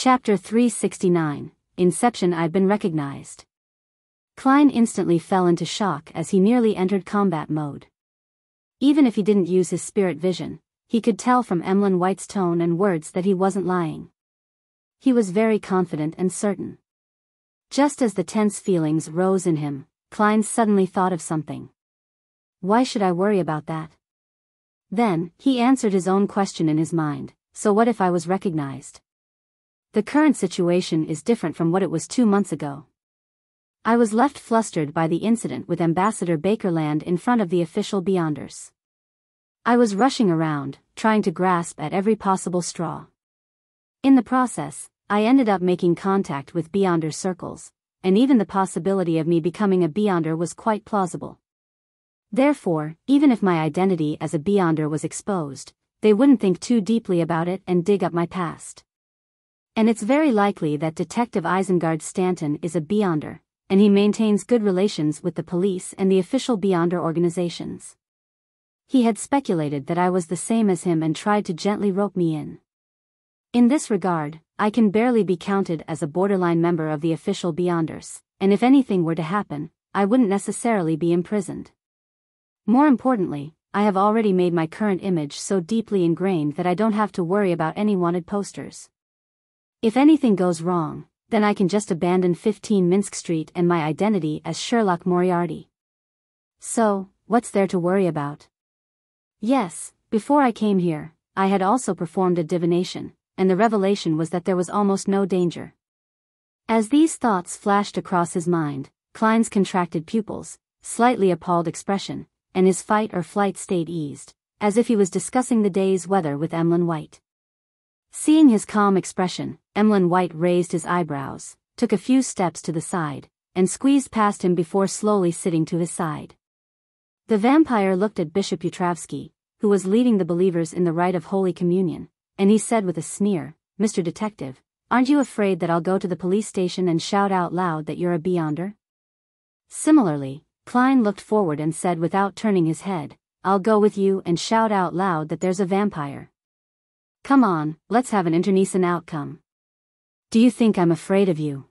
Chapter 369, Inception. I've been recognized. Klein instantly fell into shock as he nearly entered combat mode. Even if he didn't use his spirit vision, he could tell from Emlyn White's tone and words that he wasn't lying. He was very confident and certain. Just as the tense feelings rose in him, Klein suddenly thought of something. Why should I worry about that? Then, he answered his own question in his mind, so what if I was recognized? The current situation is different from what it was 2 months ago. I was left flustered by the incident with Ambassador Bakerland in front of the official Beyonders. I was rushing around, trying to grasp at every possible straw. In the process, I ended up making contact with Beyonder circles, and even the possibility of me becoming a Beyonder was quite plausible. Therefore, even if my identity as a Beyonder was exposed, they wouldn't think too deeply about it and dig up my past. And it's very likely that Detective Isengard Stanton is a Beyonder, and he maintains good relations with the police and the official Beyonder organizations. He had speculated that I was the same as him and tried to gently rope me in. In this regard, I can barely be counted as a borderline member of the official Beyonders, and if anything were to happen, I wouldn't necessarily be imprisoned. More importantly, I have already made my current image so deeply ingrained that I don't have to worry about any wanted posters. If anything goes wrong, then I can just abandon 15 Minsk Street and my identity as Sherlock Moriarty. So, what's there to worry about? Yes, before I came here, I had also performed a divination, and the revelation was that there was almost no danger. As these thoughts flashed across his mind, Klein's contracted pupils, slightly appalled expression, and his fight or flight state eased, as if he was discussing the day's weather with Emlyn White. Seeing his calm expression, Emlyn White raised his eyebrows, took a few steps to the side, and squeezed past him before slowly sitting to his side. The vampire looked at Bishop Utravsky, who was leading the believers in the rite of Holy Communion, and he said with a sneer, "Mr. Detective, aren't you afraid that I'll go to the police station and shout out loud that you're a Beyonder?" Similarly, Klein looked forward and said without turning his head, "I'll go with you and shout out loud that there's a vampire. Come on, let's have an internecine outcome. Do you think I'm afraid of you?"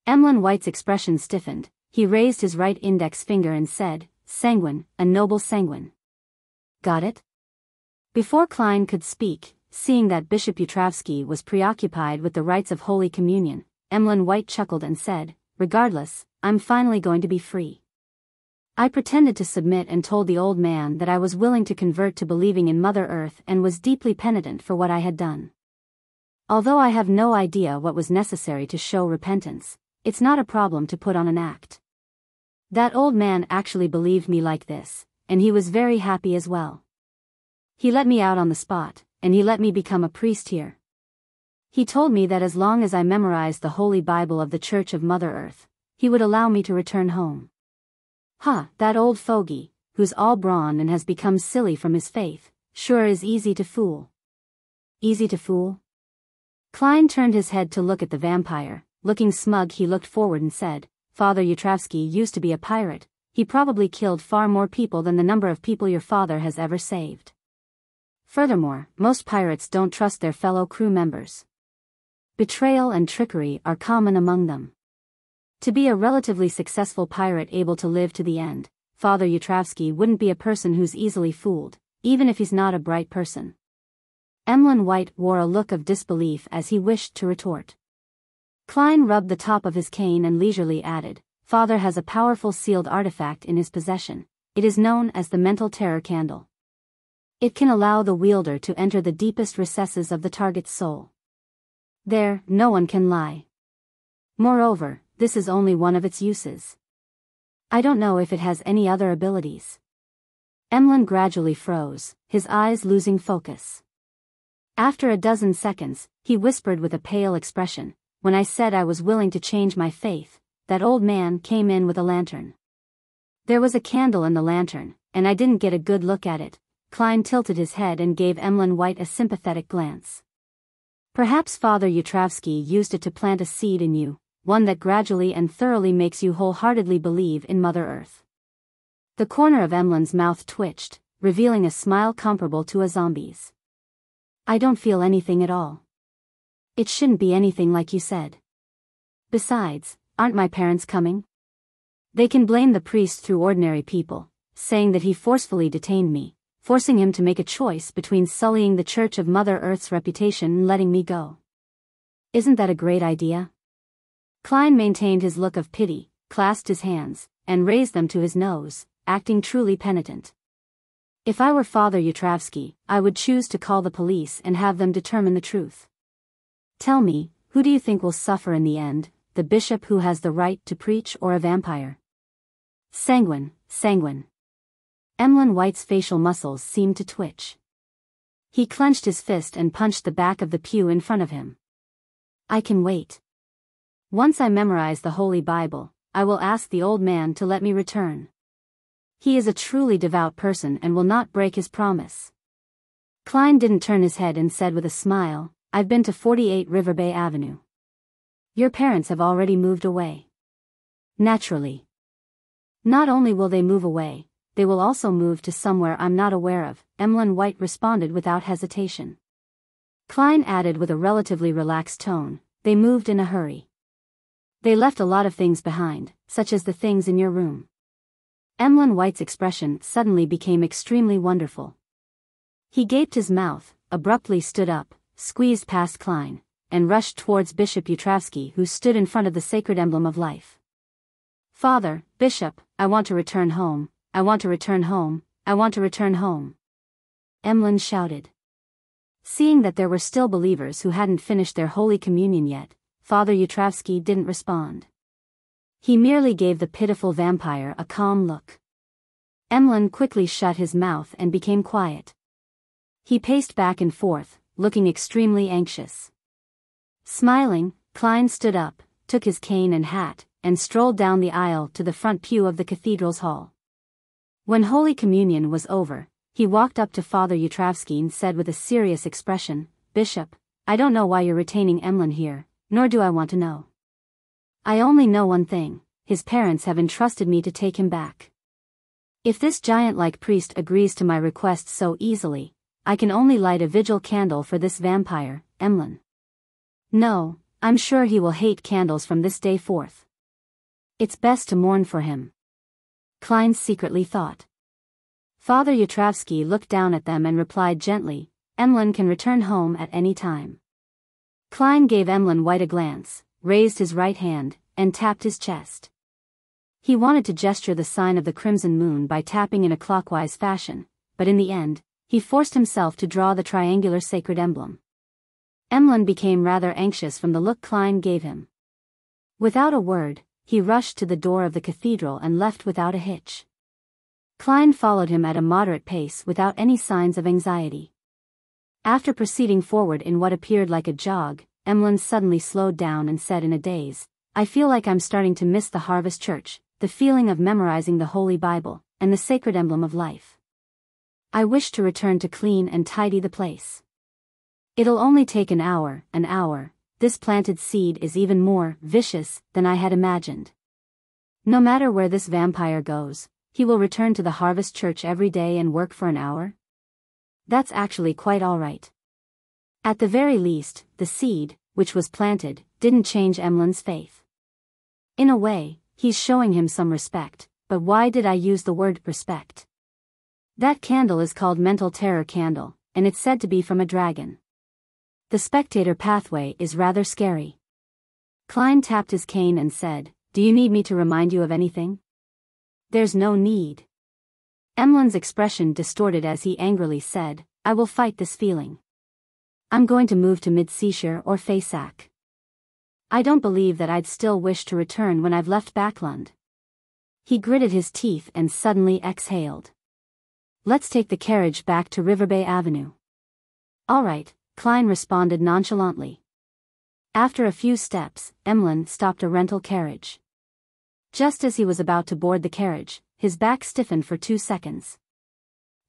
Emlyn White's expression stiffened. He raised his right index finger and said, "Sanguine, a noble sanguine. Got it?" Before Klein could speak, seeing that Bishop Utravsky was preoccupied with the rites of Holy Communion, Emlyn White chuckled and said, "Regardless, I'm finally going to be free." I pretended to submit and told the old man that I was willing to convert to believing in Mother Earth and was deeply penitent for what I had done. Although I have no idea what was necessary to show repentance, it's not a problem to put on an act. That old man actually believed me like this, and he was very happy as well. He let me out on the spot, and he let me become a priest here. He told me that as long as I memorized the Holy Bible of the Church of Mother Earth, he would allow me to return home. That old fogey, who's all brawn and has become silly from his faith, sure is easy to fool. Easy to fool? Klein turned his head to look at the vampire. Looking smug, he looked forward and said, "Father Utravsky used to be a pirate. He probably killed far more people than the number of people your father has ever saved. Furthermore, most pirates don't trust their fellow crew members. Betrayal and trickery are common among them. To be a relatively successful pirate able to live to the end, Father Utravsky wouldn't be a person who's easily fooled, even if he's not a bright person." Emlyn White wore a look of disbelief as he wished to retort. Klein rubbed the top of his cane and leisurely added, "Father has a powerful sealed artifact in his possession. It is known as the Mental Terror Candle. It can allow the wielder to enter the deepest recesses of the target's soul. There, no one can lie. Moreover, this is only one of its uses. I don't know if it has any other abilities." Emlyn gradually froze, his eyes losing focus. After a dozen seconds, he whispered with a pale expression, "When I said I was willing to change my faith, that old man came in with a lantern. There was a candle in the lantern, and I didn't get a good look at it." Klein tilted his head and gave Emlyn White a sympathetic glance. "Perhaps Father Utravsky used it to plant a seed in you, one that gradually and thoroughly makes you wholeheartedly believe in Mother Earth." The corner of Emlyn's mouth twitched, revealing a smile comparable to a zombie's. "I don't feel anything at all." It shouldn't be anything like you said. Besides, aren't my parents coming? They can blame the priest through ordinary people, saying that he forcefully detained me, forcing him to make a choice between sullying the Church of Mother Earth's reputation and letting me go. Isn't that a great idea? Klein maintained his look of pity, clasped his hands, and raised them to his nose, acting truly penitent. If I were Father Yutravsky, I would choose to call the police and have them determine the truth. Tell me, who do you think will suffer in the end, the bishop who has the right to preach or a vampire? Sanguine. Emlyn White's facial muscles seemed to twitch. He clenched his fist and punched the back of the pew in front of him. I can wait. Once I memorize the Holy Bible, I will ask the old man to let me return. He is a truly devout person and will not break his promise. Klein didn't turn his head and said with a smile, I've been to 48 River Bay Avenue. Your parents have already moved away. Naturally. Not only will they move away, they will also move to somewhere I'm not aware of, Emlyn White responded without hesitation. Klein added with a relatively relaxed tone, they moved in a hurry. They left a lot of things behind, such as the things in your room. Emlyn White's expression suddenly became extremely wonderful. He gaped his mouth, abruptly stood up, squeezed past Klein, and rushed towards Bishop Yutravsky, who stood in front of the sacred emblem of life. Father, Bishop, I want to return home, I want to return home, I want to return home. Emlyn shouted. Seeing that there were still believers who hadn't finished their Holy Communion yet, Father Yutravsky didn't respond. He merely gave the pitiful vampire a calm look. Emlyn quickly shut his mouth and became quiet. He paced back and forth, looking extremely anxious. Smiling, Klein stood up, took his cane and hat, and strolled down the aisle to the front pew of the cathedral's hall. When Holy Communion was over, he walked up to Father Yutravsky and said with a serious expression, Bishop, I don't know why you're retaining Emlyn here, nor do I want to know. I only know one thing, his parents have entrusted me to take him back. If this giant-like priest agrees to my request so easily, I can only light a vigil candle for this vampire, Emlyn. No, I'm sure he will hate candles from this day forth. It's best to mourn for him. Klein secretly thought. Father Yutravsky looked down at them and replied gently, Emlyn can return home at any time. Klein gave Emlyn White a glance, raised his right hand, and tapped his chest. He wanted to gesture the sign of the crimson moon by tapping in a clockwise fashion, but in the end, he forced himself to draw the triangular sacred emblem. Emlyn became rather anxious from the look Klein gave him. Without a word, he rushed to the door of the cathedral and left without a hitch. Klein followed him at a moderate pace without any signs of anxiety. After proceeding forward in what appeared like a jog, Emlyn suddenly slowed down and said in a daze, I feel like I'm starting to miss the Harvest Church, the feeling of memorizing the Holy Bible, and the sacred emblem of life. I wish to return to clean and tidy the place. It'll only take an hour, this planted seed is even more vicious than I had imagined. No matter where this vampire goes, he will return to the Harvest Church every day and work for an hour? That's actually quite all right. At the very least, the seed, which was planted, didn't change Emlyn's faith. In a way, he's showing him some respect, but why did I use the word respect? That candle is called Mental Terror Candle, and it's said to be from a dragon. The spectator pathway is rather scary. Klein tapped his cane and said, Do you need me to remind you of anything? There's no need. Emlyn's expression distorted as he angrily said, I will fight this feeling. I'm going to move to Mid-Seashire or Faysac. I don't believe that I'd still wish to return when I've left Backlund. He gritted his teeth and suddenly exhaled. Let's take the carriage back to River Bay Avenue. All right, Klein responded nonchalantly. After a few steps, Emlyn stopped a rental carriage. Just as he was about to board the carriage, his back stiffened for 2 seconds.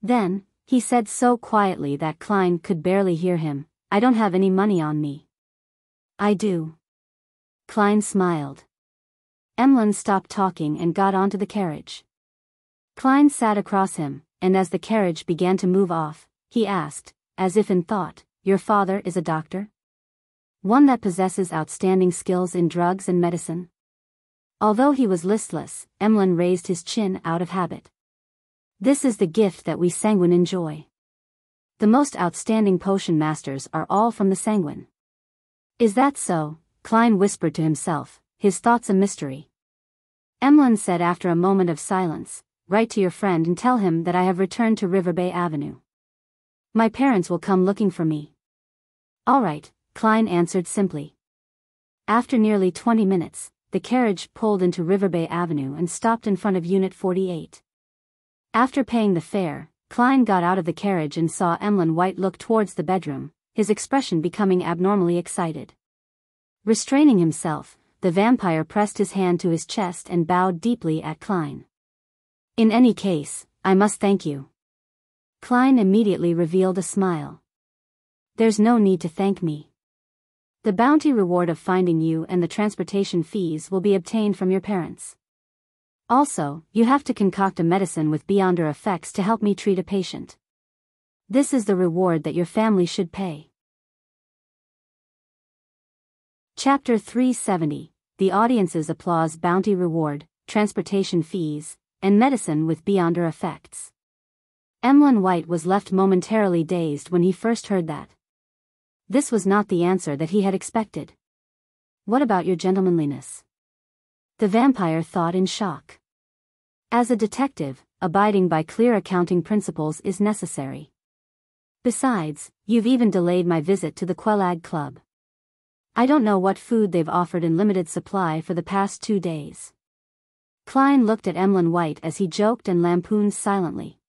Then, he said so quietly that Klein could barely hear him, I don't have any money on me. I do. Klein smiled. Emlyn stopped talking and got onto the carriage. Klein sat across him, and as the carriage began to move off, he asked, as if in thought, Your father is a doctor? One that possesses outstanding skills in drugs and medicine? Although he was listless, Emlyn raised his chin out of habit. This is the gift that we sanguine enjoy. The most outstanding potion masters are all from the sanguine. Is that so? Klein whispered to himself, his thoughts a mystery. Emlyn said after a moment of silence, "Write to your friend and tell him that I have returned to River Bay Avenue. My parents will come looking for me." "All right," Klein answered simply. After nearly 20 minutes, the carriage pulled into River Bay Avenue and stopped in front of Unit 48. After paying the fare, Klein got out of the carriage and saw Emlyn White look towards the bedroom, his expression becoming abnormally excited. Restraining himself, the vampire pressed his hand to his chest and bowed deeply at Klein. "In any case, I must thank you." Klein immediately revealed a smile. "There's no need to thank me. The bounty reward of finding you and the transportation fees will be obtained from your parents. Also, you have to concoct a medicine with beyonder effects to help me treat a patient. This is the reward that your family should pay." Chapter 370, The Audience's Applause. Bounty Reward, Transportation Fees, and Medicine with Beyonder Effects. Emlyn White was left momentarily dazed when he first heard that. This was not the answer that he had expected. "What about your gentlemanliness?" The vampire thought in shock. As a detective, abiding by clear accounting principles is necessary. Besides, you've even delayed my visit to the Quelag Club. I don't know what food they've offered in limited supply for the past 2 days. Klein looked at Emlyn White as he joked and lampooned silently.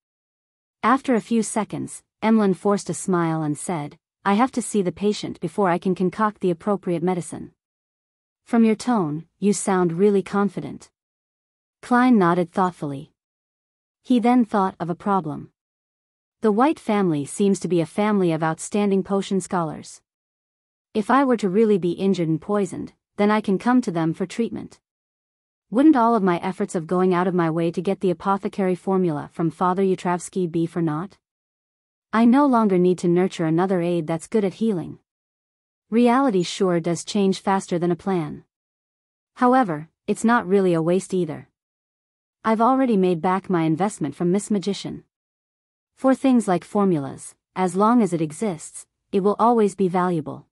After a few seconds, Emlyn forced a smile and said, "I have to see the patient before I can concoct the appropriate medicine." "From your tone, you sound really confident." Klein nodded thoughtfully. He then thought of a problem. The White family seems to be a family of outstanding potion scholars. If I were to really be injured and poisoned, then I can come to them for treatment. Wouldn't all of my efforts of going out of my way to get the apothecary formula from Father Yutravsky be for naught? I no longer need to nurture another aid that's good at healing. Reality sure does change faster than a plan. However, it's not really a waste either. I've already made back my investment from Miss Magician. For things like formulas, as long as it exists, it will always be valuable.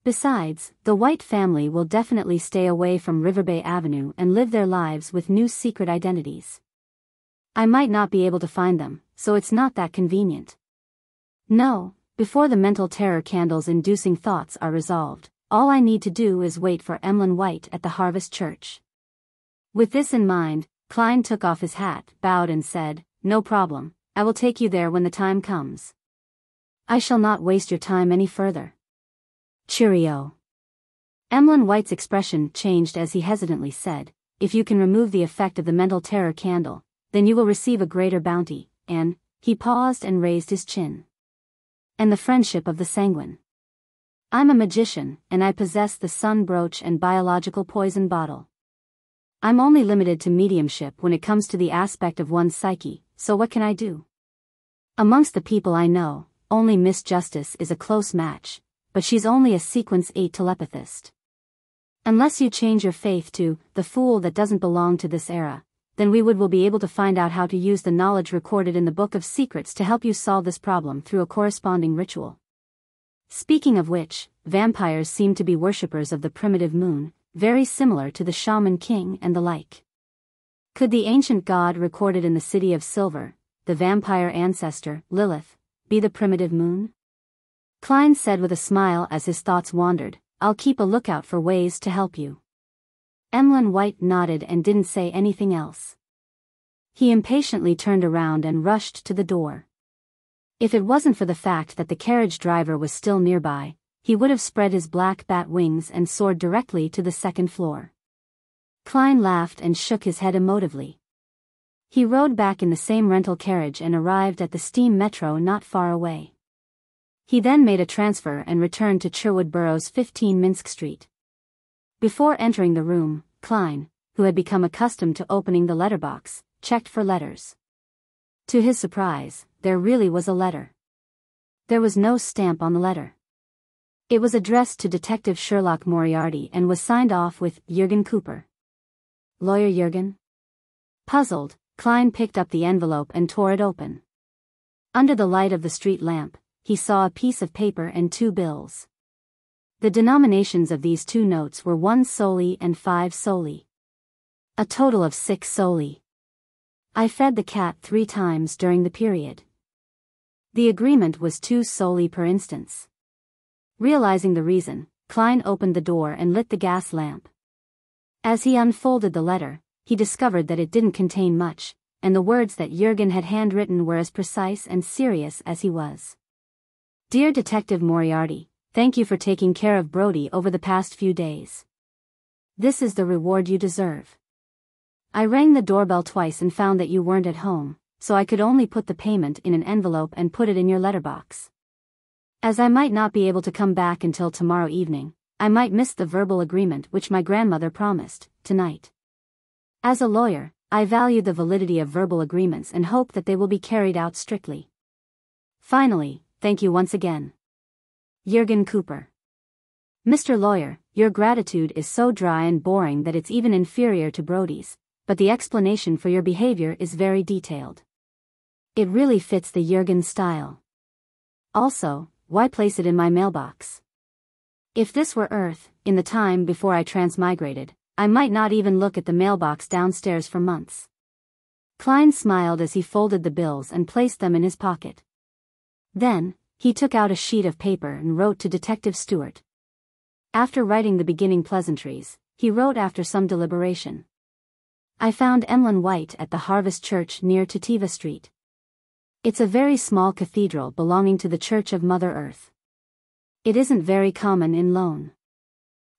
Besides, the White family will definitely stay away from River Bay Avenue and live their lives with new secret identities. I might not be able to find them, so it's not that convenient. No, before the mental terror candles inducing thoughts are resolved, all I need to do is wait for Emlyn White at the Harvest Church. With this in mind, Klein took off his hat, bowed and said, "No problem, I will take you there when the time comes. I shall not waste your time any further." "Cheerio." Emlyn White's expression changed as he hesitantly said, "If you can remove the effect of the mental terror candle, then you will receive a greater bounty, and," he paused and raised his chin. "And the friendship of the sanguine. I'm a magician, and I possess the sun brooch and biological poison bottle. I'm only limited to mediumship when it comes to the aspect of one's psyche, so what can I do? Amongst the people I know, only Miss Justice is a close match, but she's only a sequence 8 telepathist. Unless you change your faith to the fool that doesn't belong to this era, then we will be able to find out how to use the knowledge recorded in the Book of Secrets to help you solve this problem through a corresponding ritual." Speaking of which, vampires seem to be worshippers of the primitive moon, very similar to the shaman king and the like. Could the ancient god recorded in the City of Silver, the vampire ancestor, Lilith, be the primitive moon? Klein said with a smile as his thoughts wandered, "I'll keep a lookout for ways to help you." Emlyn White nodded and didn't say anything else. He impatiently turned around and rushed to the door. If it wasn't for the fact that the carriage driver was still nearby, he would have spread his black bat wings and soared directly to the second floor. Klein laughed and shook his head emotively. He rode back in the same rental carriage and arrived at the steam metro not far away. He then made a transfer and returned to Sherwood Borough's 15 Minsk Street. Before entering the room, Klein, who had become accustomed to opening the letterbox, checked for letters. To his surprise, there really was a letter. There was no stamp on the letter. It was addressed to Detective Sherlock Moriarty and was signed off with Jürgen Cooper. Lawyer Jürgen? Puzzled, Klein picked up the envelope and tore it open. Under the light of the street lamp, he saw a piece of paper and 2 bills. The denominations of these 2 notes were 1 soldi and 5 soldi. A total of 6 soldi. I fed the cat 3 times during the period. The agreement was 2 soldi per instance. Realizing the reason, Klein opened the door and lit the gas lamp. As he unfolded the letter, he discovered that it didn't contain much, and the words that Jürgen had handwritten were as precise and serious as he was. Dear Detective Moriarty, thank you for taking care of Brody over the past few days. This is the reward you deserve. I rang the doorbell twice and found that you weren't at home, so I could only put the payment in an envelope and put it in your letterbox. As I might not be able to come back until tomorrow evening, I might miss the verbal agreement which my grandmother promised, tonight. As a lawyer, I value the validity of verbal agreements and hope that they will be carried out strictly. Finally, thank you once again. Jürgen Cooper. Mr. Lawyer, your gratitude is so dry and boring that it's even inferior to Brody's, but the explanation for your behavior is very detailed. It really fits the Jürgen style. Also, why place it in my mailbox? If this were Earth, in the time before I transmigrated, I might not even look at the mailbox downstairs for months. Klein smiled as he folded the bills and placed them in his pocket. Then, he took out a sheet of paper and wrote to Detective Stewart. After writing the beginning pleasantries, he wrote after some deliberation. I found Emlyn White at the Harvest Church near Tativa Street. It's a very small cathedral belonging to the Church of Mother Earth. It isn't very common in Lone.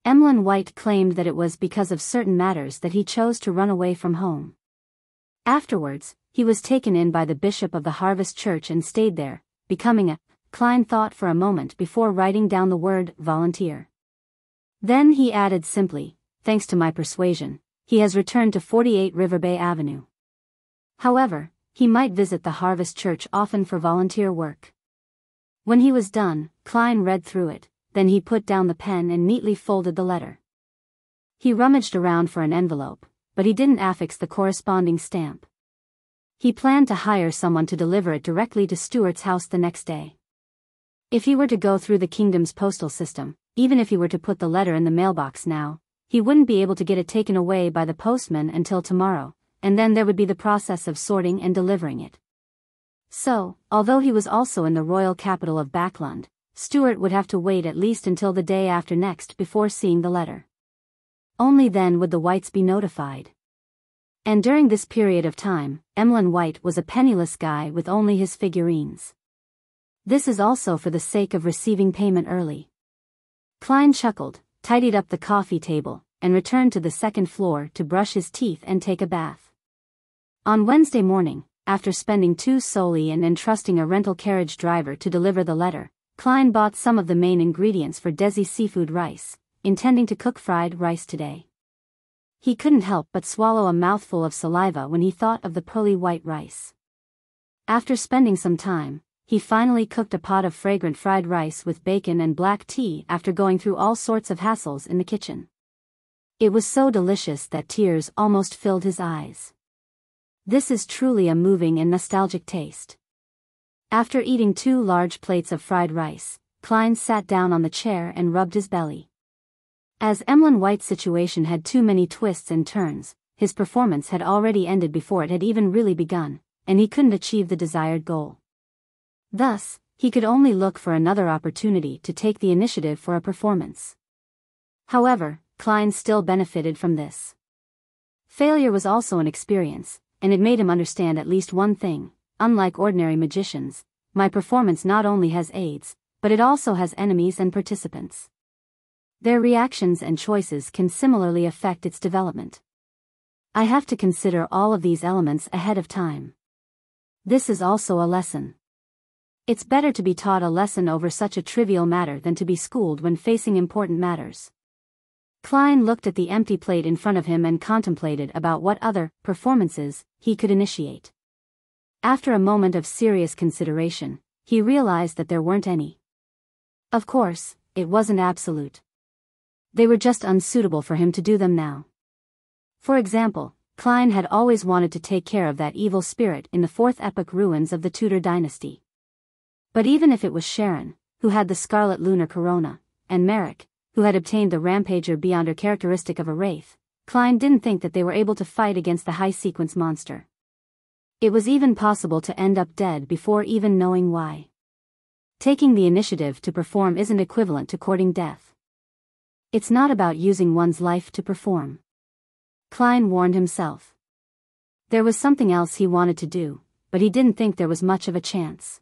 Emlyn White claimed that it was because of certain matters that he chose to run away from home. Afterwards, he was taken in by the bishop of the Harvest Church and stayed there, becoming a... Klein thought for a moment before writing down the word volunteer. Then he added simply, thanks to my persuasion, he has returned to 48 River Bay Avenue. However, he might visit the Harvest Church often for volunteer work. When he was done, Klein read through it, then he put down the pen and neatly folded the letter. He rummaged around for an envelope, but he didn't affix the corresponding stamp. He planned to hire someone to deliver it directly to Stewart's house the next day. If he were to go through the kingdom's postal system, even if he were to put the letter in the mailbox now, he wouldn't be able to get it taken away by the postman until tomorrow, and then there would be the process of sorting and delivering it. So, although he was also in the royal capital of Backlund, Stewart would have to wait at least until the day after next before seeing the letter. Only then would the Whites be notified. And during this period of time, Emlyn White was a penniless guy with only his figurines. This is also for the sake of receiving payment early. Klein chuckled, tidied up the coffee table, and returned to the second floor to brush his teeth and take a bath. On Wednesday morning, after spending 2 soldi and entrusting a rental carriage driver to deliver the letter, Klein bought some of the main ingredients for Desi's seafood rice, intending to cook fried rice today. He couldn't help but swallow a mouthful of saliva when he thought of the pearly white rice. After spending some time, he finally cooked a pot of fragrant fried rice with bacon and black tea after going through all sorts of hassles in the kitchen. It was so delicious that tears almost filled his eyes. This is truly a moving and nostalgic taste. After eating 2 large plates of fried rice, Klein sat down on the chair and rubbed his belly. As Emlyn White's situation had too many twists and turns, his performance had already ended before it had even really begun, and he couldn't achieve the desired goal. Thus, he could only look for another opportunity to take the initiative for a performance. However, Klein still benefited from this. Failure was also an experience, and it made him understand at least one thing: unlike ordinary magicians, my performance not only has aides, but it also has enemies and participants. Their reactions and choices can similarly affect its development. I have to consider all of these elements ahead of time. This is also a lesson. It's better to be taught a lesson over such a trivial matter than to be schooled when facing important matters. Klein looked at the empty plate in front of him and contemplated about what other performances he could initiate. After a moment of serious consideration, he realized that there weren't any. Of course, it wasn't absolute. They were just unsuitable for him to do them now. For example, Klein had always wanted to take care of that evil spirit in the fourth epoch ruins of the Tudor dynasty. But even if it was Sharon, who had the scarlet lunar corona, and Merrick, who had obtained the rampager beyonder characteristic of a wraith, Klein didn't think that they were able to fight against the high-sequence monster. It was even possible to end up dead before even knowing why. Taking the initiative to perform isn't equivalent to courting death. It's not about using one's life to perform. Klein warned himself. There was something else he wanted to do, but he didn't think there was much of a chance.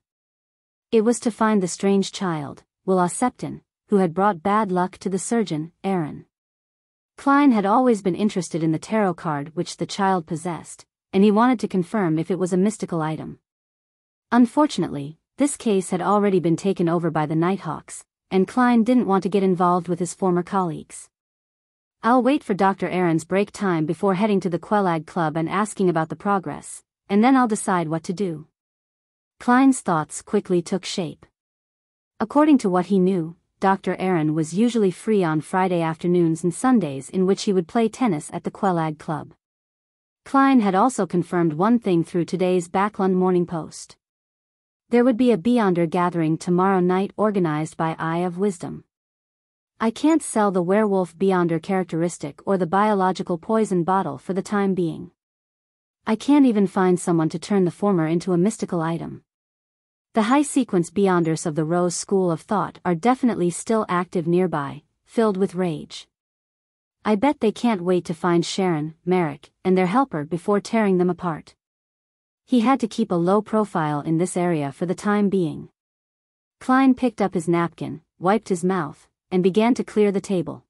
It was to find the strange child, Wuxia Septon, who had brought bad luck to the surgeon, Aaron. Klein had always been interested in the tarot card which the child possessed, and he wanted to confirm if it was a mystical item. Unfortunately, this case had already been taken over by the Nighthawks, and Klein didn't want to get involved with his former colleagues. I'll wait for Dr. Aaron's break time before heading to the Quelag Club and asking about the progress, and then I'll decide what to do. Klein's thoughts quickly took shape. According to what he knew, Dr. Aaron was usually free on Friday afternoons and Sundays, in which he would play tennis at the Quelag Club. Klein had also confirmed one thing through today's Backlund Morning Post. There would be a Beyonder gathering tomorrow night organized by Eye of Wisdom. I can't sell the werewolf Beyonder characteristic or the biological poison bottle for the time being. I can't even find someone to turn the former into a mystical item. The high-sequence Beyonders of the Rose School of Thought are definitely still active nearby, filled with rage. I bet they can't wait to find Sharon, Merrick, and their helper before tearing them apart. He had to keep a low profile in this area for the time being. Klein picked up his napkin, wiped his mouth, and began to clear the table.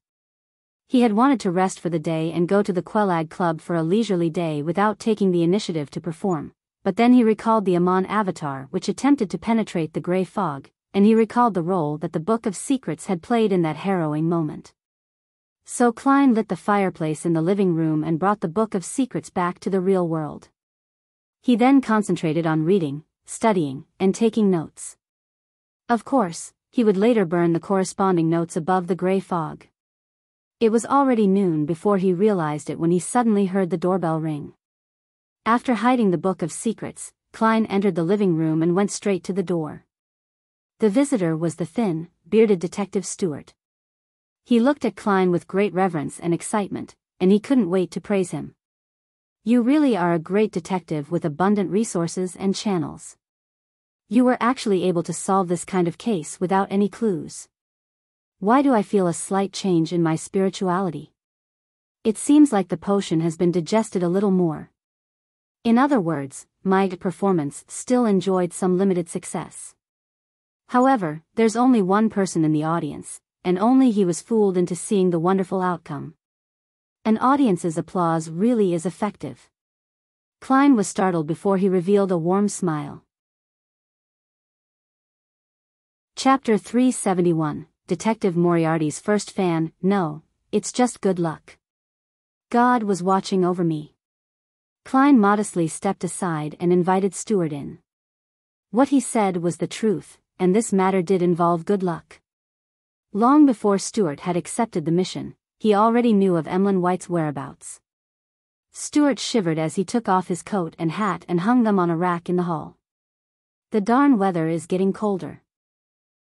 He had wanted to rest for the day and go to the Quelag Club for a leisurely day without taking the initiative to perform, but then he recalled the Amon avatar which attempted to penetrate the grey fog, and he recalled the role that the Book of Secrets had played in that harrowing moment. So Klein lit the fireplace in the living room and brought the Book of Secrets back to the real world. He then concentrated on reading, studying, and taking notes. Of course, he would later burn the corresponding notes above the grey fog. It was already noon before he realized it when he suddenly heard the doorbell ring. After hiding the Book of Secrets, Klein entered the living room and went straight to the door. The visitor was the thin, bearded Detective Stewart. He looked at Klein with great reverence and excitement, and he couldn't wait to praise him. You really are a great detective with abundant resources and channels. You were actually able to solve this kind of case without any clues. Why do I feel a slight change in my spirituality? It seems like the potion has been digested a little more. In other words, my performance still enjoyed some limited success. However, there's only one person in the audience, and only he was fooled into seeing the wonderful outcome. An audience's applause really is effective. Klein was startled before he revealed a warm smile. Chapter 371, Detective Moriarty's first fan. No, it's just good luck. God was watching over me. Klein modestly stepped aside and invited Stewart in. What he said was the truth, and this matter did involve good luck. Long before Stewart had accepted the mission, he already knew of Emlyn White's whereabouts. Stewart shivered as he took off his coat and hat and hung them on a rack in the hall. The darn weather is getting colder.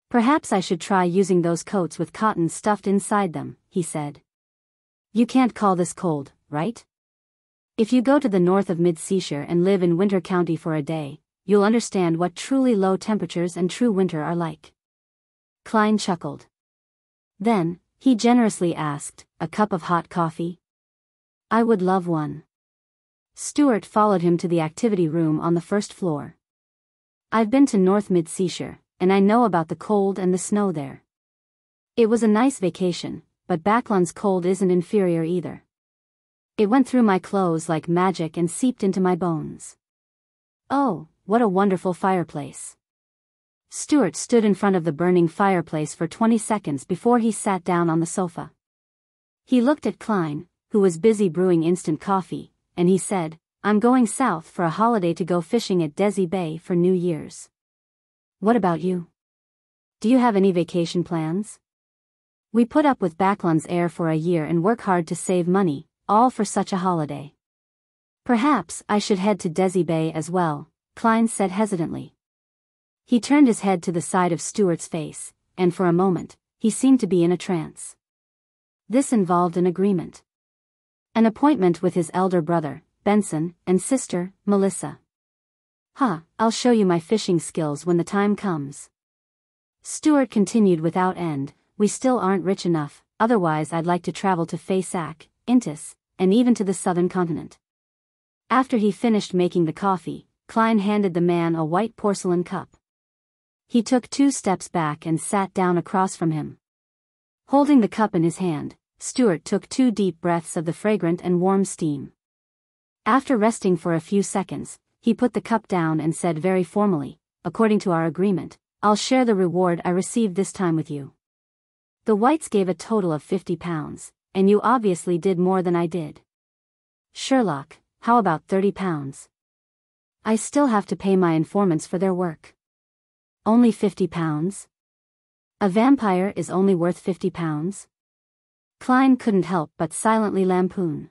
Perhaps I should try using those coats with cotton stuffed inside them, he said. You can't call this cold, right? If you go to the north of Mid-Seashire and live in Winter County for a day, you'll understand what truly low temperatures and true winter are like. Klein chuckled. Then, he generously asked, a cup of hot coffee? I would love one. Stewart followed him to the activity room on the first floor. I've been to North Mid-Seashire, and I know about the cold and the snow there. It was a nice vacation, but Backlund's cold isn't inferior either. It went through my clothes like magic and seeped into my bones. Oh, what a wonderful fireplace. Stewart stood in front of the burning fireplace for 20 seconds before he sat down on the sofa. He looked at Klein, who was busy brewing instant coffee, and he said, I'm going south for a holiday to go fishing at Desi Bay for New Year's. What about you? Do you have any vacation plans? We put up with Backlund's air for a year and work hard to save money, all for such a holiday. Perhaps I should head to Desi Bay as well, Klein said hesitantly. He turned his head to the side of Stuart's face, and for a moment, he seemed to be in a trance. This involved an agreement. An appointment with his elder brother, Benson, and sister, Melissa. I'll show you my fishing skills when the time comes. Stuart continued without end, we still aren't rich enough, otherwise I'd like to travel to Faysac, Intis, and even to the southern continent. After he finished making the coffee, Klein handed the man a white porcelain cup. He took 2 steps back and sat down across from him. Holding the cup in his hand, Stuart took 2 deep breaths of the fragrant and warm steam. After resting for a few seconds, he put the cup down and said very formally, according to our agreement, I'll share the reward I received this time with you. The whites gave a total of £50, and you obviously did more than I did. Sherlock, how about £30? I still have to pay my informants for their work. Only £50? A vampire is only worth £50? Klein couldn't help but silently lampoon.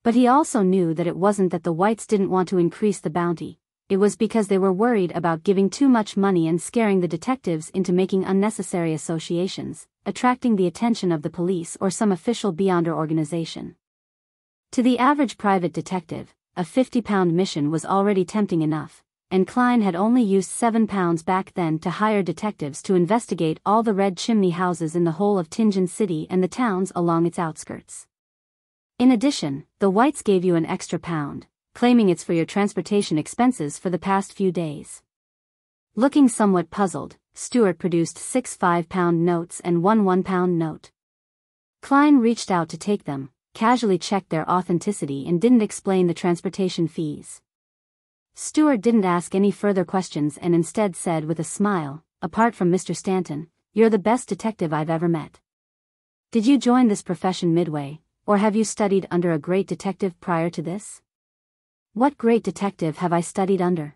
But he also knew that it wasn't that the whites didn't want to increase the bounty, it was because they were worried about giving too much money and scaring the detectives into making unnecessary associations, attracting the attention of the police or some official beyonder organization. To the average private detective, a £50 mission was already tempting enough, and Klein had only used £7 back then to hire detectives to investigate all the red chimney houses in the whole of Tingen City and the towns along its outskirts. In addition, the whites gave you an extra £1, claiming it's for your transportation expenses for the past few days. Looking somewhat puzzled, Stuart produced 6 £5 notes and 1 £1 note. Klein reached out to take them, casually checked their authenticity and didn't explain the transportation fees. Stuart didn't ask any further questions and instead said with a smile, apart from Mr. Stanton, you're the best detective I've ever met. Did you join this profession midway, or have you studied under a great detective prior to this? What great detective have I studied under?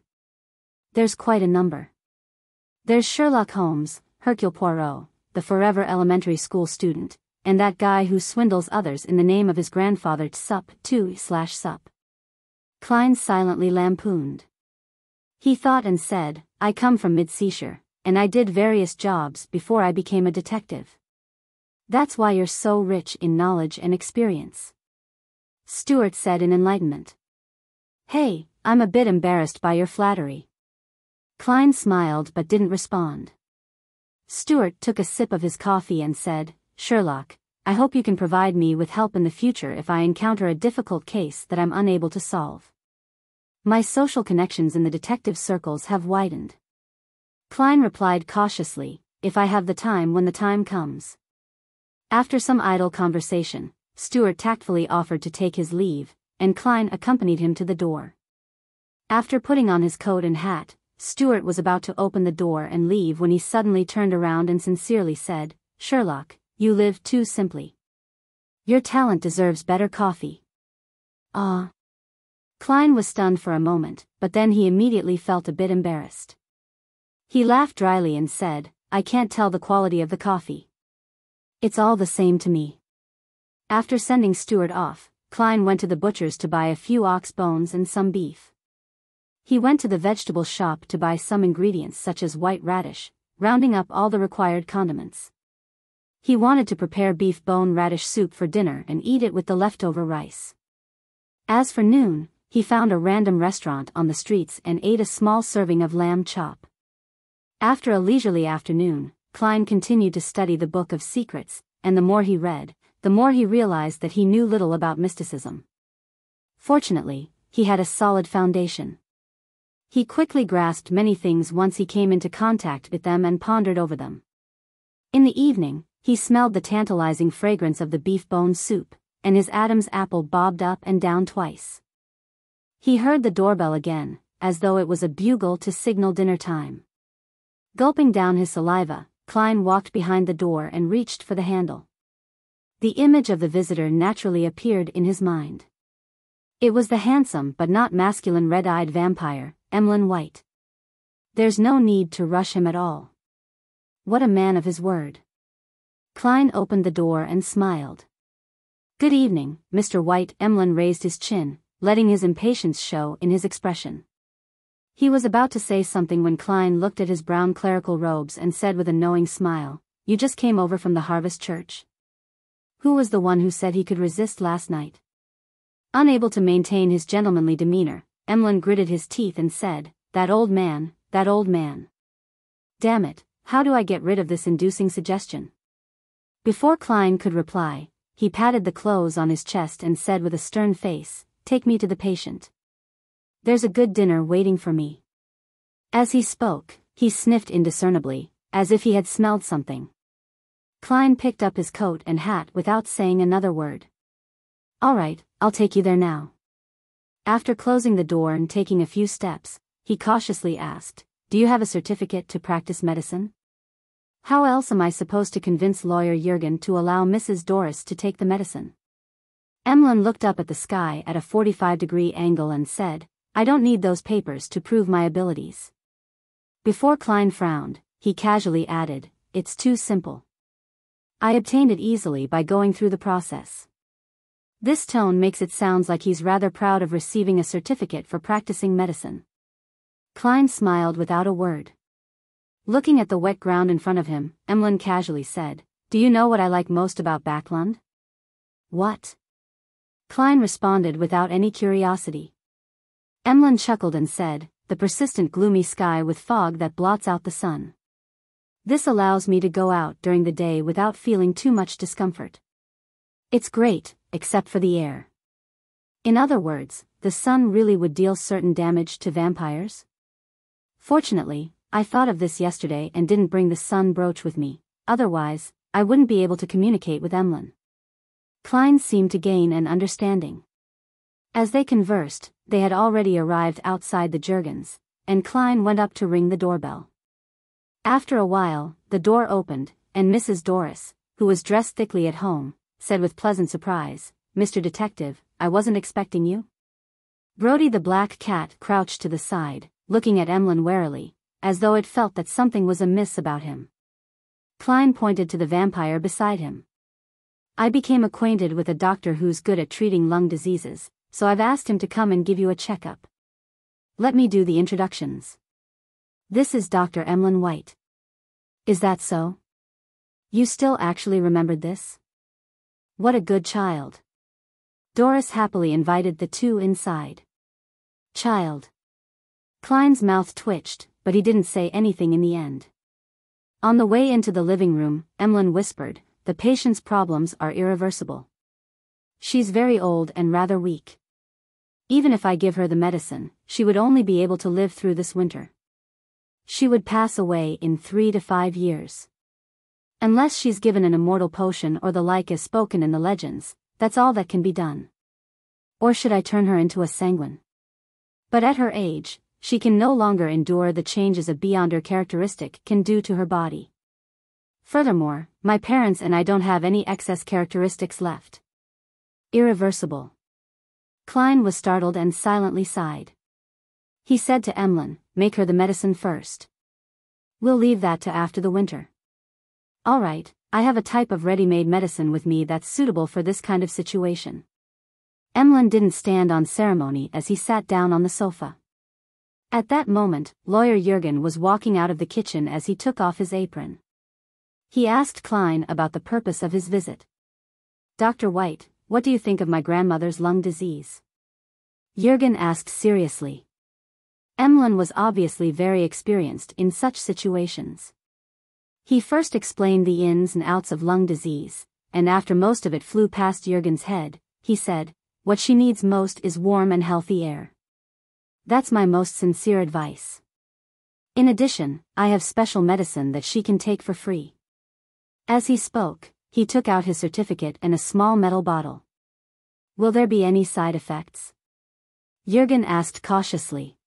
There's quite a number. There's Sherlock Holmes, Hercule Poirot, the forever elementary school student, and that guy who swindles others in the name of his grandfather Sup. Klein silently lampooned. He thought and said, I come from mid-seashire, and I did various jobs before I became a detective. That's why you're so rich in knowledge and experience. Stuart said in enlightenment. Hey, I'm a bit embarrassed by your flattery. Klein smiled but didn't respond. Stuart took a sip of his coffee and said, Sherlock, I hope you can provide me with help in the future if I encounter a difficult case that I'm unable to solve. My social connections in the detective circles have widened. Klein replied cautiously, if I have the time when the time comes. After some idle conversation, Stuart tactfully offered to take his leave, and Klein accompanied him to the door. After putting on his coat and hat, Stuart was about to open the door and leave when he suddenly turned around and sincerely said, Sherlock, you live too simply. Your talent deserves better coffee. Ah. Klein was stunned for a moment, but then he immediately felt a bit embarrassed. He laughed dryly and said, I can't tell the quality of the coffee. It's all the same to me. After sending Stuart off, Klein went to the butcher's to buy a few ox bones and some beef. He went to the vegetable shop to buy some ingredients such as white radish, rounding up all the required condiments. He wanted to prepare beef bone radish soup for dinner and eat it with the leftover rice. As for noon, he found a random restaurant on the streets and ate a small serving of lamb chop. After a leisurely afternoon, Klein continued to study the Book of Secrets, and the more he read, the more he realized that he knew little about mysticism. Fortunately, he had a solid foundation. He quickly grasped many things once he came into contact with them and pondered over them. In the evening, he smelled the tantalizing fragrance of the beef bone soup, and his Adam's apple bobbed up and down twice. He heard the doorbell again, as though it was a bugle to signal dinner time. Gulping down his saliva, Klein walked behind the door and reached for the handle. The image of the visitor naturally appeared in his mind. It was the handsome but not masculine red-eyed vampire, Emlyn White. There's no need to rush him at all. What a man of his word. Klein opened the door and smiled. "Good evening, Mr. White." Emlyn raised his chin, letting his impatience show in his expression. He was about to say something when Klein looked at his brown clerical robes and said with a knowing smile, "You just came over from the Harvest Church? Who was the one who said he could resist last night?" Unable to maintain his gentlemanly demeanor, Emlyn gritted his teeth and said, that old man. Damn it, how do I get rid of this inducing suggestion?" Before Klein could reply, he patted the clothes on his chest and said with a stern face, "Take me to the patient. There's a good dinner waiting for me." As he spoke, he sniffed indiscernibly, as if he had smelled something. Klein picked up his coat and hat without saying another word. "All right, I'll take you there now." After closing the door and taking a few steps, he cautiously asked, "Do you have a certificate to practice medicine? How else am I supposed to convince Lawyer Jurgen to allow Mrs. Doris to take the medicine?" Emlyn looked up at the sky at a 45-degree angle and said, "I don't need those papers to prove my abilities." Before Klein frowned, he casually added, "It's too simple. I obtained it easily by going through the process." This tone makes it sound like he's rather proud of receiving a certificate for practicing medicine. Klein smiled without a word. Looking at the wet ground in front of him, Emlyn casually said, "Do you know what I like most about Backlund?" "What?" Klein responded without any curiosity. Emlyn chuckled and said, "The persistent gloomy sky with fog that blots out the sun. This allows me to go out during the day without feeling too much discomfort. It's great, except for the air." In other words, the sun really would deal certain damage to vampires? "Fortunately, I thought of this yesterday and didn't bring the sun brooch with me, otherwise, I wouldn't be able to communicate with Emlyn." Klein seemed to gain an understanding. As they conversed, they had already arrived outside the Jurgens, and Klein went up to ring the doorbell. After a while, the door opened, and Mrs. Doris, who was dressed thickly at home, said with pleasant surprise, "Mr. Detective, I wasn't expecting you." Brody the black cat crouched to the side, looking at Emlyn warily, as though it felt that something was amiss about him. Klein pointed to the vampire beside him. "I became acquainted with a doctor who's good at treating lung diseases, so I've asked him to come and give you a checkup. Let me do the introductions. This is Dr. Emlyn White." "Is that so? You still actually remembered this? What a good child." Doris happily invited the two inside. "Child." Klein's mouth twitched, but he didn't say anything in the end. On the way into the living room, Emlyn whispered, "The patient's problems are irreversible. She's very old and rather weak. Even if I give her the medicine, she would only be able to live through this winter. She would pass away in 3 to 5 years. Unless she's given an immortal potion or the like as spoken in the legends, that's all that can be done. Or should I turn her into a sanguine? But at her age, she can no longer endure the changes a beyonder characteristic can do to her body. Furthermore, my parents and I don't have any excess characteristics left. Irreversible." Klein was startled and silently sighed. He said to Emlyn, "Make her the medicine first. We'll leave that to after the winter." "All right, I have a type of ready-made medicine with me that's suitable for this kind of situation." Emlyn didn't stand on ceremony as he sat down on the sofa. At that moment, Lawyer Jurgen was walking out of the kitchen as he took off his apron. He asked Klein about the purpose of his visit. "Dr. White, what do you think of my grandmother's lung disease?" Jurgen asked seriously. Emlyn was obviously very experienced in such situations. He first explained the ins and outs of lung disease, and after most of it flew past Jurgen's head, he said, "What she needs most is warm and healthy air. That's my most sincere advice. In addition, I have special medicine that she can take for free." As he spoke, he took out his certificate and a small metal bottle. "Will there be any side effects?" Jurgen asked cautiously.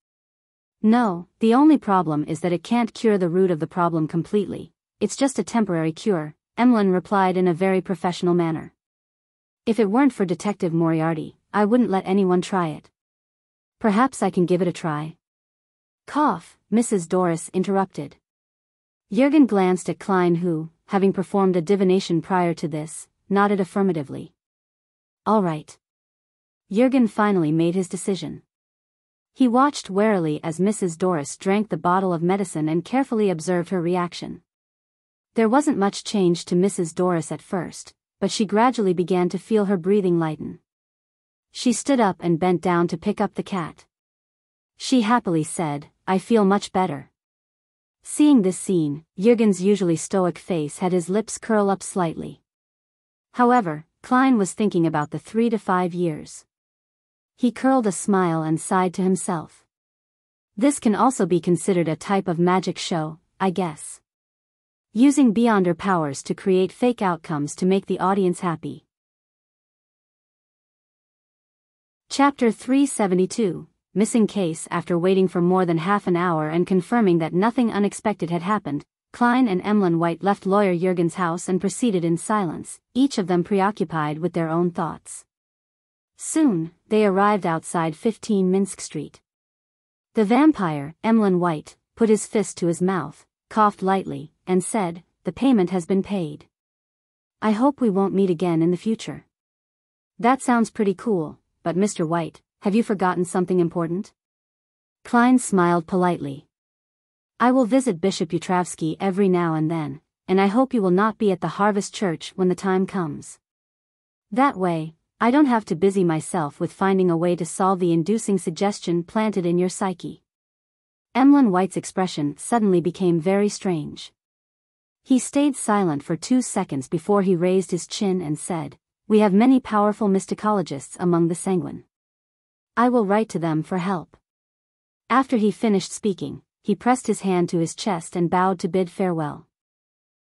"No, the only problem is that it can't cure the root of the problem completely. It's just a temporary cure," Emlyn replied in a very professional manner. "If it weren't for Detective Moriarty, I wouldn't let anyone try it. Perhaps I can give it a try." "Cough," Mrs. Doris interrupted. Jürgen glanced at Klein who, having performed a divination prior to this, nodded affirmatively. All right. Jürgen finally made his decision. He watched warily as Mrs. Doris drank the bottle of medicine and carefully observed her reaction. There wasn't much change to Mrs. Doris at first, but she gradually began to feel her breathing lighten. She stood up and bent down to pick up the cat. She happily said, "I feel much better." Seeing this scene, Jürgen's usually stoic face had his lips curl up slightly. However, Klein was thinking about the 3 to 5 years. He curled a smile and sighed to himself. This can also be considered a type of magic show, I guess. Using beyond her powers to create fake outcomes to make the audience happy. Chapter 372, Missing Case. After waiting for more than half an hour and confirming that nothing unexpected had happened, Klein and Emlyn White left lawyer Jürgen's house and proceeded in silence, each of them preoccupied with their own thoughts. Soon, they arrived outside 15 Minsk Street. The vampire, Emlyn White, put his fist to his mouth, coughed lightly, and said, "The payment has been paid. I hope we won't meet again in the future." "That sounds pretty cool, but Mr. White, have you forgotten something important?" Klein smiled politely. "I will visit Bishop Yutravsky every now and then, and I hope you will not be at the Harvest Church when the time comes. That way, I don't have to busy myself with finding a way to solve the inducing suggestion planted in your psyche." Emlyn White's expression suddenly became very strange. He stayed silent for 2 seconds before he raised his chin and said, "We have many powerful mysticologists among the sanguine. I will write to them for help." After he finished speaking, he pressed his hand to his chest and bowed to bid farewell.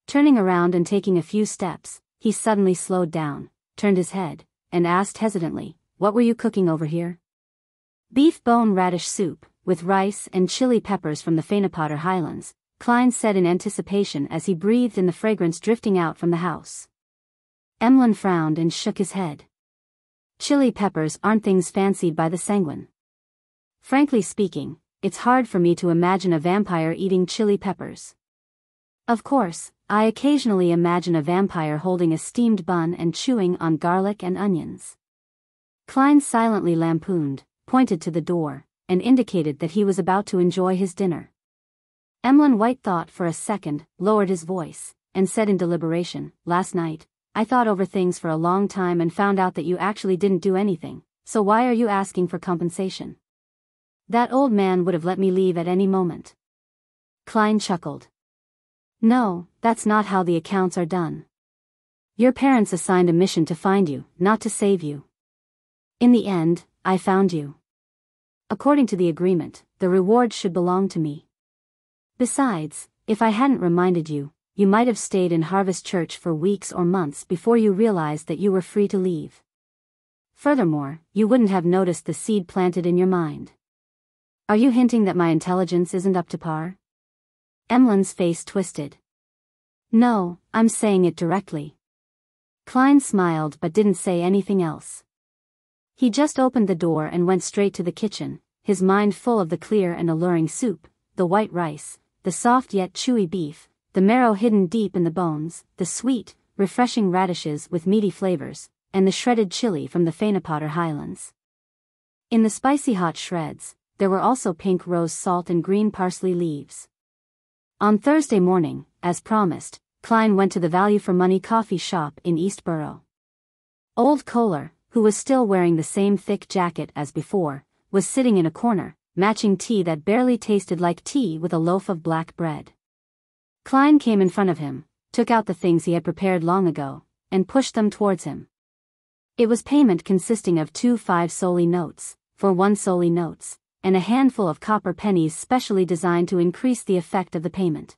Turning around and taking a few steps, he suddenly slowed down, turned his head, and asked hesitantly, "What were you cooking over here?" "Beef bone radish soup, with rice and chili peppers from the Fanapotter Highlands," Klein said in anticipation as he breathed in the fragrance drifting out from the house. Emlyn frowned and shook his head. "Chili peppers aren't things fancied by the sanguine. Frankly speaking, it's hard for me to imagine a vampire eating chili peppers. Of course, I occasionally imagine a vampire holding a steamed bun and chewing on garlic and onions." Klein silently lampooned, pointed to the door, and indicated that he was about to enjoy his dinner. Emlyn White thought for a second, lowered his voice, and said in deliberation, "Last night, I thought over things for a long time and found out that you actually didn't do anything, so why are you asking for compensation? That old man would have let me leave at any moment." Klein chuckled. "No, that's not how the accounts are done. Your parents assigned a mission to find you, not to save you. In the end, I found you. According to the agreement, the reward should belong to me. Besides, if I hadn't reminded you, you might have stayed in Harvest Church for weeks or months before you realized that you were free to leave. Furthermore, you wouldn't have noticed the seed planted in your mind. Are you hinting that my intelligence isn't up to par?" Emlyn's face twisted. "No, I'm saying it directly." Klein smiled but didn't say anything else. He just opened the door and went straight to the kitchen, his mind full of the clear and alluring soup, the white rice, the soft yet chewy beef, the marrow hidden deep in the bones, the sweet, refreshing radishes with meaty flavors, and the shredded chili from the Fanapotter Highlands. In the spicy hot shreds, there were also pink rose salt and green parsley leaves. On Thursday morning, as promised, Klein went to the Value for Money coffee shop in Eastborough. Old Kohler, who was still wearing the same thick jacket as before, was sitting in a corner, matching tea that barely tasted like tea with a loaf of black bread. Klein came in front of him, took out the things he had prepared long ago, and pushed them towards him. It was payment consisting of 2 5-soldi notes, for 1 soldi notes, and a handful of copper pennies specially designed to increase the effect of the payment.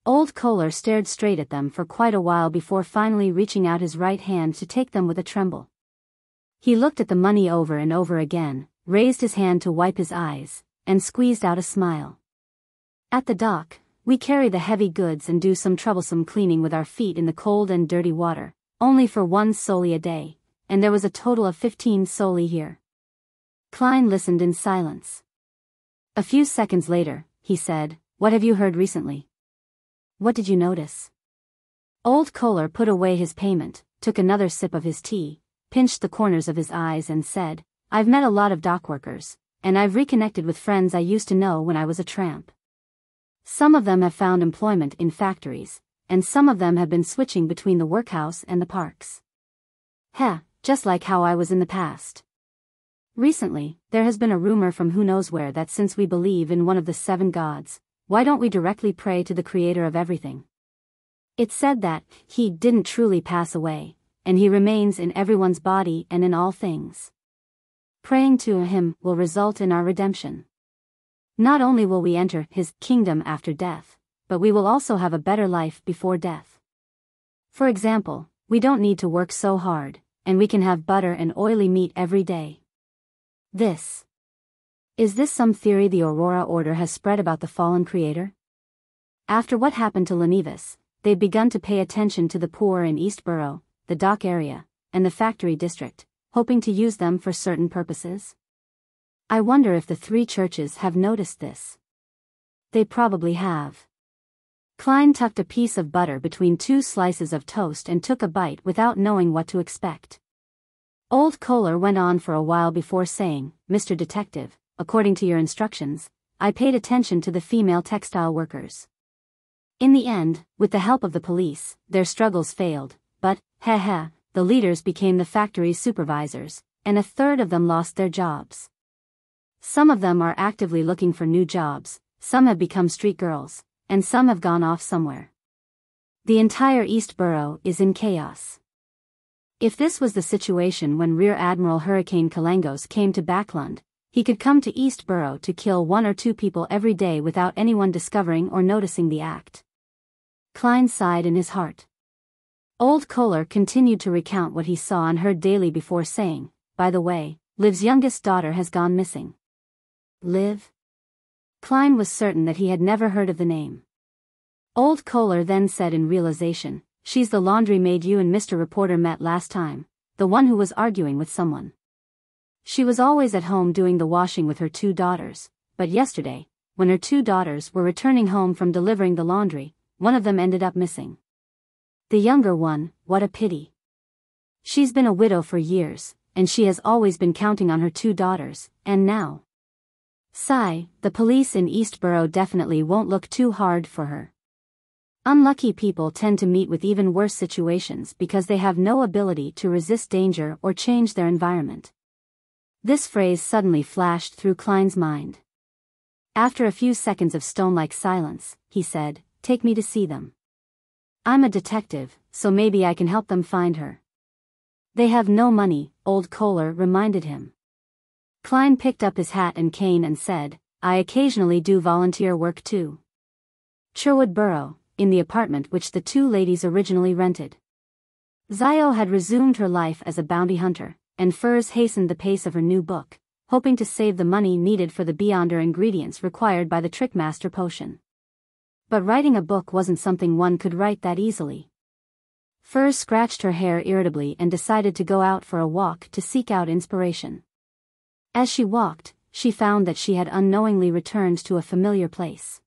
Old Kohler stared straight at them for quite a while before finally reaching out his right hand to take them with a tremble. He looked at the money over and over again, raised his hand to wipe his eyes, and squeezed out a smile. "At the dock, we carry the heavy goods and do some troublesome cleaning with our feet in the cold and dirty water, only for 1 soldi a day, and there was a total of 15 soldi here." Klein listened in silence. A few seconds later, he said, "What have you heard recently?" What did you notice? Old Kohler put away his payment, took another sip of his tea, pinched the corners of his eyes and said, I've met a lot of dock workers, and I've reconnected with friends I used to know when I was a tramp. Some of them have found employment in factories, and some of them have been switching between the workhouse and the parks. Heh, just like how I was in the past. Recently, there has been a rumor from who knows where that since we believe in one of the 7 gods, why don't we directly pray to the creator of everything? It's said that he didn't truly pass away, and he remains in everyone's body and in all things. Praying to him will result in our redemption. Not only will we enter his kingdom after death, but we will also have a better life before death. For example, we don't need to work so hard, and we can have butter and oily meat every day. Is this some theory the Aurora Order has spread about the fallen creator? After what happened to Lenivas, they've begun to pay attention to the poor in East Borough, the dock area, and the factory district, hoping to use them for certain purposes. I wonder if the 3 churches have noticed this. They probably have. Klein tucked a piece of butter between 2 slices of toast and took a bite without knowing what to expect. Old Kohler went on for a while before saying, Mr. Detective, according to your instructions, I paid attention to the female textile workers. In the end, with the help of the police, their struggles failed, but, the leaders became the factory's supervisors, and 1/3 of them lost their jobs. Some of them are actively looking for new jobs, some have become street girls, and some have gone off somewhere. The entire East Borough is in chaos. If this was the situation when Rear Admiral Hurricane Kalangos came to Backlund, he could come to East Borough to kill 1 or 2 people every day without anyone discovering or noticing the act. Klein sighed in his heart. Old Kohler continued to recount what he saw and heard daily before saying, by the way, Liv's youngest daughter has gone missing. Liv? Klein was certain that he had never heard of the name. Old Kohler then said in realization, she's the laundry maid you and Mr. Reporter met last time, the one who was arguing with someone. She was always at home doing the washing with her 2 daughters, but yesterday, when her 2 daughters were returning home from delivering the laundry, one of them ended up missing. The younger one, what a pity. She's been a widow for years, and she has always been counting on her 2 daughters, and now. Sigh, the police in East Borough definitely won't look too hard for her. Unlucky people tend to meet with even worse situations because they have no ability to resist danger or change their environment. This phrase suddenly flashed through Klein's mind. After a few seconds of stone-like silence, he said, Take me to see them. I'm a detective, so maybe I can help them find her. They have no money, Old Kohler reminded him. Klein picked up his hat and cane and said, I occasionally do volunteer work too. Sherwood Borough, in the apartment which the 2 ladies originally rented. Zio had resumed her life as a bounty hunter, and Furs hastened the pace of her new book, hoping to save the money needed for the Beyonder ingredients required by the Trickmaster potion. But writing a book wasn't something one could write that easily. Furs scratched her hair irritably and decided to go out for a walk to seek out inspiration. As she walked, she found that she had unknowingly returned to a familiar place.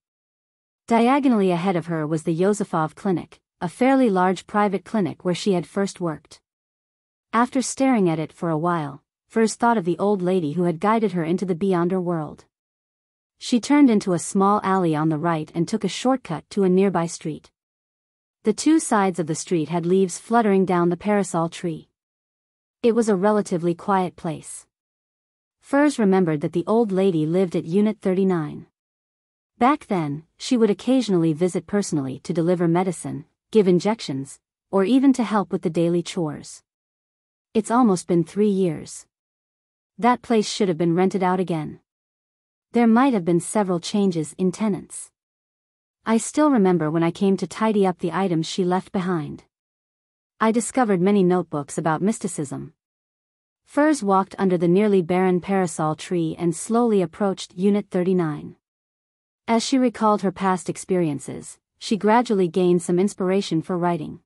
Diagonally ahead of her was the Yosefov Clinic, a fairly large private clinic where she had first worked. After staring at it for a while, Furs thought of the old lady who had guided her into the Beyonder world. She turned into a small alley on the right and took a shortcut to a nearby street. The 2 sides of the street had leaves fluttering down the parasol tree. It was a relatively quiet place. Furs remembered that the old lady lived at Unit 39. Back then, she would occasionally visit personally to deliver medicine, give injections, or even to help with the daily chores. It's almost been 3 years. That place should have been rented out again. There might have been several changes in tenants. I still remember when I came to tidy up the items she left behind. I discovered many notebooks about mysticism. Furs walked under the nearly barren parasol tree and slowly approached Unit 39. As she recalled her past experiences, she gradually gained some inspiration for writing.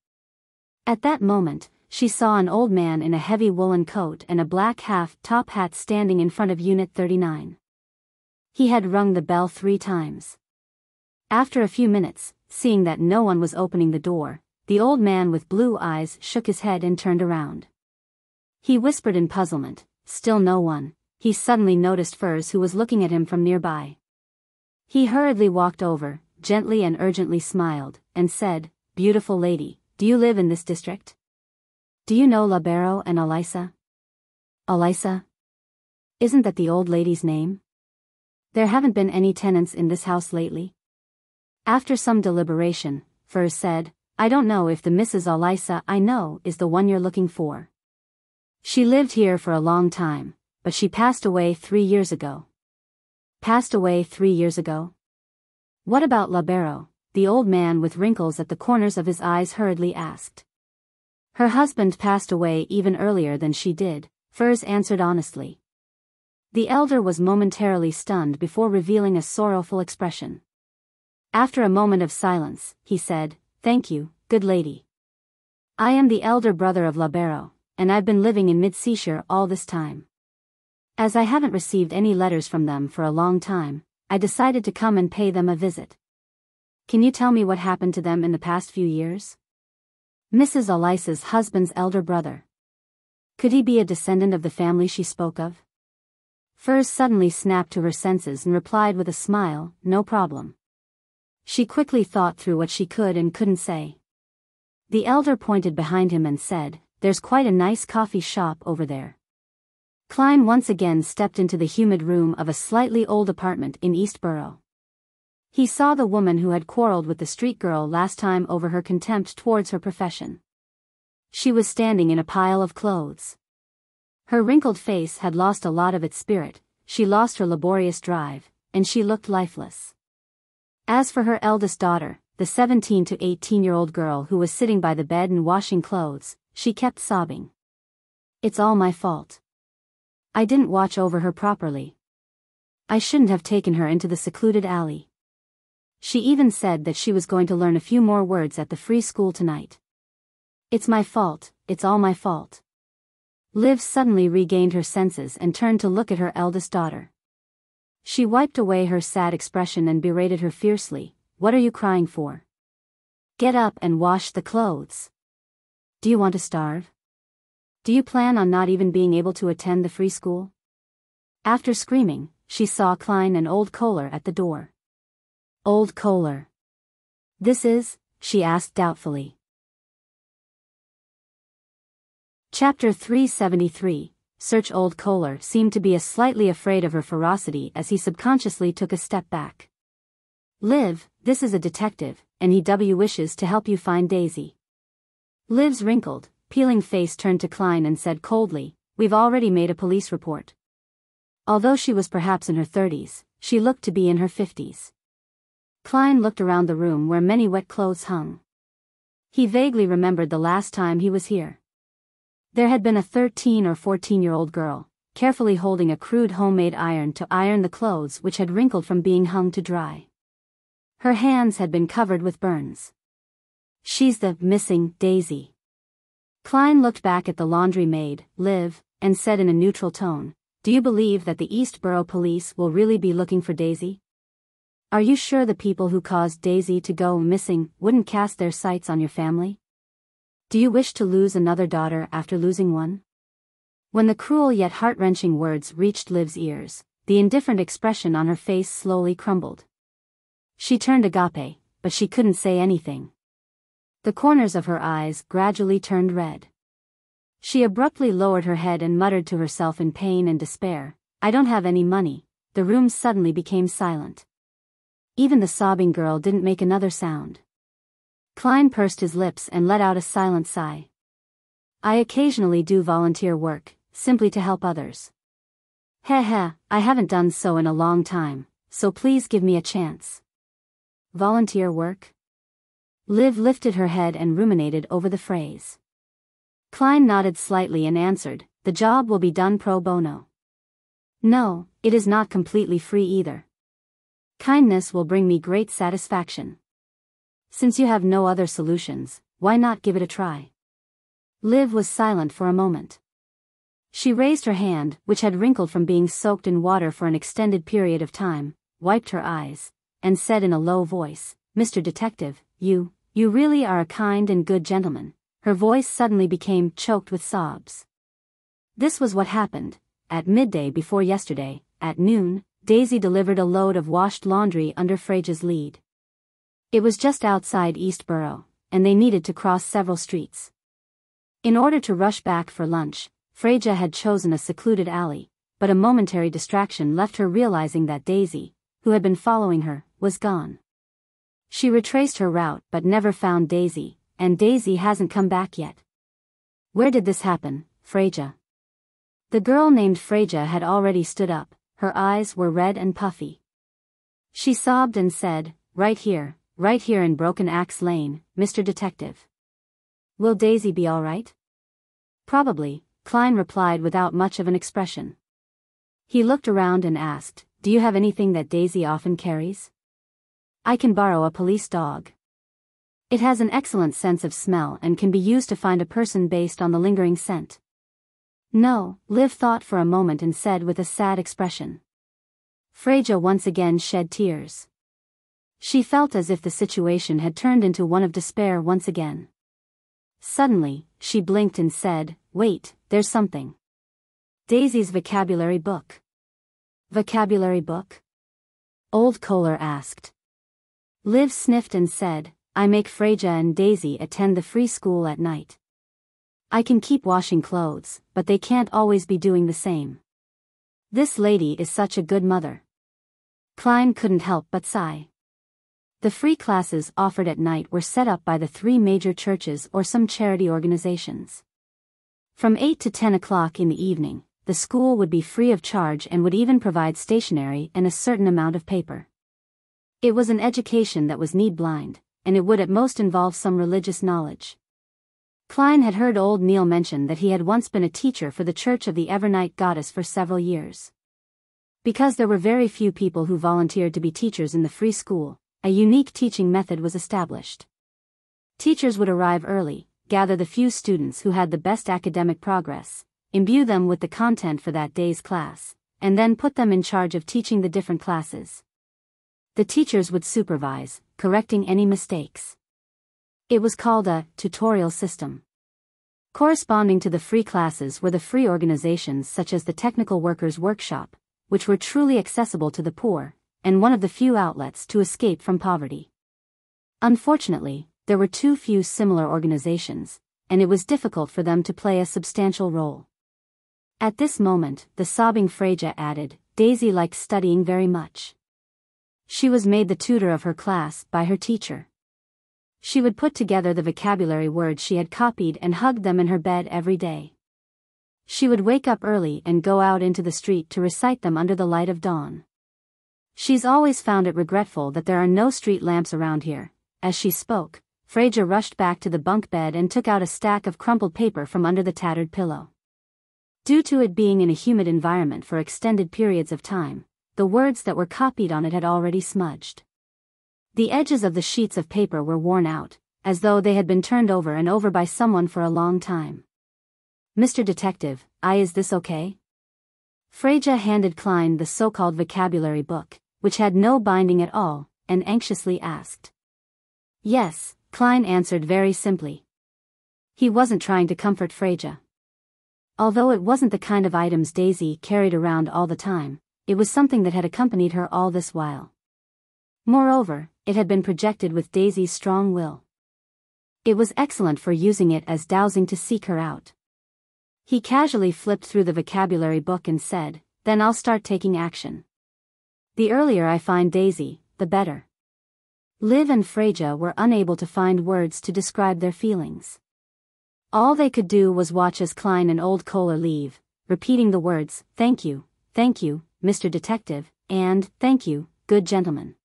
At that moment, she saw an old man in a heavy woolen coat and a black half-top hat standing in front of Unit 39. He had rung the bell 3 times. After a few minutes, seeing that no one was opening the door, the old man with blue eyes shook his head and turned around. He whispered in puzzlement, still no one. He suddenly noticed Furs, who was looking at him from nearby. He hurriedly walked over, gently and urgently smiled, and said, "Beautiful lady, do you live in this district? Do you know Labero and Elisa?" "Elisa? Isn't that the old lady's name? There haven't been any tenants in this house lately?" After some deliberation, Furs said, "I don't know if the Mrs. Elisa I know is the one you're looking for. She lived here for a long time, but she passed away 3 years ago." "Passed away 3 years ago? What about Labero?" the old man with wrinkles at the corners of his eyes hurriedly asked. "Her husband passed away even earlier than she did," Furs answered honestly. The elder was momentarily stunned before revealing a sorrowful expression. After a moment of silence, he said, "Thank you, good lady. I am the elder brother of Labero, and I've been living in Mid-Seashire all this time. As I haven't received any letters from them for a long time, I decided to come and pay them a visit. Can you tell me what happened to them in the past few years?" Mrs. Elisa's husband's elder brother. Could he be a descendant of the family she spoke of? Furs suddenly snapped to her senses and replied with a smile, "No problem." She quickly thought through what she could and couldn't say. The elder pointed behind him and said, "There's quite a nice coffee shop over there." Klein once again stepped into the humid room of a slightly old apartment in Eastborough. He saw the woman who had quarreled with the street girl last time over her contempt towards her profession. She was standing in a pile of clothes. Her wrinkled face had lost a lot of its spirit, she lost her laborious drive, and she looked lifeless. As for her eldest daughter, the 17 to 18-year-old girl who was sitting by the bed and washing clothes, she kept sobbing. "It's all my fault. I didn't watch over her properly. I shouldn't have taken her into the secluded alley. She even said that she was going to learn a few more words at the free school tonight. It's my fault, it's all my fault." Liv suddenly regained her senses and turned to look at her eldest daughter. She wiped away her sad expression and berated her fiercely, "What are you crying for? Get up and wash the clothes. Do you want to starve? Do you plan on not even being able to attend the free school?" After screaming, she saw Klein and old Kohler at the door. "Old Kohler. This is?" she asked doubtfully. Chapter 373, Search. Old Kohler seemed to be slightly afraid of her ferocity as he subconsciously took a step back. "Liv, this is a detective, and he wishes to help you find Daisy." Liv's wrinkled, peeling face turned to Klein and said coldly, "We've already made a police report." Although she was perhaps in her 30s, she looked to be in her 50s. Klein looked around the room where many wet clothes hung. He vaguely remembered the last time he was here. There had been a 13 or 14-year-old girl, carefully holding a crude homemade iron to iron the clothes which had wrinkled from being hung to dry. Her hands had been covered with burns. "She's the missing Daisy." Klein looked back at the laundry maid, Liv, and said in a neutral tone, "Do you believe that the Eastborough police will really be looking for Daisy? Are you sure the people who caused Daisy to go missing wouldn't cast their sights on your family? Do you wish to lose another daughter after losing one?" When the cruel yet heart-wrenching words reached Liv's ears, the indifferent expression on her face slowly crumbled. She turned agape, but she couldn't say anything. The corners of her eyes gradually turned red. She abruptly lowered her head and muttered to herself in pain and despair, "I don't have any money." The room suddenly became silent. Even the sobbing girl didn't make another sound. Klein pursed his lips and let out a silent sigh. "I occasionally do volunteer work, simply to help others. Heh, I haven't done so in a long time, so please give me a chance." "Volunteer work?" Liv lifted her head and ruminated over the phrase. Klein nodded slightly and answered, "The job will be done pro bono. No, it is not completely free either. Kindness will bring me great satisfaction. Since you have no other solutions, why not give it a try?" Liv was silent for a moment. She raised her hand, which had wrinkled from being soaked in water for an extended period of time, wiped her eyes, and said in a low voice, Mr. Detective, you really are a kind and good gentleman." Her voice suddenly became choked with sobs. This was what happened. At midday before yesterday, at noon, Daisy delivered a load of washed laundry under Freja's lead. It was just outside Eastborough, and they needed to cross several streets. In order to rush back for lunch, Freja had chosen a secluded alley, but a momentary distraction left her realizing that Daisy, who had been following her, was gone. She retraced her route but never found Daisy, and Daisy hasn't come back yet. Where did this happen, Freja? The girl named Freja had already stood up, her eyes were red and puffy. She sobbed and said, right here in Broken Axe Lane, Mr. Detective. Will Daisy be all right? Probably, Klein replied without much of an expression. He looked around and asked, do you have anything that Daisy often carries? I can borrow a police dog. It has an excellent sense of smell and can be used to find a person based on the lingering scent. No, Liv thought for a moment and said with a sad expression. Freja once again shed tears. She felt as if the situation had turned into one of despair once again. Suddenly, she blinked and said, wait, there's something. Daisy's vocabulary book. Vocabulary book? Old Kohler asked. Liv sniffed and said, I make Freja and Daisy attend the free school at night. I can keep washing clothes, but they can't always be doing the same. This lady is such a good mother. Klein couldn't help but sigh. The free classes offered at night were set up by the 3 major churches or some charity organizations. From 8 to 10 o'clock in the evening, the school would be free of charge and would even provide stationery and a certain amount of paper. It was an education that was need-blind, and it would at most involve some religious knowledge. Klein had heard old Neil mention that he had once been a teacher for the Church of the Evernight Goddess for several years. Because there were very few people who volunteered to be teachers in the free school, a unique teaching method was established. Teachers would arrive early, gather the few students who had the best academic progress, imbue them with the content for that day's class, and then put them in charge of teaching the different classes. The teachers would supervise, correcting any mistakes. It was called a tutorial system. Corresponding to the free classes were the free organizations such as the Technical Workers' Workshop, which were truly accessible to the poor, and one of the few outlets to escape from poverty. Unfortunately, there were too few similar organizations, and it was difficult for them to play a substantial role. At this moment, the sobbing Freja added, Daisy liked studying very much. She was made the tutor of her class by her teacher. She would put together the vocabulary words she had copied and hug them in her bed every day. She would wake up early and go out into the street to recite them under the light of dawn. She's always found it regretful that there are no street lamps around here. As she spoke, Freja rushed back to the bunk bed and took out a stack of crumpled paper from under the tattered pillow. Due to it being in a humid environment for extended periods of time, the words that were copied on it had already smudged. The edges of the sheets of paper were worn out, as though they had been turned over and over by someone for a long time. Mr. Detective, is this okay? Freja handed Klein the so-called vocabulary book, which had no binding at all, and anxiously asked. Yes, Klein answered very simply. He wasn't trying to comfort Freja. Although it wasn't the kind of items Daisy carried around all the time, it was something that had accompanied her all this while. Moreover, it had been projected with Daisy's strong will. It was excellent for using it as dowsing to seek her out. He casually flipped through the vocabulary book and said, then I'll start taking action. The earlier I find Daisy, the better. Liv and Freja were unable to find words to describe their feelings. All they could do was watch as Klein and Old Kohler leave, repeating the words, thank you, Mr. Detective, and, thank you, good gentleman.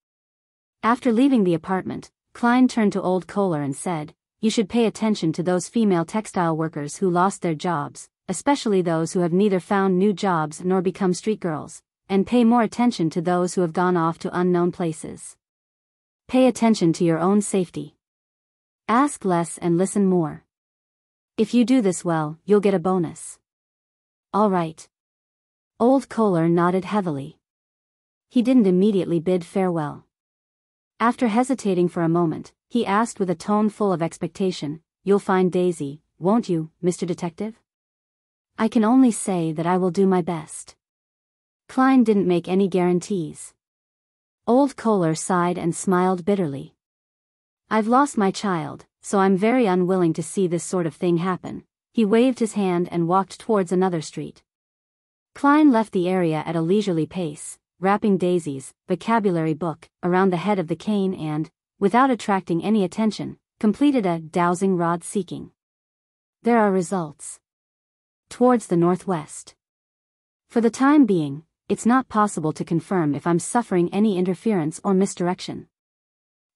After leaving the apartment, Klein turned to Old Kohler and said, you should pay attention to those female textile workers who lost their jobs, especially those who have neither found new jobs nor become street girls, and pay more attention to those who have gone off to unknown places. Pay attention to your own safety. Ask less and listen more. If you do this well, you'll get a bonus. All right. Old Kohler nodded heavily. He didn't immediately bid farewell. After hesitating for a moment, he asked with a tone full of expectation, "You'll find Daisy, won't you, Mr. Detective?" "I can only say that I will do my best." Klein didn't make any guarantees. Old Kohler sighed and smiled bitterly. "I've lost my child, so I'm very unwilling to see this sort of thing happen." He waved his hand and walked towards another street. Klein left the area at a leisurely pace, wrapping Daisy's vocabulary book around the head of the cane and, without attracting any attention, completed a dowsing rod seeking. There are results. Towards the northwest. For the time being, it's not possible to confirm if I'm suffering any interference or misdirection.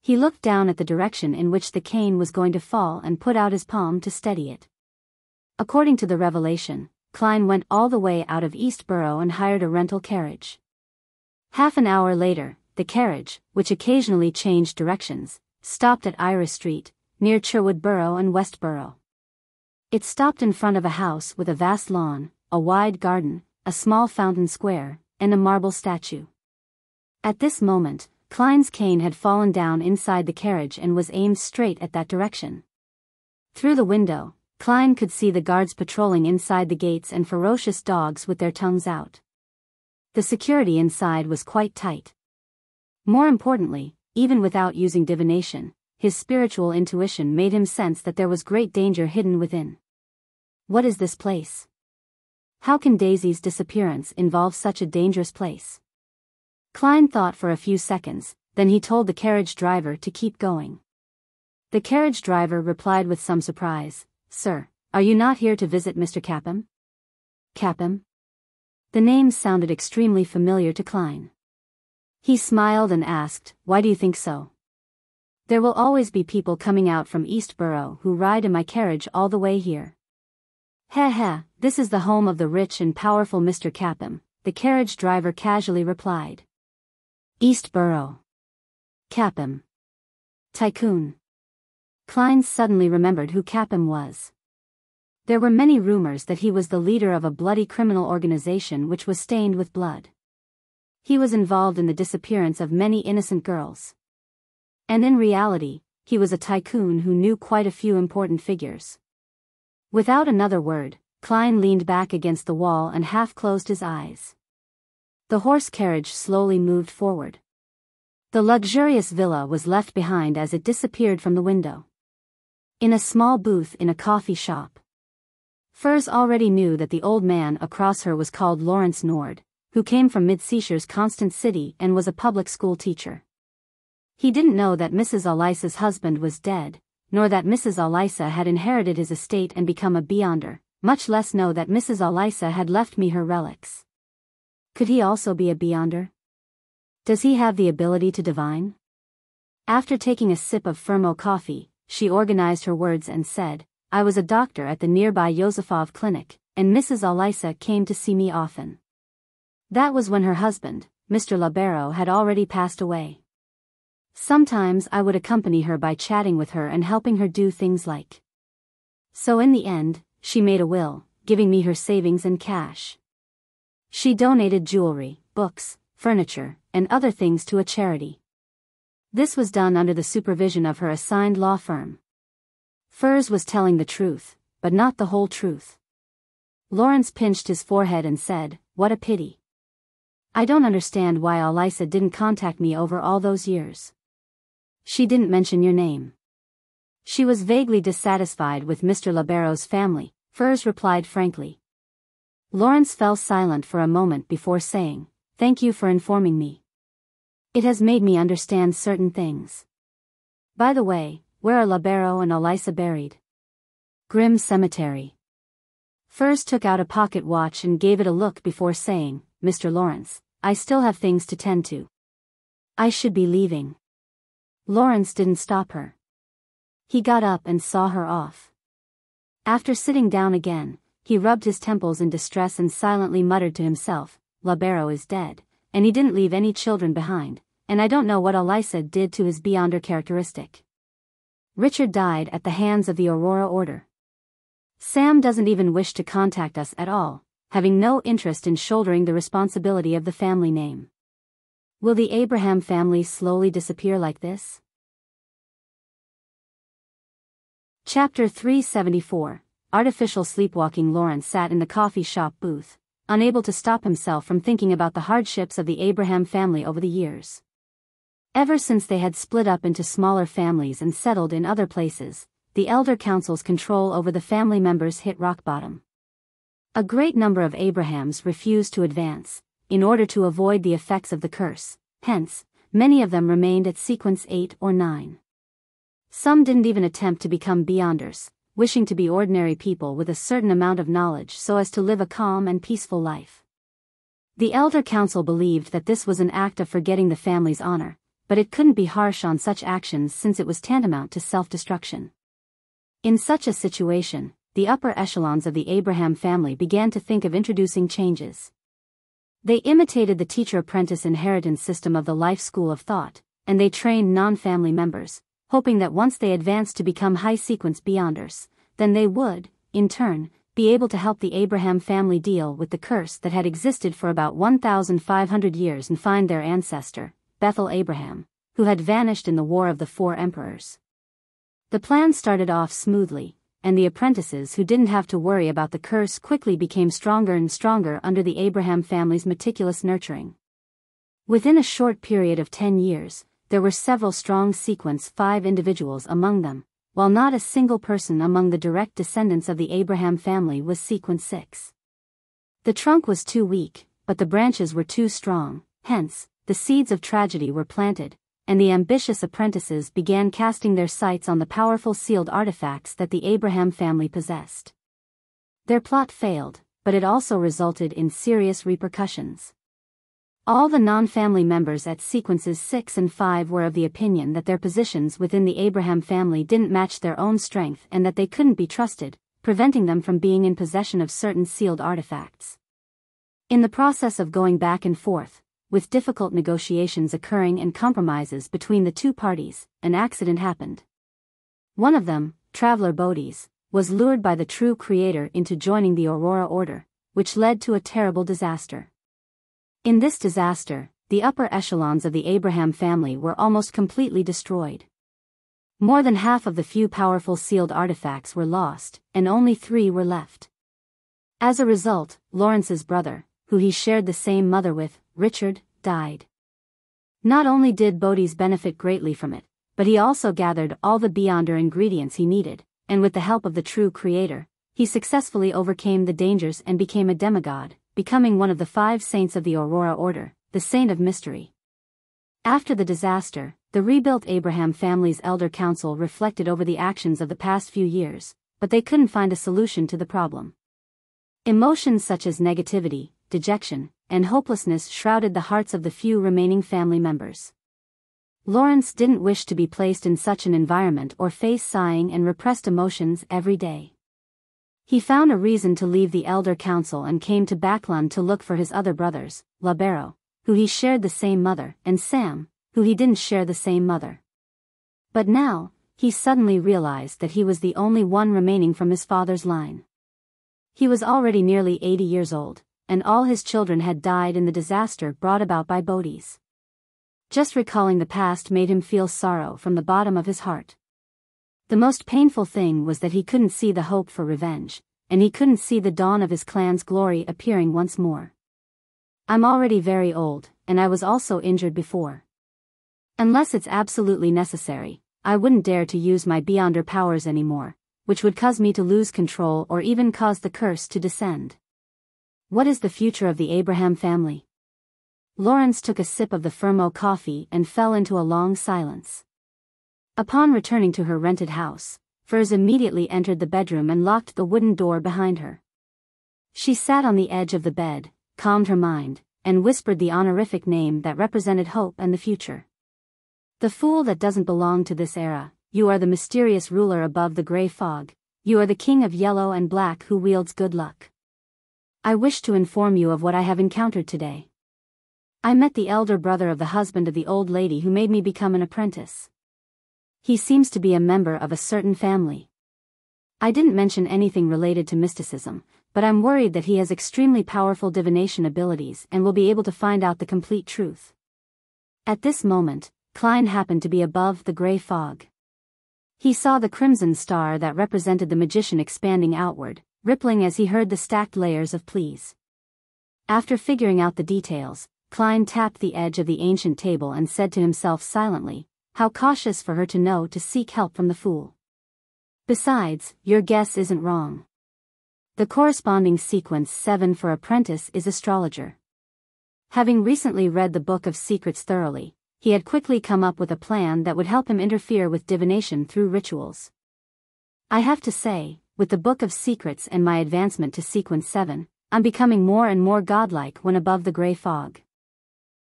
He looked down at the direction in which the cane was going to fall and put out his palm to steady it. According to the revelation, Klein went all the way out of East Borough and hired a rental carriage. Half an hour later, the carriage, which occasionally changed directions, stopped at Iris Street, near Cherwood Borough and West Borough. It stopped in front of a house with a vast lawn, a wide garden, a small fountain square, and a marble statue. At this moment, Klein's cane had fallen down inside the carriage and was aimed straight at that direction. Through the window, Klein could see the guards patrolling inside the gates and ferocious dogs with their tongues out. The security inside was quite tight. More importantly, even without using divination, his spiritual intuition made him sense that there was great danger hidden within. What is this place? How can Daisy's disappearance involve such a dangerous place? Klein thought for a few seconds, then he told the carriage driver to keep going. The carriage driver replied with some surprise, "Sir, are you not here to visit Mr. Capim?" Capim? The name sounded extremely familiar to Klein. He smiled and asked, "Why do you think so?" "There will always be people coming out from East Borough who ride in my carriage all the way here." "Heh, this is the home of the rich and powerful Mr. Capim," the carriage driver casually replied. East Borough. Capim. Tycoon. Klein suddenly remembered who Capim was. There were many rumors that he was the leader of a bloody criminal organization which was stained with blood. He was involved in the disappearance of many innocent girls. And in reality, he was a tycoon who knew quite a few important figures. Without another word, Klein leaned back against the wall and half closed his eyes. The horse carriage slowly moved forward. The luxurious villa was left behind as it disappeared from the window. In a small booth in a coffee shop. Furs already knew that the old man across her was called Lawrence Nord, who came from Mid-Seashire's Constant City and was a public school teacher. He didn't know that Mrs. Alisa's husband was dead, nor that Mrs. Alisa had inherited his estate and become a beyonder, much less know that Mrs. Alisa had left me her relics. Could he also be a beyonder? Does he have the ability to divine? After taking a sip of Fermo coffee, she organized her words and said, "I was a doctor at the nearby Yosifov clinic, and Mrs. Alisa came to see me often. That was when her husband, Mr. Labero, had already passed away. Sometimes I would accompany her by chatting with her and helping her do things like. So in the end, she made a will, giving me her savings and cash. She donated jewelry, books, furniture, and other things to a charity. This was done under the supervision of her assigned law firm." Furs was telling the truth, but not the whole truth. Lawrence pinched his forehead and said, "What a pity. I don't understand why Alisa didn't contact me over all those years. She didn't mention your name." "She was vaguely dissatisfied with Mr. Labero's family," Furs replied frankly. Lawrence fell silent for a moment before saying, "Thank you for informing me. It has made me understand certain things. By the way, where are Labero and Alisa buried?" "Grim Cemetery." Furs took out a pocket watch and gave it a look before saying, "Mr. Lawrence, I still have things to tend to. I should be leaving." Lawrence didn't stop her. He got up and saw her off. After sitting down again, he rubbed his temples in distress and silently muttered to himself, "Labero is dead, and he didn't leave any children behind, and I don't know what Alisa did to his beyonder characteristic. Richard died at the hands of the Aurora Order. Sam doesn't even wish to contact us at all, having no interest in shouldering the responsibility of the family name. Will the Abraham family slowly disappear like this? Chapter 374. Artificial Sleepwalking. Lawrence sat in the coffee shop booth, unable to stop himself from thinking about the hardships of the Abraham family over the years. Ever since they had split up into smaller families and settled in other places, the elder council's control over the family members hit rock bottom. A great number of Abrahams refused to advance, in order to avoid the effects of the curse, hence, many of them remained at sequence 8 or 9. Some didn't even attempt to become Beyonders, wishing to be ordinary people with a certain amount of knowledge so as to live a calm and peaceful life. The elder council believed that this was an act of forgetting the family's honor, but it couldn't be harsh on such actions since it was tantamount to self-destruction. In such a situation, the upper echelons of the Abraham family began to think of introducing changes. They imitated the teacher-apprentice inheritance system of the life school of thought, and they trained non-family members, hoping that once they advanced to become high-sequence Beyonders, then they would, in turn, be able to help the Abraham family deal with the curse that had existed for about 1,500 years and find their ancestor, Bethel Abraham, who had vanished in the War of the Four Emperors. The plan started off smoothly, and the apprentices who didn't have to worry about the curse quickly became stronger and stronger under the Abraham family's meticulous nurturing. Within a short period of 10 years, there were several strong sequence 5 individuals among them, while not a single person among the direct descendants of the Abraham family was sequence 6. The trunk was too weak, but the branches were too strong, hence, the seeds of tragedy were planted, and the ambitious apprentices began casting their sights on the powerful sealed artifacts that the Abraham family possessed. Their plot failed, but it also resulted in serious repercussions. All the non-family members at sequences 6 and 5 were of the opinion that their positions within the Abraham family didn't match their own strength and that they couldn't be trusted, preventing them from being in possession of certain sealed artifacts. In the process of going back and forth, with difficult negotiations occurring and compromises between the two parties, an accident happened. One of them, Traveler Bodis, was lured by the true creator into joining the Aurora Order, which led to a terrible disaster. In this disaster, the upper echelons of the Abraham family were almost completely destroyed. More than half of the few powerful sealed artifacts were lost, and only 3 were left. As a result, Lawrence's brother, who he shared the same mother with, Richard, died. Not only did Bodis benefit greatly from it, but he also gathered all the Beyonder ingredients he needed, and with the help of the true creator, he successfully overcame the dangers and became a demigod, becoming one of the 5 saints of the Aurora Order, the Saint of Mystery. After the disaster, the rebuilt Abraham family's elder council reflected over the actions of the past few years, but they couldn't find a solution to the problem. Emotions such as negativity, dejection, and hopelessness shrouded the hearts of the few remaining family members. Lawrence didn't wish to be placed in such an environment or face sighing and repressed emotions every day. He found a reason to leave the elder council and came to Backlund to look for his other brothers, Labero, who he shared the same mother, and Sam, who he didn't share the same mother. But now, he suddenly realized that he was the only one remaining from his father's line. He was already nearly 80 years old, and all his children had died in the disaster brought about by Bodis. Just recalling the past made him feel sorrow from the bottom of his heart. The most painful thing was that he couldn't see the hope for revenge, and he couldn't see the dawn of his clan's glory appearing once more. I'm already very old, and I was also injured before. Unless it's absolutely necessary, I wouldn't dare to use my Beyonder powers anymore, which would cause me to lose control or even cause the curse to descend. What is the future of the Abraham family? Lawrence took a sip of the Fermo coffee and fell into a long silence. Upon returning to her rented house, Furs immediately entered the bedroom and locked the wooden door behind her. She sat on the edge of the bed, calmed her mind, and whispered the honorific name that represented hope and the future. The fool that doesn't belong to this era, you are the mysterious ruler above the gray fog, you are the king of yellow and black who wields good luck. I wish to inform you of what I have encountered today. I met the elder brother of the husband of the old lady who made me become an apprentice. He seems to be a member of a certain family. I didn't mention anything related to mysticism, but I'm worried that he has extremely powerful divination abilities and will be able to find out the complete truth. At this moment, Klein happened to be above the gray fog. He saw the crimson star that represented the magician expanding outward, rippling as he heard the stacked layers of pleas. After figuring out the details, Klein tapped the edge of the ancient table and said to himself silently, "How cautious for her to know to seek help from the fool. Besides, your guess isn't wrong. The corresponding sequence 7 for apprentice is astrologer." Having recently read the Book of Secrets thoroughly, he had quickly come up with a plan that would help him interfere with divination through rituals. "I have to say, with the Book of Secrets and my advancement to sequence 7, I'm becoming more and more godlike when above the gray fog.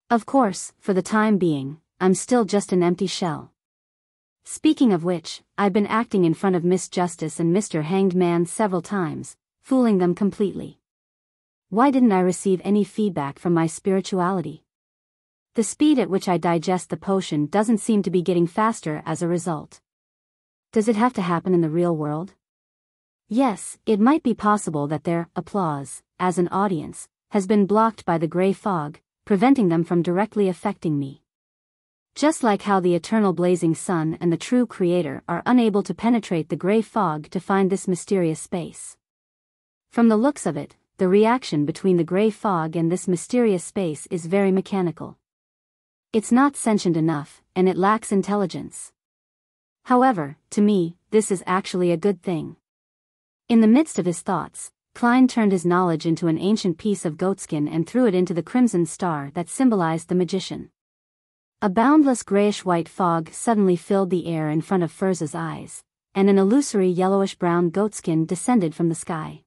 Of course, for the time being, I'm still just an empty shell. Speaking of which, I've been acting in front of Miss Justice and Mr. Hanged Man several times, fooling them completely. Why didn't I receive any feedback from my spirituality? The speed at which I digest the potion doesn't seem to be getting faster as a result. Does it have to happen in the real world? Yes, it might be possible that their applause, as an audience, has been blocked by the gray fog, preventing them from directly affecting me. Just like how the eternal blazing sun and the true creator are unable to penetrate the gray fog to find this mysterious space. From the looks of it, the reaction between the gray fog and this mysterious space is very mechanical. It's not sentient enough, and it lacks intelligence. However, to me, this is actually a good thing." In the midst of his thoughts, Klein turned his knowledge into an ancient piece of goatskin and threw it into the crimson star that symbolized the magician. A boundless grayish-white fog suddenly filled the air in front of Furz's eyes, and an illusory yellowish-brown goatskin descended from the sky.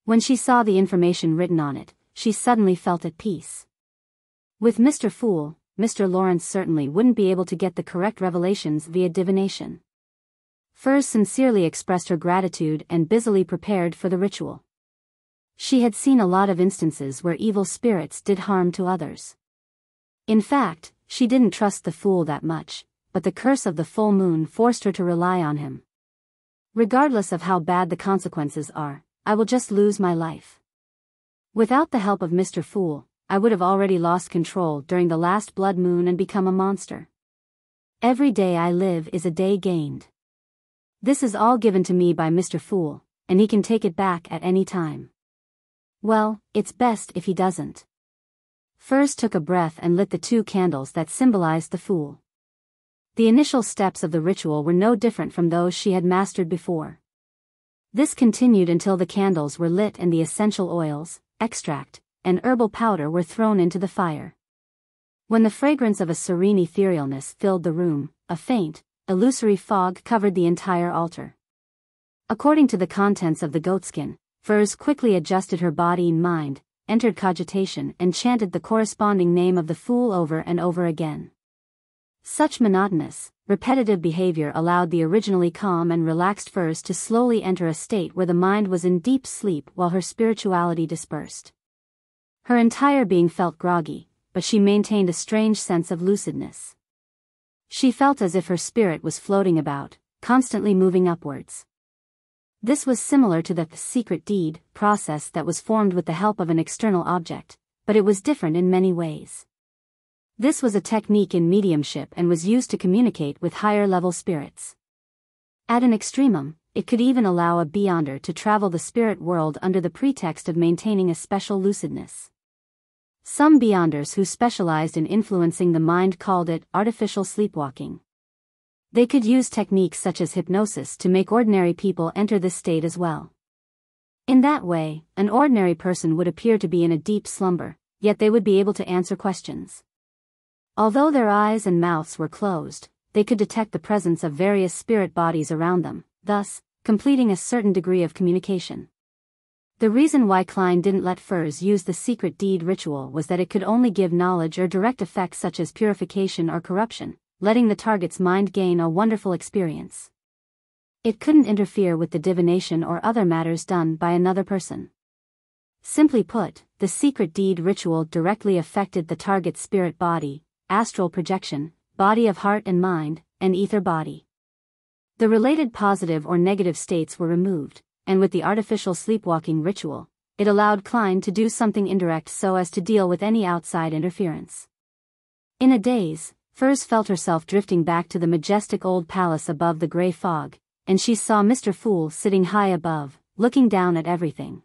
When she saw the information written on it, she suddenly felt at peace. With Mr. Fool, Mr. Lawrence certainly wouldn't be able to get the correct revelations via divination. Furz sincerely expressed her gratitude and busily prepared for the ritual. She had seen a lot of instances where evil spirits did harm to others. In fact, she didn't trust the fool that much, but the curse of the full moon forced her to rely on him. "Regardless of how bad the consequences are, I will just lose my life. Without the help of Mr. Fool, I would have already lost control during the last blood moon and become a monster. Every day I live is a day gained. This is all given to me by Mr. Fool, and he can take it back at any time. Well, it's best if he doesn't." Furz took a breath and lit the 2 candles that symbolized the fool. The initial steps of the ritual were no different from those she had mastered before. This continued until the candles were lit and the essential oils, extract, and herbal powder were thrown into the fire. When the fragrance of a serene etherealness filled the room, a faint, illusory fog covered the entire altar. According to the contents of the goatskin, Furz quickly adjusted her body and mind, entered cogitation and chanted the corresponding name of the fool over and over again. Such monotonous, repetitive behavior allowed the originally calm and relaxed Furz to slowly enter a state where the mind was in deep sleep while her spirituality dispersed. Her entire being felt groggy, but she maintained a strange sense of lucidness. She felt as if her spirit was floating about, constantly moving upwards. This was similar to the secret deed process that was formed with the help of an external object, but it was different in many ways. This was a technique in mediumship and was used to communicate with higher-level spirits. At an extremum, it could even allow a beyonder to travel the spirit world under the pretext of maintaining a special lucidness. Some beyonders who specialized in influencing the mind called it artificial sleepwalking. They could use techniques such as hypnosis to make ordinary people enter this state as well. In that way, an ordinary person would appear to be in a deep slumber, yet they would be able to answer questions. Although their eyes and mouths were closed, they could detect the presence of various spirit bodies around them, thus, completing a certain degree of communication. The reason why Klein didn't let Furz use the secret deed ritual was that it could only give knowledge or direct effects such as purification or corruption, letting the target's mind gain a wonderful experience. It couldn't interfere with the divination or other matters done by another person. Simply put, the secret deed ritual directly affected the target's spirit body, astral projection, body of heart and mind, and ether body. The related positive or negative states were removed, and with the artificial sleepwalking ritual, it allowed Klein to do something indirect so as to deal with any outside interference. In a daze, Furs felt herself drifting back to the majestic old palace above the grey fog, and she saw Mr. Fool sitting high above, looking down at everything.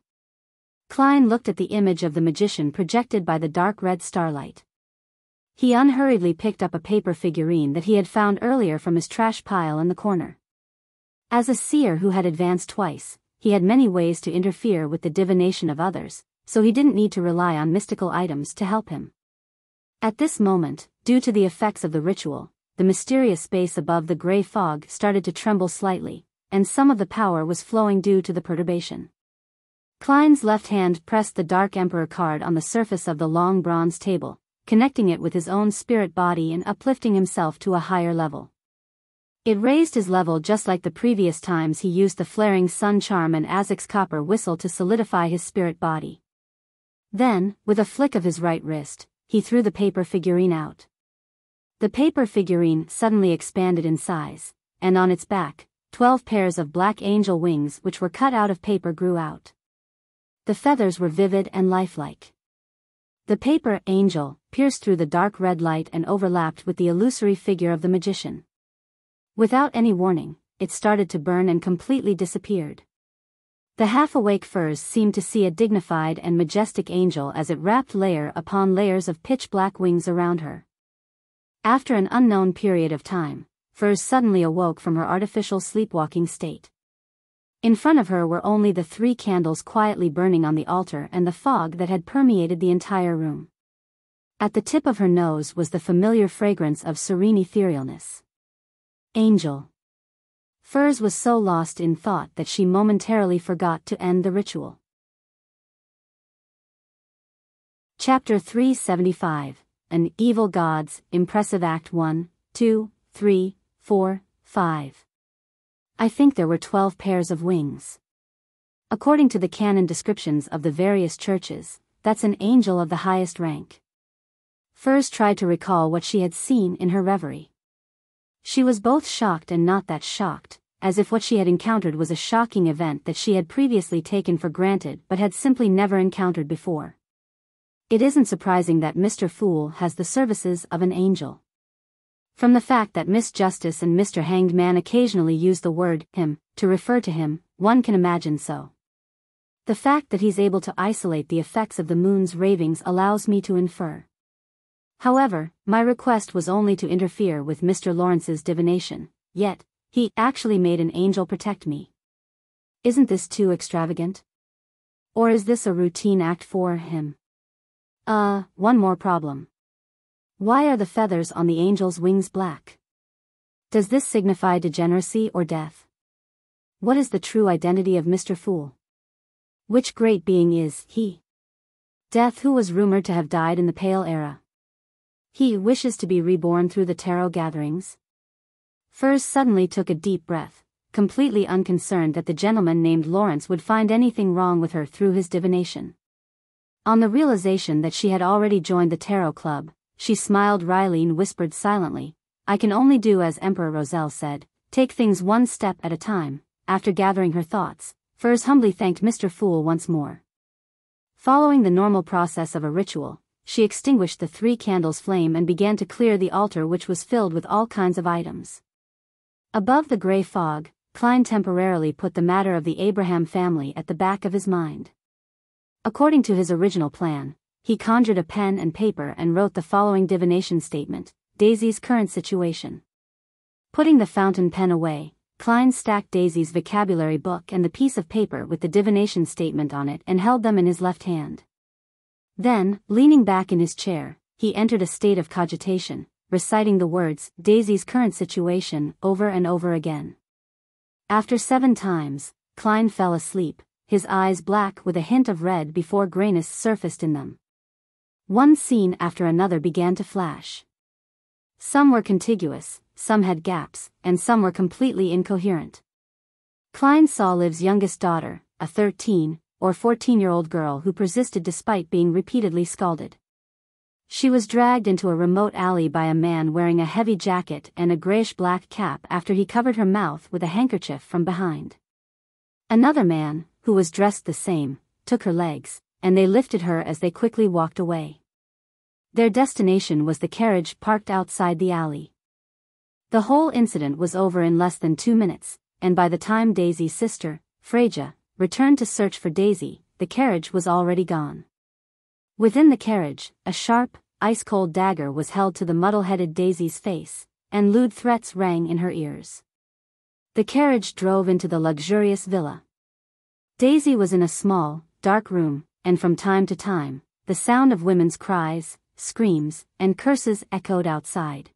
Klein looked at the image of the magician projected by the dark red starlight. He unhurriedly picked up a paper figurine that he had found earlier from his trash pile in the corner. As a seer who had advanced twice, he had many ways to interfere with the divination of others, so he didn't need to rely on mystical items to help him. At this moment, due to the effects of the ritual, the mysterious space above the grey fog started to tremble slightly, and some of the power was flowing due to the perturbation. Klein's left hand pressed the Dark Emperor card on the surface of the long bronze table, connecting it with his own spirit body and uplifting himself to a higher level. It raised his level just like the previous times he used the flaring sun charm and Azek's copper whistle to solidify his spirit body. Then, with a flick of his right wrist, he threw the paper figurine out. The paper figurine suddenly expanded in size, and on its back, 12 pairs of black angel wings which were cut out of paper grew out. The feathers were vivid and lifelike. The paper angel pierced through the dark red light and overlapped with the illusory figure of the magician. Without any warning, it started to burn and completely disappeared. The half-awake Furs seemed to see a dignified and majestic angel as it wrapped layer upon layers of pitch-black wings around her. After an unknown period of time, Furs suddenly awoke from her artificial sleepwalking state. In front of her were only the 3 candles quietly burning on the altar and the fog that had permeated the entire room. At the tip of her nose was the familiar fragrance of serene etherealness. Angel. Furs was so lost in thought that she momentarily forgot to end the ritual. Chapter 375, An Evil Gods, Impressive Act 1, 2, 3, 4, 5. I think there were 12 pairs of wings. According to the canon descriptions of the various churches, that's an angel of the highest rank. Furs tried to recall what she had seen in her reverie. She was both shocked and not that shocked, as if what she had encountered was a shocking event that she had previously taken for granted but had simply never encountered before. It isn't surprising that Mr. Fool has the services of an angel. From the fact that Miss Justice and Mr. Hanged Man occasionally use the word him to refer to him, one can imagine so. The fact that he's able to isolate the effects of the moon's ravings allows me to infer. However, my request was only to interfere with Mr. Lawrence's divination, yet, he actually made an angel protect me. Isn't this too extravagant? Or is this a routine act for him? One more problem. Why are the feathers on the angel's wings black? Does this signify degeneracy or death? What is the true identity of Mr. Fool? Which great being is he? Death, who was rumored to have died in the Pale Era. He wishes to be reborn through the tarot gatherings. Furs suddenly took a deep breath, completely unconcerned that the gentleman named Lawrence would find anything wrong with her through his divination. On the realization that she had already joined the tarot club, she smiled wryly and whispered silently, "I can only do as Emperor Roselle said, take things one step at a time." After gathering her thoughts, Furs humbly thanked Mr. Fool once more. Following the normal process of a ritual, she extinguished the 3 candles' flame and began to clear the altar, which was filled with all kinds of items. Above the grey fog, Klein temporarily put the matter of the Abraham family at the back of his mind. According to his original plan, he conjured a pen and paper and wrote the following divination statement: Daisy's current situation. Putting the fountain pen away, Klein stacked Daisy's vocabulary book and the piece of paper with the divination statement on it and held them in his left hand. Then, leaning back in his chair, he entered a state of cogitation, reciting the words, Daisy's current situation, over and over again. After 7 times, Klein fell asleep, his eyes black with a hint of red before grayness surfaced in them. One scene after another began to flash. Some were contiguous, some had gaps, and some were completely incoherent. Klein saw Liv's youngest daughter, a 13- or 14-year-old girl who persisted despite being repeatedly scalded. She was dragged into a remote alley by a man wearing a heavy jacket and a grayish-black cap after he covered her mouth with a handkerchief from behind. Another man, who was dressed the same, took her legs, and they lifted her as they quickly walked away. Their destination was the carriage parked outside the alley. The whole incident was over in less than 2 minutes, and by the time Daisy's sister, Freja, returned to search for Daisy, the carriage was already gone. Within the carriage, a sharp, ice-cold dagger was held to the muddle-headed Daisy's face, and lewd threats rang in her ears. The carriage drove into the luxurious villa. Daisy was in a small, dark room, and from time to time, the sound of women's cries, screams, and curses echoed outside.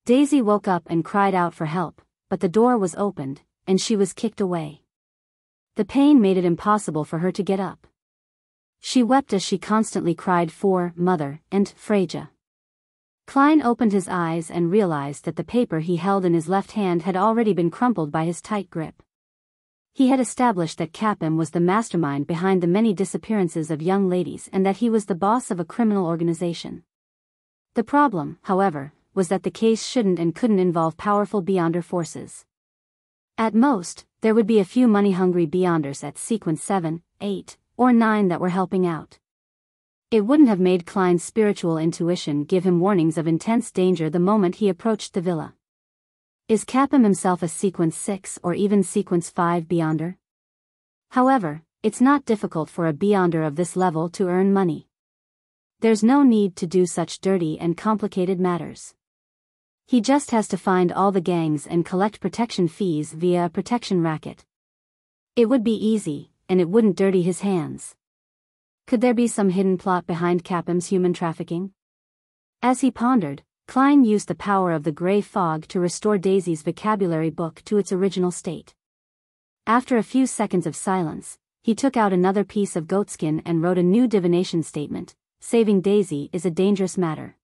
Daisy woke up and cried out for help, but the door was opened, and she was kicked away. The pain made it impossible for her to get up. She wept as she constantly cried for Mother and Freja. Klein opened his eyes and realized that the paper he held in his left hand had already been crumpled by his tight grip. He had established that Capim was the mastermind behind the many disappearances of young ladies and that he was the boss of a criminal organization. The problem, however, was that the case shouldn't and couldn't involve powerful Beyonder forces. At most, there would be a few money-hungry Beyonders at sequence 7, 8, or 9 that were helping out. It wouldn't have made Klein's spiritual intuition give him warnings of intense danger the moment he approached the villa. Is Capim himself a sequence 6 or even sequence 5 Beyonder? However, it's not difficult for a Beyonder of this level to earn money. There's no need to do such dirty and complicated matters. He just has to find all the gangs and collect protection fees via a protection racket. It would be easy, and it wouldn't dirty his hands. Could there be some hidden plot behind Capim's human trafficking? As he pondered, Klein used the power of the gray fog to restore Daisy's vocabulary book to its original state. After a few seconds of silence, he took out another piece of goatskin and wrote a new divination statement: saving Daisy is a dangerous matter.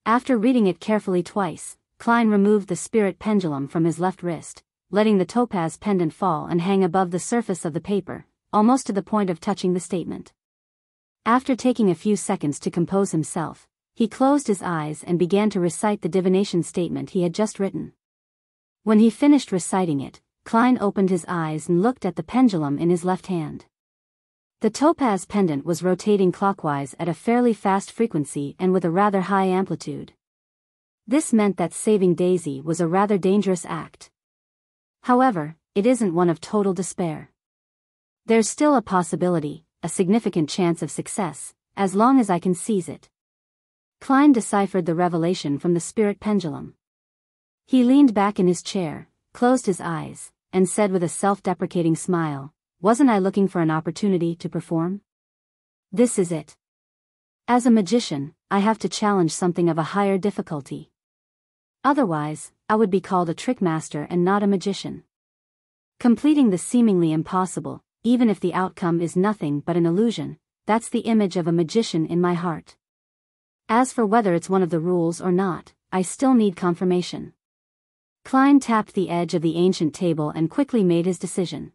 After reading it carefully twice, Klein removed the spirit pendulum from his left wrist, letting the topaz pendant fall and hang above the surface of the paper, almost to the point of touching the statement. After taking a few seconds to compose himself, he closed his eyes and began to recite the divination statement he had just written. When he finished reciting it, Klein opened his eyes and looked at the pendulum in his left hand. The topaz pendant was rotating clockwise at a fairly fast frequency and with a rather high amplitude. This meant that saving Daisy was a rather dangerous act. However, it isn't one of total despair. There's still a possibility, a significant chance of success, as long as I can seize it. Klein deciphered the revelation from the spirit pendulum. He leaned back in his chair, closed his eyes, and said with a self-deprecating smile, "Wasn't I looking for an opportunity to perform? This is it. As a magician, I have to challenge something of a higher difficulty. Otherwise, I would be called a trick master and not a magician. Completing the seemingly impossible, even if the outcome is nothing but an illusion, that's the image of a magician in my heart. As for whether it's one of the rules or not, I still need confirmation." Klein tapped the edge of the ancient table and quickly made his decision.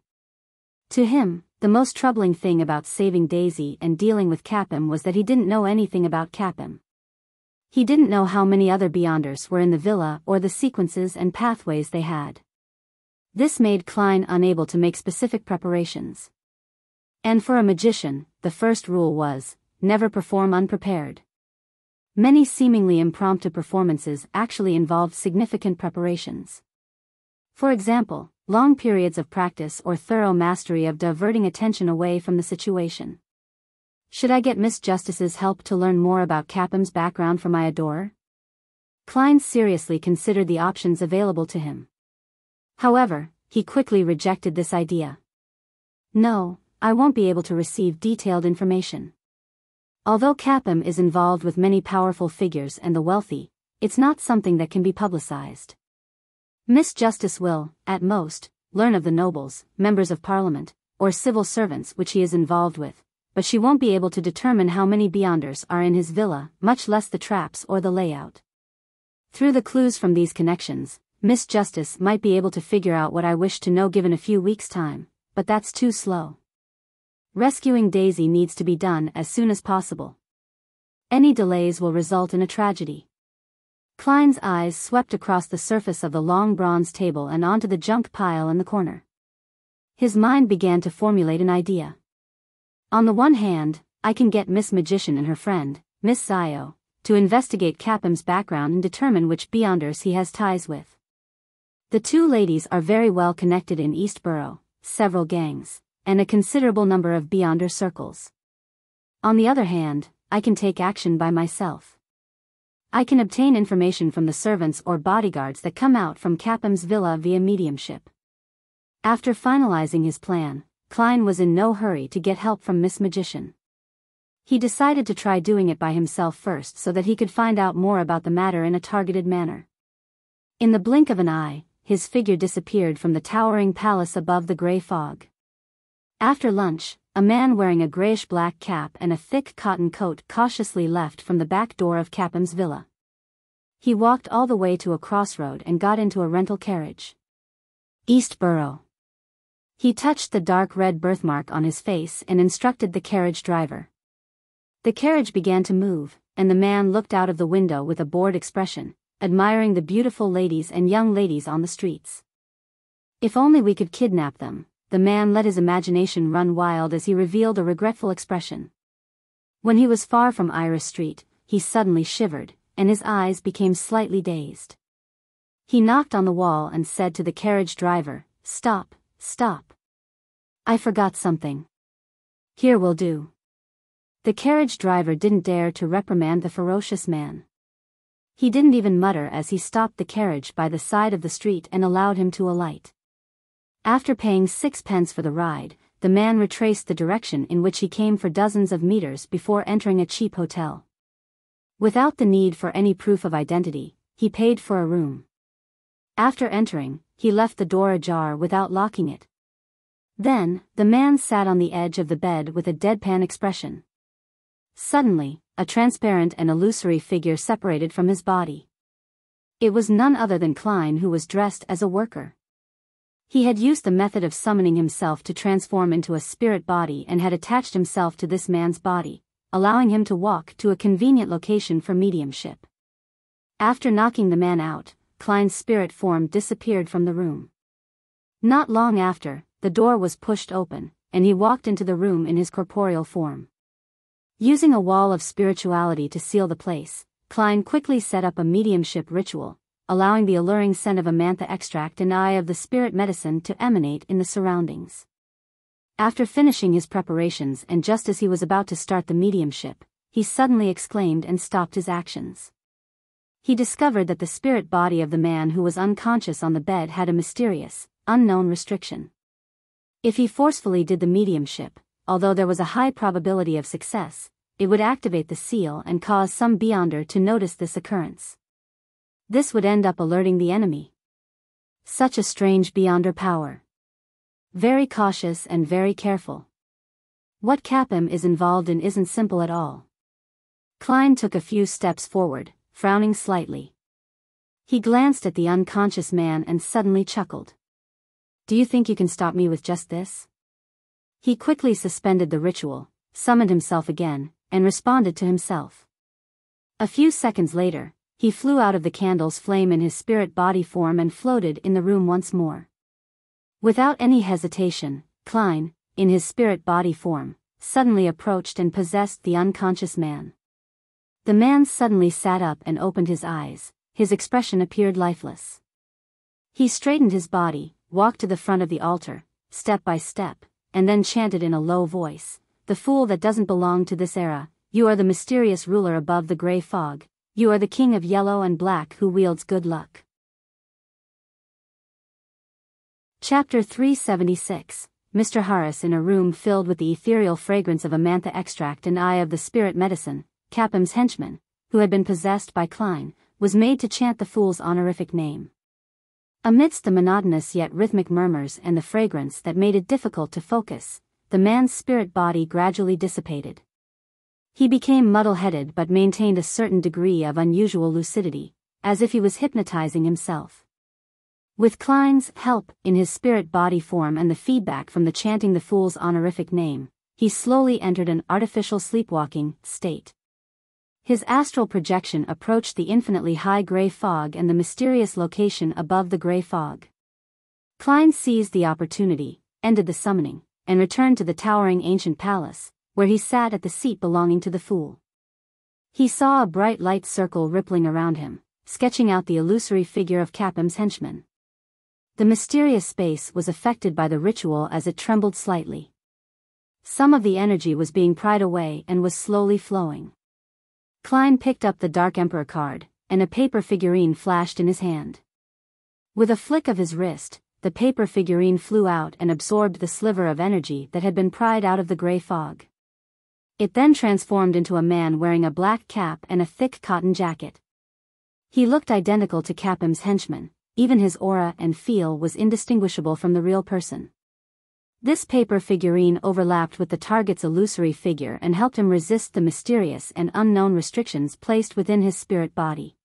To him, the most troubling thing about saving Daisy and dealing with Capim was that he didn't know anything about Capim. He didn't know how many other Beyonders were in the villa or the sequences and pathways they had. This made Klein unable to make specific preparations. And for a magician, the first rule was, never perform unprepared. Many seemingly impromptu performances actually involved significant preparations. For example, long periods of practice or thorough mastery of diverting attention away from the situation. Should I get Miss Justice's help to learn more about Capim's background for my adorer? Klein seriously considered the options available to him. However, he quickly rejected this idea. No, I won't be able to receive detailed information. Although Capim is involved with many powerful figures and the wealthy, it's not something that can be publicized. Miss Justice will, at most, learn of the nobles, members of parliament, or civil servants which he is involved with, but she won't be able to determine how many Beyonders are in his villa, much less the traps or the layout. Through the clues from these connections, Miss Justice might be able to figure out what I wish to know given a few weeks' time, but that's too slow. Rescuing Daisy needs to be done as soon as possible. Any delays will result in a tragedy. Klein's eyes swept across the surface of the long bronze table and onto the junk pile in the corner. His mind began to formulate an idea. On the one hand, I can get Miss Magician and her friend, Miss Zio, to investigate Capim's background and determine which Beyonders he has ties with. The two ladies are very well connected in Eastborough, several gangs, and a considerable number of Beyonder circles. On the other hand, I can take action by myself. I can obtain information from the servants or bodyguards that come out from Capim's villa via mediumship. After finalizing his plan, Klein was in no hurry to get help from Miss Magician. He decided to try doing it by himself first so that he could find out more about the matter in a targeted manner. In the blink of an eye, his figure disappeared from the towering palace above the gray fog. After lunch, a man wearing a grayish-black cap and a thick cotton coat cautiously left from the back door of Capim's villa. He walked all the way to a crossroad and got into a rental carriage. Eastborough. He touched the dark red birthmark on his face and instructed the carriage driver. The carriage began to move, and the man looked out of the window with a bored expression, admiring the beautiful ladies and young ladies on the streets. If only we could kidnap them, the man let his imagination run wild as he revealed a regretful expression. When he was far from Iris Street, he suddenly shivered, and his eyes became slightly dazed. He knocked on the wall and said to the carriage driver, "Stop, stop. I forgot something. Here will do." The carriage driver didn't dare to reprimand the ferocious man. He didn't even mutter as he stopped the carriage by the side of the street and allowed him to alight. After paying 6 pence for the ride, the man retraced the direction in which he came for dozens of meters before entering a cheap hotel. Without the need for any proof of identity, he paid for a room. After entering, he left the door ajar without locking it. Then, the man sat on the edge of the bed with a deadpan expression. Suddenly, a transparent and illusory figure separated from his body. It was none other than Klein, who was dressed as a worker. He had used the method of summoning himself to transform into a spirit body and had attached himself to this man's body, allowing him to walk to a convenient location for mediumship. After knocking the man out, Klein's spirit form disappeared from the room. Not long after, the door was pushed open, and he walked into the room in his corporeal form. Using a wall of spirituality to seal the place, Klein quickly set up a mediumship ritual, allowing the alluring scent of Amantha extract and eye of the spirit medicine to emanate in the surroundings. After finishing his preparations and just as he was about to start the mediumship, he suddenly exclaimed and stopped his actions. He discovered that the spirit body of the man who was unconscious on the bed had a mysterious, unknown restriction. If he forcefully did the mediumship, although there was a high probability of success, it would activate the seal and cause some Beyonder to notice this occurrence. This would end up alerting the enemy. Such a strange Beyonder power. Very cautious and very careful. What Capim is involved in isn't simple at all. Klein took a few steps forward, frowning slightly. He glanced at the unconscious man and suddenly chuckled. "Do you think you can stop me with just this?" He quickly suspended the ritual, summoned himself again, and responded to himself. A few seconds later, he flew out of the candle's flame in his spirit body form and floated in the room once more. Without any hesitation, Klein, in his spirit body form, suddenly approached and possessed the unconscious man. The man suddenly sat up and opened his eyes, his expression appeared lifeless. He straightened his body, walked to the front of the altar, step by step, and then chanted in a low voice, "The fool that doesn't belong to this era, you are the mysterious ruler above the gray fog, you are the king of yellow and black who wields good luck." Chapter 376, Mr. Harras. In a room filled with the ethereal fragrance of Amantha extract and eye of the spirit medicine, Capim's henchman, who had been possessed by Klein, was made to chant the fool's honorific name. Amidst the monotonous yet rhythmic murmurs and the fragrance that made it difficult to focus, the man's spirit body gradually dissipated. He became muddle-headed but maintained a certain degree of unusual lucidity, as if he was hypnotizing himself. With Klein's help in his spirit body form and the feedback from the chanting the fool's honorific name, he slowly entered an artificial sleepwalking state. His astral projection approached the infinitely high gray fog and the mysterious location above the gray fog. Klein seized the opportunity, ended the summoning, and returned to the towering ancient palace, where he sat at the seat belonging to the fool. He saw a bright light circle rippling around him, sketching out the illusory figure of Capim's henchman. The mysterious space was affected by the ritual as it trembled slightly. Some of the energy was being pried away and was slowly flowing. Klein picked up the Dark Emperor card, and a paper figurine flashed in his hand. With a flick of his wrist, the paper figurine flew out and absorbed the sliver of energy that had been pried out of the gray fog. It then transformed into a man wearing a black cap and a thick cotton jacket. He looked identical to Capim's henchman, even his aura and feel was indistinguishable from the real person. This paper figurine overlapped with the target's illusory figure and helped him resist the mysterious and unknown restrictions placed within his spirit body.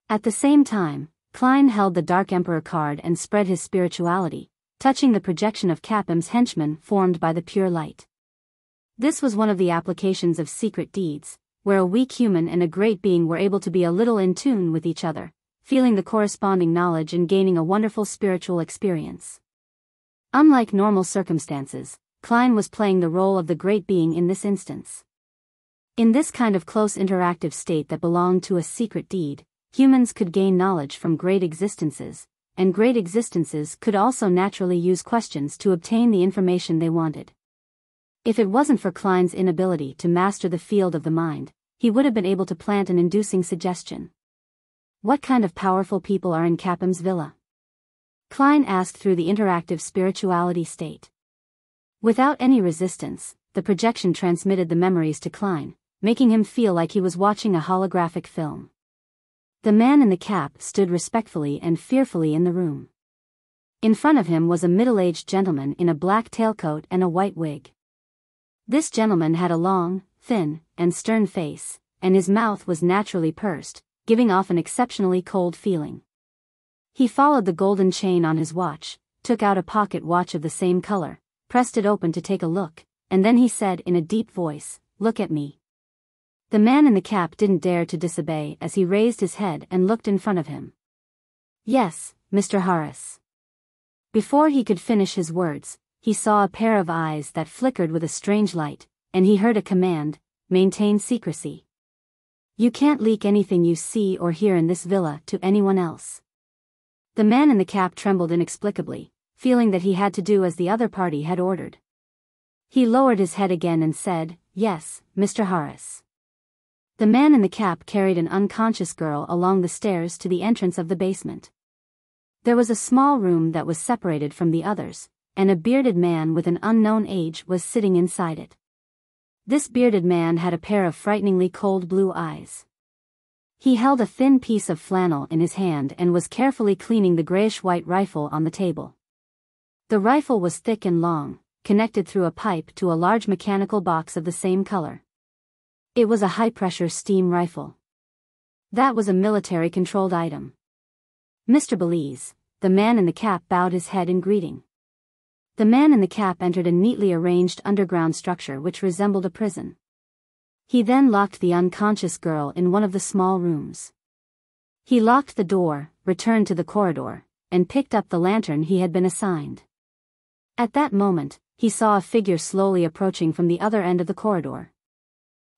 At the same time, Klein held the Dark Emperor card and spread his spirituality, touching the projection of Capim's henchman formed by the pure light. This was one of the applications of secret deeds, where a weak human and a great being were able to be a little in tune with each other, feeling the corresponding knowledge and gaining a wonderful spiritual experience. Unlike normal circumstances, Klein was playing the role of the great being in this instance. In this kind of close interactive state that belonged to a secret deed, humans could gain knowledge from great existences, and great existences could also naturally use questions to obtain the information they wanted. If it wasn't for Klein's inability to master the field of the mind, he would have been able to plant an inducing suggestion. What kind of powerful people are in Capim's villa? Klein asked through the interactive spirituality state. Without any resistance, the projection transmitted the memories to Klein, making him feel like he was watching a holographic film. The man in the cap stood respectfully and fearfully in the room. In front of him was a middle-aged gentleman in a black tailcoat and a white wig. This gentleman had a long, thin, and stern face, and his mouth was naturally pursed, giving off an exceptionally cold feeling. He followed the golden chain on his watch, took out a pocket watch of the same color, pressed it open to take a look, and then he said in a deep voice, "Look at me." The man in the cap didn't dare to disobey as he raised his head and looked in front of him. "Yes, Mr. Harras." Before he could finish his words, he saw a pair of eyes that flickered with a strange light, and he heard a command, "Maintain secrecy. You can't leak anything you see or hear in this villa to anyone else." The man in the cap trembled inexplicably, feeling that he had to do as the other party had ordered. He lowered his head again and said, "Yes, Mr. Harras." The man in the cap carried an unconscious girl along the stairs to the entrance of the basement. There was a small room that was separated from the others, and a bearded man with an unknown age was sitting inside it. This bearded man had a pair of frighteningly cold blue eyes. He held a thin piece of flannel in his hand and was carefully cleaning the grayish-white rifle on the table. The rifle was thick and long, connected through a pipe to a large mechanical box of the same color. It was a high-pressure steam rifle. That was a military-controlled item. "Mr. Belize," the man in the cap bowed his head in greeting. The man in the cap entered a neatly arranged underground structure which resembled a prison. He then locked the unconscious girl in one of the small rooms. He locked the door, returned to the corridor, and picked up the lantern he had been assigned. At that moment, he saw a figure slowly approaching from the other end of the corridor.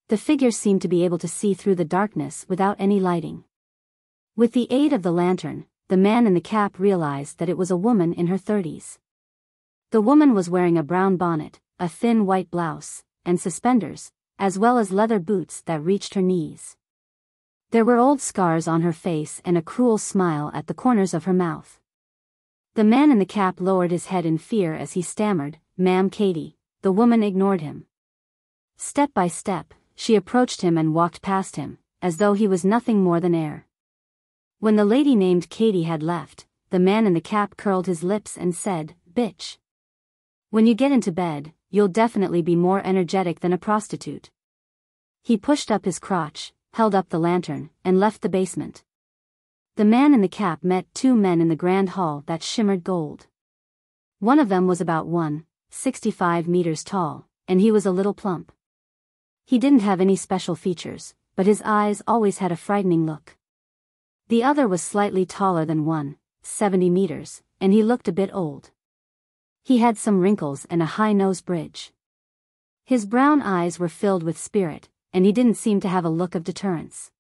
The figure seemed to be able to see through the darkness without any lighting. With the aid of the lantern, the man in the cap realized that it was a woman in her 30s. The woman was wearing a brown bonnet, a thin white blouse, and suspenders, as well as leather boots that reached her knees. There were old scars on her face and a cruel smile at the corners of her mouth. The man in the cap lowered his head in fear as he stammered, "Ma'am Katie." The woman ignored him. Step by step, she approached him and walked past him, as though he was nothing more than air. When the lady named Katie had left, the man in the cap curled his lips and said, "Bitch. When you get into bed, you'll definitely be more energetic than a prostitute." He pushed up his crotch, held up the lantern, and left the basement. The man in the cap met two men in the grand hall that shimmered gold. One of them was about 1.65 meters tall, and he was a little plump. He didn't have any special features, but his eyes always had a frightening look. The other was slightly taller than 1.70 meters, and he looked a bit old. He had some wrinkles and a high nose bridge. His brown eyes were filled with spirit, and he didn't seem to have a look of deterrence.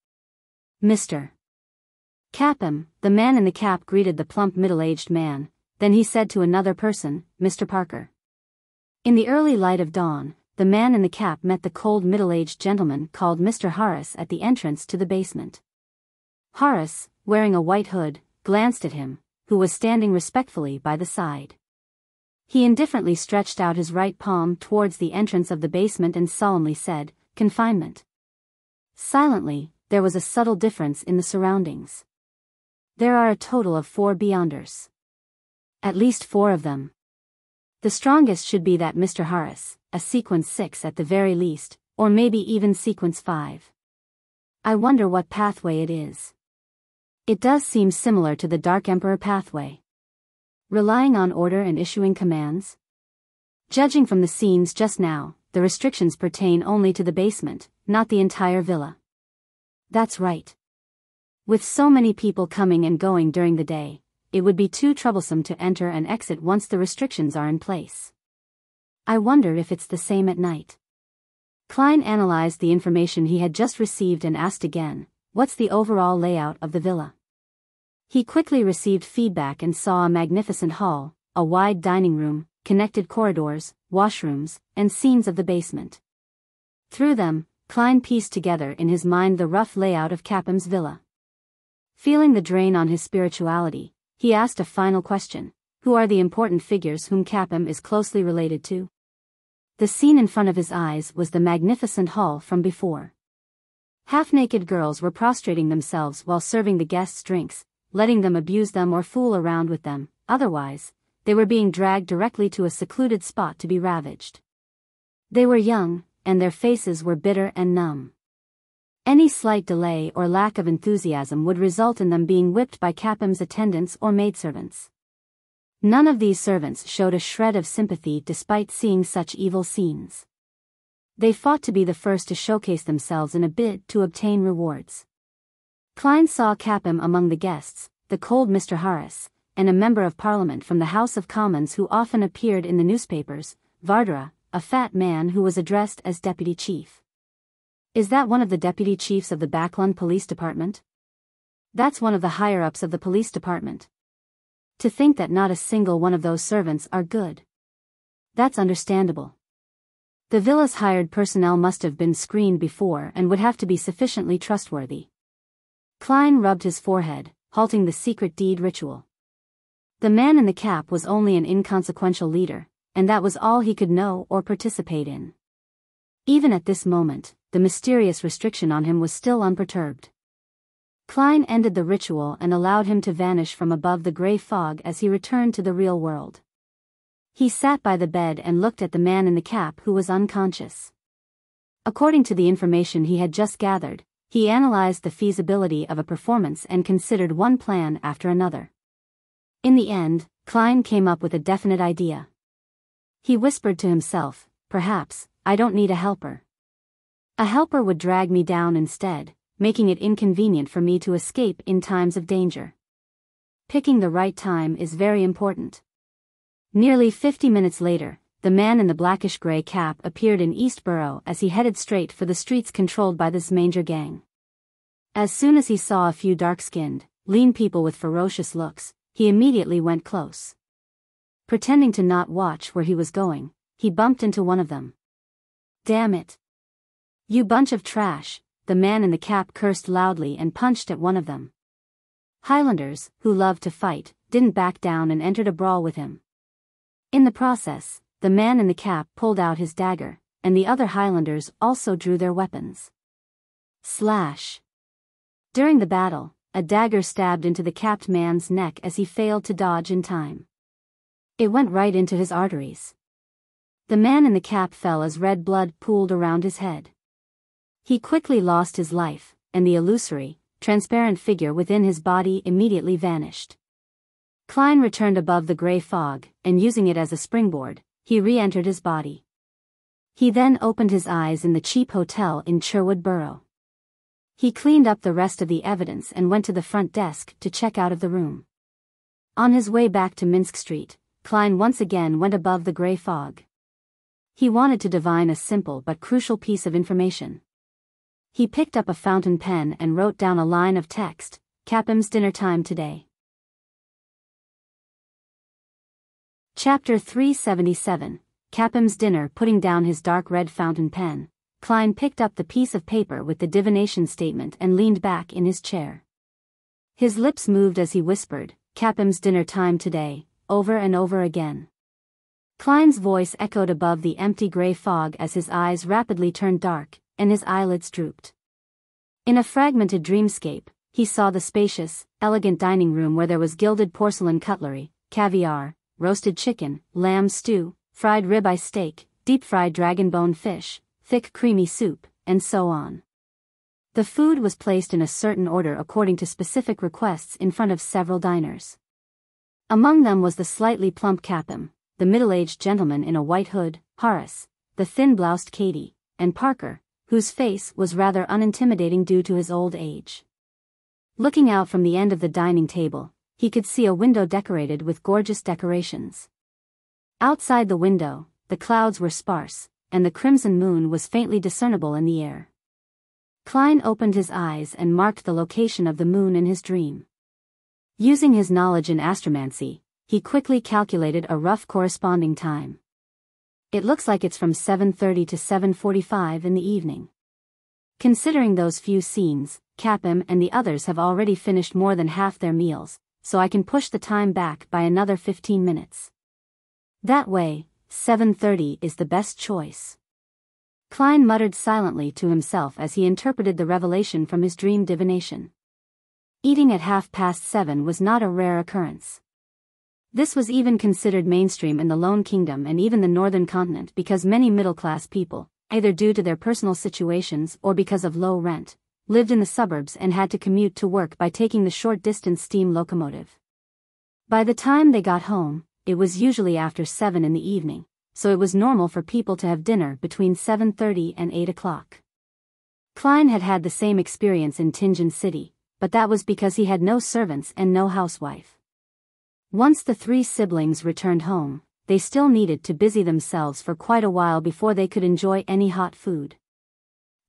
Mr. Capim, the man in the cap greeted the plump middle-aged man, then he said to another person, Mr. Parker. In the early light of dawn, the man in the cap met the cold middle-aged gentleman called Mr. Harras at the entrance to the basement. Harras, wearing a white hood, glanced at him, who was standing respectfully by the side. He indifferently stretched out his right palm towards the entrance of the basement and solemnly said, Confinement. Silently, there was a subtle difference in the surroundings. There are a total of 4 Beyonders. At least 4 of them. The strongest should be that Mr. Harras, a sequence 6 at the very least, or maybe even sequence 5. I wonder what pathway it is. It does seem similar to the Dark Emperor pathway. Relying on order and issuing commands? Judging from the scenes just now, the restrictions pertain only to the basement, not the entire villa. That's right. With so many people coming and going during the day, it would be too troublesome to enter and exit once the restrictions are in place. I wonder if it's the same at night. Klein analyzed the information he had just received and asked again, what's the overall layout of the villa? He quickly received feedback and saw a magnificent hall, a wide dining room, connected corridors, washrooms, and scenes of the basement. Through them, Klein pieced together in his mind the rough layout of Capim's villa. Feeling the drain on his spirituality, he asked a final question. Who are the important figures whom Capim is closely related to? The scene in front of his eyes was the magnificent hall from before. Half-naked girls were prostrating themselves while serving the guests drinks, letting them abuse them or fool around with them, otherwise, they were being dragged directly to a secluded spot to be ravaged. They were young, and their faces were bitter and numb. Any slight delay or lack of enthusiasm would result in them being whipped by Capim's attendants or maidservants. None of these servants showed a shred of sympathy despite seeing such evil scenes. They fought to be the first to showcase themselves in a bid to obtain rewards. Klein saw Capim among the guests, the cold Mr. Harras, and a member of parliament from the House of Commons who often appeared in the newspapers, Vardara, a fat man who was addressed as deputy chief. Is that one of the deputy chiefs of the Backlund Police Department? That's one of the higher-ups of the police department. To think that not a single one of those servants are good. That's understandable. The villa's hired personnel must have been screened before and would have to be sufficiently trustworthy. Klein rubbed his forehead, halting the secret deed ritual. The man in the cap was only an inconsequential leader, and that was all he could know or participate in. Even at this moment, the mysterious restriction on him was still unperturbed. Klein ended the ritual and allowed him to vanish from above the gray fog as he returned to the real world. He sat by the bed and looked at the man in the cap who was unconscious. According to the information he had just gathered, he analyzed the feasibility of a performance and considered one plan after another. In the end, Klein came up with a definite idea. He whispered to himself, perhaps, I don't need a helper. A helper would drag me down instead, making it inconvenient for me to escape in times of danger. Picking the right time is very important. Nearly 50 minutes later, the man in the blackish-gray cap appeared in East Borough as he headed straight for the streets controlled by the Smanger gang. As soon as he saw a few dark-skinned, lean people with ferocious looks, he immediately went close. Pretending to not watch where he was going, he bumped into one of them. Damn it! You bunch of trash, the man in the cap cursed loudly and punched at one of them. Highlanders, who loved to fight, didn't back down and entered a brawl with him. In the process, the man in the cap pulled out his dagger, and the other Highlanders also drew their weapons. Slash! During the battle, a dagger stabbed into the capped man's neck as he failed to dodge in time. It went right into his arteries. The man in the cap fell as red blood pooled around his head. He quickly lost his life, and the illusory, transparent figure within his body immediately vanished. Klein returned above the gray fog, and using it as a springboard, he re-entered his body. He then opened his eyes in the cheap hotel in Sherwood Borough. He cleaned up the rest of the evidence and went to the front desk to check out of the room. On his way back to Minsk Street, Klein once again went above the gray fog. He wanted to divine a simple but crucial piece of information. He picked up a fountain pen and wrote down a line of text, Capim's dinner time today. Chapter 377, Capim's dinner. Putting down his dark red fountain pen, Klein picked up the piece of paper with the divination statement and leaned back in his chair. His lips moved as he whispered, Capim's dinner time today, over and over again. Klein's voice echoed above the empty gray fog as his eyes rapidly turned dark, and his eyelids drooped. In a fragmented dreamscape, he saw the spacious, elegant dining room where there was gilded porcelain cutlery, caviar, roasted chicken, lamb stew, fried ribeye steak, deep-fried dragon bone fish, thick creamy soup, and so on. The food was placed in a certain order according to specific requests in front of several diners. Among them was the slightly plump Capim, the middle-aged gentleman in a white hood, Harras, the thin-bloused Katie, and Parker, whose face was rather unintimidating due to his old age. Looking out from the end of the dining table, he could see a window decorated with gorgeous decorations. Outside the window, the clouds were sparse, and the crimson moon was faintly discernible in the air. Klein opened his eyes and marked the location of the moon in his dream. Using his knowledge in astromancy, he quickly calculated a rough corresponding time. It looks like it's from 7:30 to 7:45 in the evening. Considering those few scenes, Capim and the others have already finished more than half their meals, so I can push the time back by another 15 minutes. That way, 7:30 is the best choice. Klein muttered silently to himself as he interpreted the revelation from his dream divination. Eating at 7:30 was not a rare occurrence. This was even considered mainstream in the Lone Kingdom and even the Northern Continent because many middle-class people, either due to their personal situations or because of low rent, lived in the suburbs and had to commute to work by taking the short-distance steam locomotive. By the time they got home, it was usually after 7 in the evening, so it was normal for people to have dinner between 7:30 and 8 o'clock. Klein had had the same experience in Tianjin City, but that was because he had no servants and no housewife. Once the three siblings returned home, they still needed to busy themselves for quite a while before they could enjoy any hot food.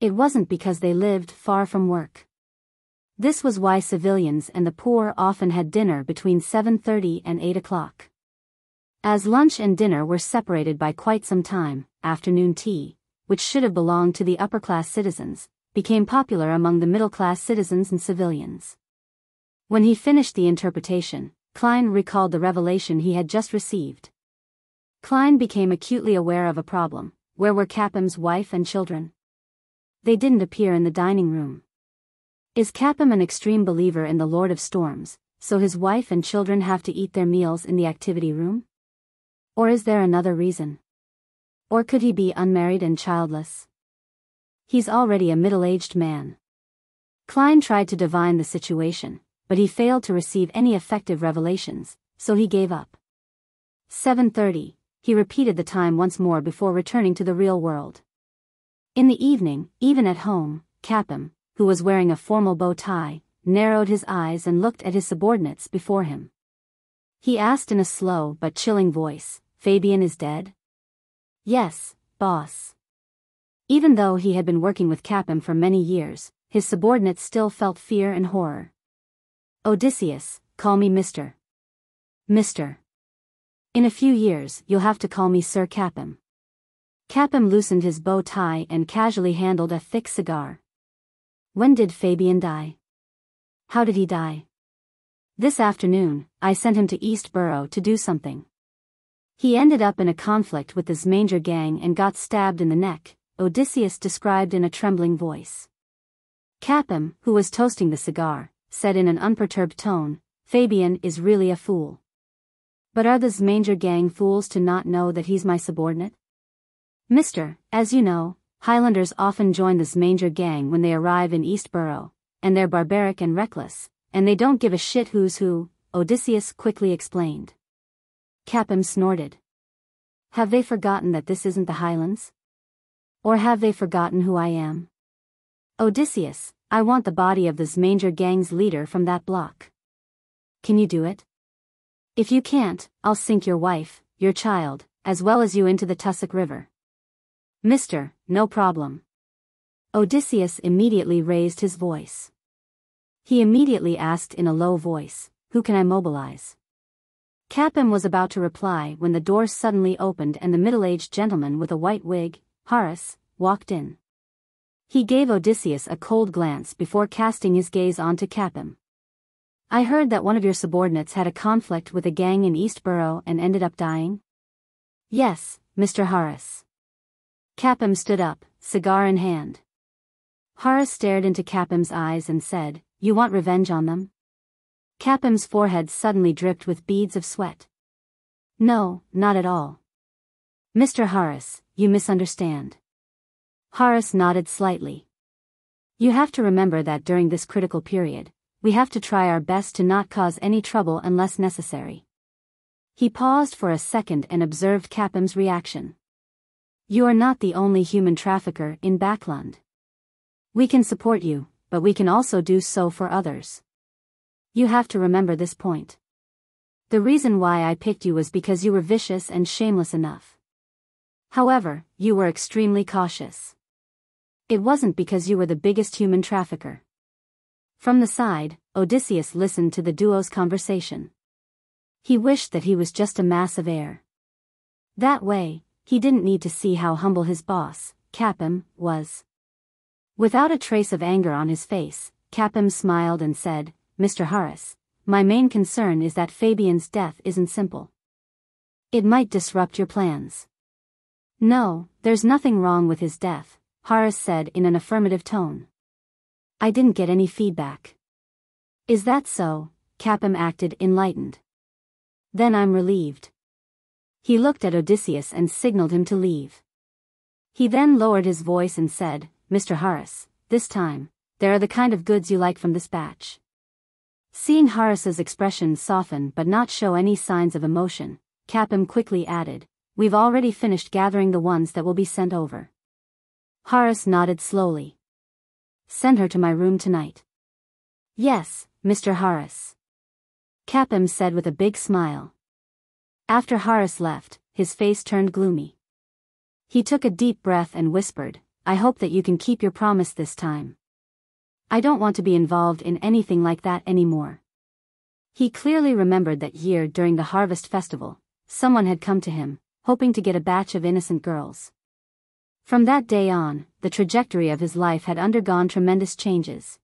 It wasn't because they lived far from work. This was why civilians and the poor often had dinner between 7:30 and 8 o'clock. As lunch and dinner were separated by quite some time, afternoon tea, which should have belonged to the upper-class citizens, became popular among the middle-class citizens and civilians. When he finished the interpretation, Klein recalled the revelation he had just received. Klein became acutely aware of a problem. Where were Capim's wife and children? They didn't appear in the dining room. Is Capim an extreme believer in the Lord of Storms, so his wife and children have to eat their meals in the activity room? Or is there another reason? Or could he be unmarried and childless? He's already a middle-aged man. Klein tried to divine the situation, but he failed to receive any effective revelations, so he gave up. 7:30, he repeated the time once more before returning to the real world. In the evening, even at home, Capim, who was wearing a formal bow tie, narrowed his eyes and looked at his subordinates before him. He asked in a slow but chilling voice, Fabian is dead? Yes, boss. Even though he had been working with Capim for many years, his subordinates still felt fear and horror. Odysseus, call me Mr. Mr. In a few years, you'll have to call me Sir Capim. Capim loosened his bow tie and casually handled a thick cigar. When did Fabian die? How did he die? This afternoon, I sent him to East Borough to do something. He ended up in a conflict with the Zmanger gang and got stabbed in the neck, Odysseus described in a trembling voice. Capim, who was toasting the cigar, said in an unperturbed tone, Fabian is really a fool. But are the Zmanger gang fools to not know that he's my subordinate? Mister, as you know, Highlanders often join the Zmanger gang when they arrive in East Borough, and they're barbaric and reckless, and they don't give a shit who's who, Odysseus quickly explained. Capim snorted. Have they forgotten that this isn't the Highlands? Or have they forgotten who I am? Odysseus, I want the body of the Zmanger gang's leader from that block. Can you do it? If you can't, I'll sink your wife, your child, as well as you into the Tussock River. Mister, no problem. Odysseus immediately raised his voice. He immediately asked in a low voice, "Who can I mobilize?" Capim was about to reply when the door suddenly opened and the middle-aged gentleman with a white wig, Harras, walked in. He gave Odysseus a cold glance before casting his gaze onto Capim. "I heard that one of your subordinates had a conflict with a gang in Eastborough and ended up dying?" "Yes, Mr. Harras." Capim stood up, cigar in hand. Harras stared into Capim's eyes and said, "You want revenge on them?" Capim's forehead suddenly dripped with beads of sweat. "No, not at all. Mr. Harras, you misunderstand." Harras nodded slightly. "You have to remember that during this critical period, we have to try our best to not cause any trouble unless necessary." He paused for a second and observed Capim's reaction. "You are not the only human trafficker in Backlund. We can support you, but we can also do so for others. You have to remember this point. The reason why I picked you was because you were vicious and shameless enough. However, you were extremely cautious. It wasn't because you were the biggest human trafficker." From the side, Odysseus listened to the duo's conversation. He wished that he was just a mass of air. That way, he didn't need to see how humble his boss, Capim, was. Without a trace of anger on his face, Capim smiled and said, "Mr. Harras, my main concern is that Fabian's death isn't simple. It might disrupt your plans." "No, there's nothing wrong with his death," Harras said in an affirmative tone. "I didn't get any feedback." "Is that so?" Capim acted enlightened. "Then I'm relieved." He looked at Odysseus and signaled him to leave. He then lowered his voice and said, "Mr. Harras, this time, there are the kind of goods you like from this batch." Seeing Harras's expression soften but not show any signs of emotion, Capim quickly added, "We've already finished gathering the ones that will be sent over." Harras nodded slowly. "Send her to my room tonight." "Yes, Mr. Harras," Capim said with a big smile. After Harras left, his face turned gloomy. He took a deep breath and whispered, "I hope that you can keep your promise this time. I don't want to be involved in anything like that anymore." He clearly remembered that year during the Harvest Festival, someone had come to him, hoping to get a batch of innocent girls. From that day on, the trajectory of his life had undergone tremendous changes.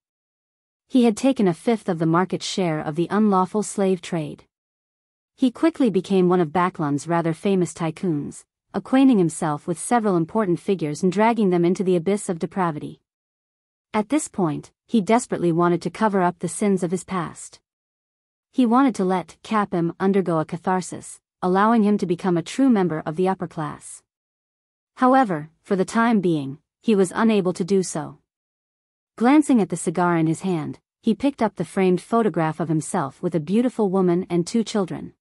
He had taken a fifth of the market share of the unlawful slave trade. He quickly became one of Backlund's rather famous tycoons, acquainting himself with several important figures and dragging them into the abyss of depravity. At this point, he desperately wanted to cover up the sins of his past. He wanted to let Capim undergo a catharsis, allowing him to become a true member of the upper class. However, for the time being, he was unable to do so. Glancing at the cigar in his hand, he picked up the framed photograph of himself with a beautiful woman and 2 children.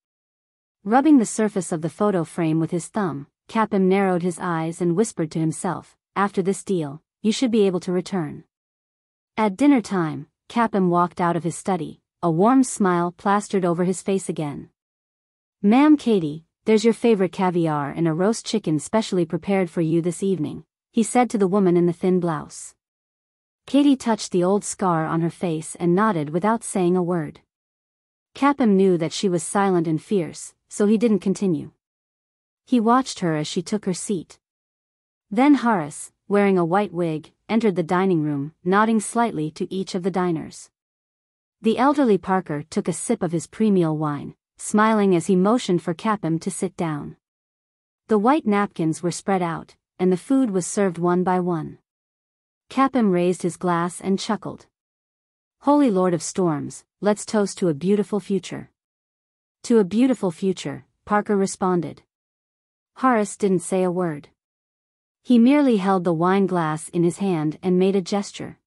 Rubbing the surface of the photo frame with his thumb, Capim narrowed his eyes and whispered to himself, "After this deal, you should be able to return." At dinner time, Capim walked out of his study, a warm smile plastered over his face again. "Ma'am Katie, there's your favorite caviar and a roast chicken specially prepared for you this evening," he said to the woman in the thin blouse. Katie touched the old scar on her face and nodded without saying a word. Capim knew that she was silent and fierce, so he didn't continue. He watched her as she took her seat. Then Harras, wearing a white wig, entered the dining room, nodding slightly to each of the diners. The elderly Parker took a sip of his pre-meal wine, smiling as he motioned for Capim to sit down. The white napkins were spread out, and the food was served one by one. Capim raised his glass and chuckled. "Holy Lord of Storms, let's toast to a beautiful future." "To a beautiful future," Parker responded. Harras didn't say a word. He merely held the wine glass in his hand and made a gesture.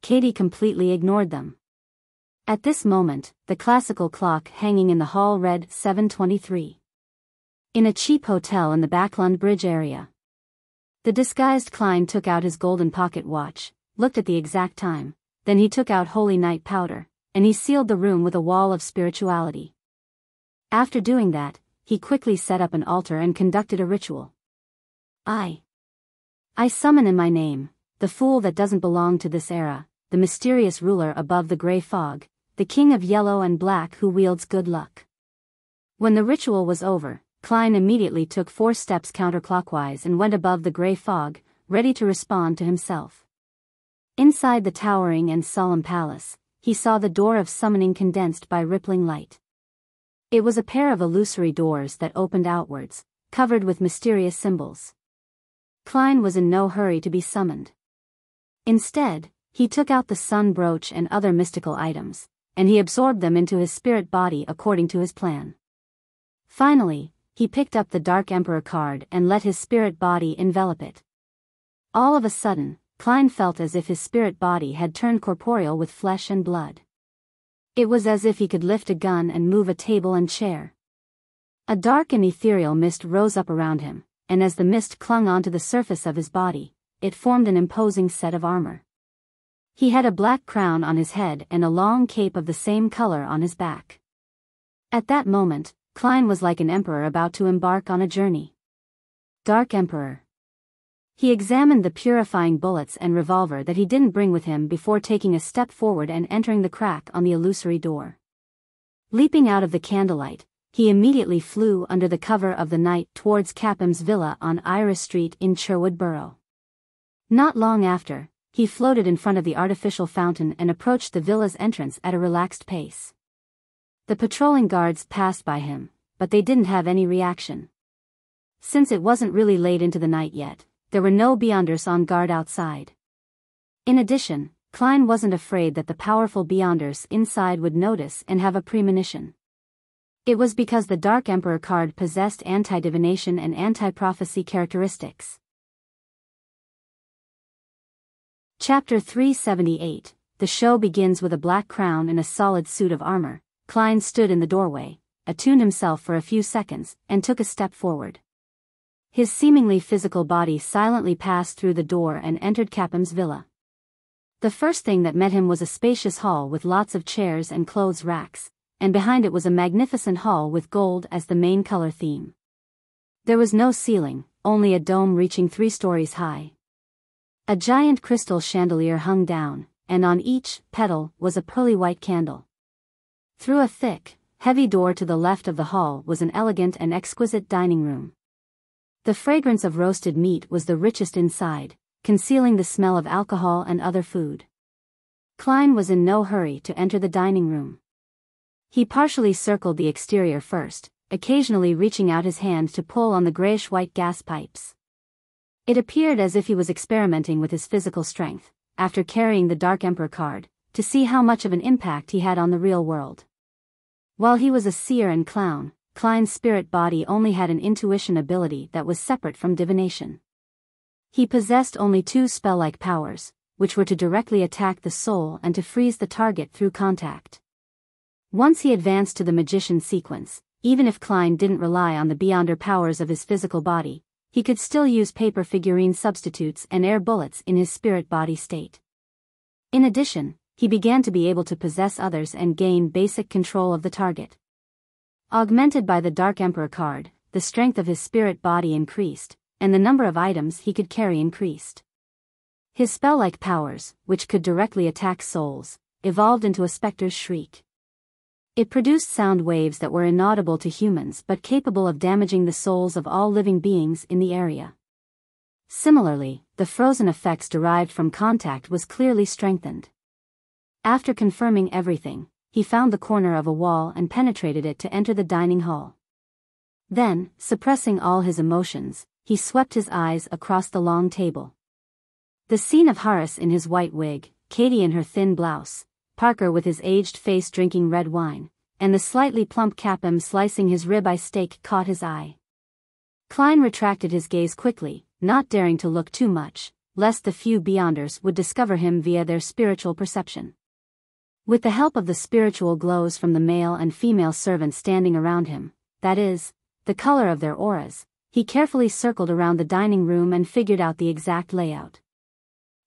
Katie completely ignored them. At this moment, the classical clock hanging in the hall read 7:23. In a cheap hotel in the Backlund Bridge area. The disguised Klein took out his golden pocket watch, looked at the exact time, then he took out holy night powder, and he sealed the room with a wall of spirituality. After doing that, he quickly set up an altar and conducted a ritual. I summon in my name, the fool that doesn't belong to this era, the mysterious ruler above the gray fog, the king of yellow and black who wields good luck. When the ritual was over, Klein immediately took 4 steps counterclockwise and went above the gray fog, ready to respond to himself. Inside the towering and solemn palace, he saw the door of summoning condensed by rippling light. It was a pair of illusory doors that opened outwards, covered with mysterious symbols. Klein was in no hurry to be summoned. Instead, he took out the sun brooch and other mystical items, and he absorbed them into his spirit body according to his plan. Finally, he picked up the Dark Emperor card and let his spirit body envelop it. All of a sudden, Klein felt as if his spirit body had turned corporeal with flesh and blood. It was as if he could lift a gun and move a table and chair. A dark and ethereal mist rose up around him, and as the mist clung onto the surface of his body, it formed an imposing set of armor. He had a black crown on his head and a long cape of the same color on his back. At that moment, Klein was like an emperor about to embark on a journey. Dark Emperor. He examined the purifying bullets and revolver that he didn't bring with him before taking a step forward and entering the crack on the illusory door. Leaping out of the candlelight, he immediately flew under the cover of the night towards Capim's villa on Iris Street in Sherwood Borough. Not long after, he floated in front of the artificial fountain and approached the villa's entrance at a relaxed pace. The patrolling guards passed by him, but they didn't have any reaction. Since it wasn't really late into the night yet, there were no Beyonders on guard outside. In addition, Klein wasn't afraid that the powerful Beyonders inside would notice and have a premonition. It was because the Dark Emperor card possessed anti-divination and anti-prophecy characteristics. Chapter 378. The show begins with a black crown and a solid suit of armor. Klein stood in the doorway, attuned himself for a few seconds, and took a step forward. His seemingly physical body silently passed through the door and entered Capim's villa. The first thing that met him was a spacious hall with lots of chairs and clothes racks, and behind it was a magnificent hall with gold as the main color theme. There was no ceiling, only a dome reaching 3 stories high. A giant crystal chandelier hung down, and on each petal was a pearly white candle. Through a thick, heavy door to the left of the hall was an elegant and exquisite dining room. The fragrance of roasted meat was the richest inside, concealing the smell of alcohol and other food. Klein was in no hurry to enter the dining room. He partially circled the exterior first, occasionally reaching out his hand to pull on the grayish-white gas pipes. It appeared as if he was experimenting with his physical strength, after carrying the Dark Emperor card, to see how much of an impact he had on the real world. While he was a seer and clown, Klein's spirit body only had an intuition ability that was separate from divination. He possessed only 2 spell-like powers, which were to directly attack the soul and to freeze the target through contact. Once he advanced to the magician sequence, even if Klein didn't rely on the Beyonder powers of his physical body, he could still use paper figurine substitutes and air bullets in his spirit body state. In addition, he began to be able to possess others and gain basic control of the target. Augmented by the Dark Emperor card, the strength of his spirit body increased, and the number of items he could carry increased. His spell-like powers, which could directly attack souls, evolved into a specter's shriek. It produced sound waves that were inaudible to humans but capable of damaging the souls of all living beings in the area. Similarly, the frozen effects derived from contact was clearly strengthened. After confirming everything, he found the corner of a wall and penetrated it to enter the dining hall. Then, suppressing all his emotions, he swept his eyes across the long table. The scene of Harras in his white wig, Katie in her thin blouse, Parker with his aged face drinking red wine, and the slightly plump Capim slicing his ribeye steak caught his eye. Klein retracted his gaze quickly, not daring to look too much, lest the few Beyonders would discover him via their spiritual perception. With the help of the spiritual glows from the male and female servants standing around him, that is, the color of their auras, he carefully circled around the dining room and figured out the exact layout.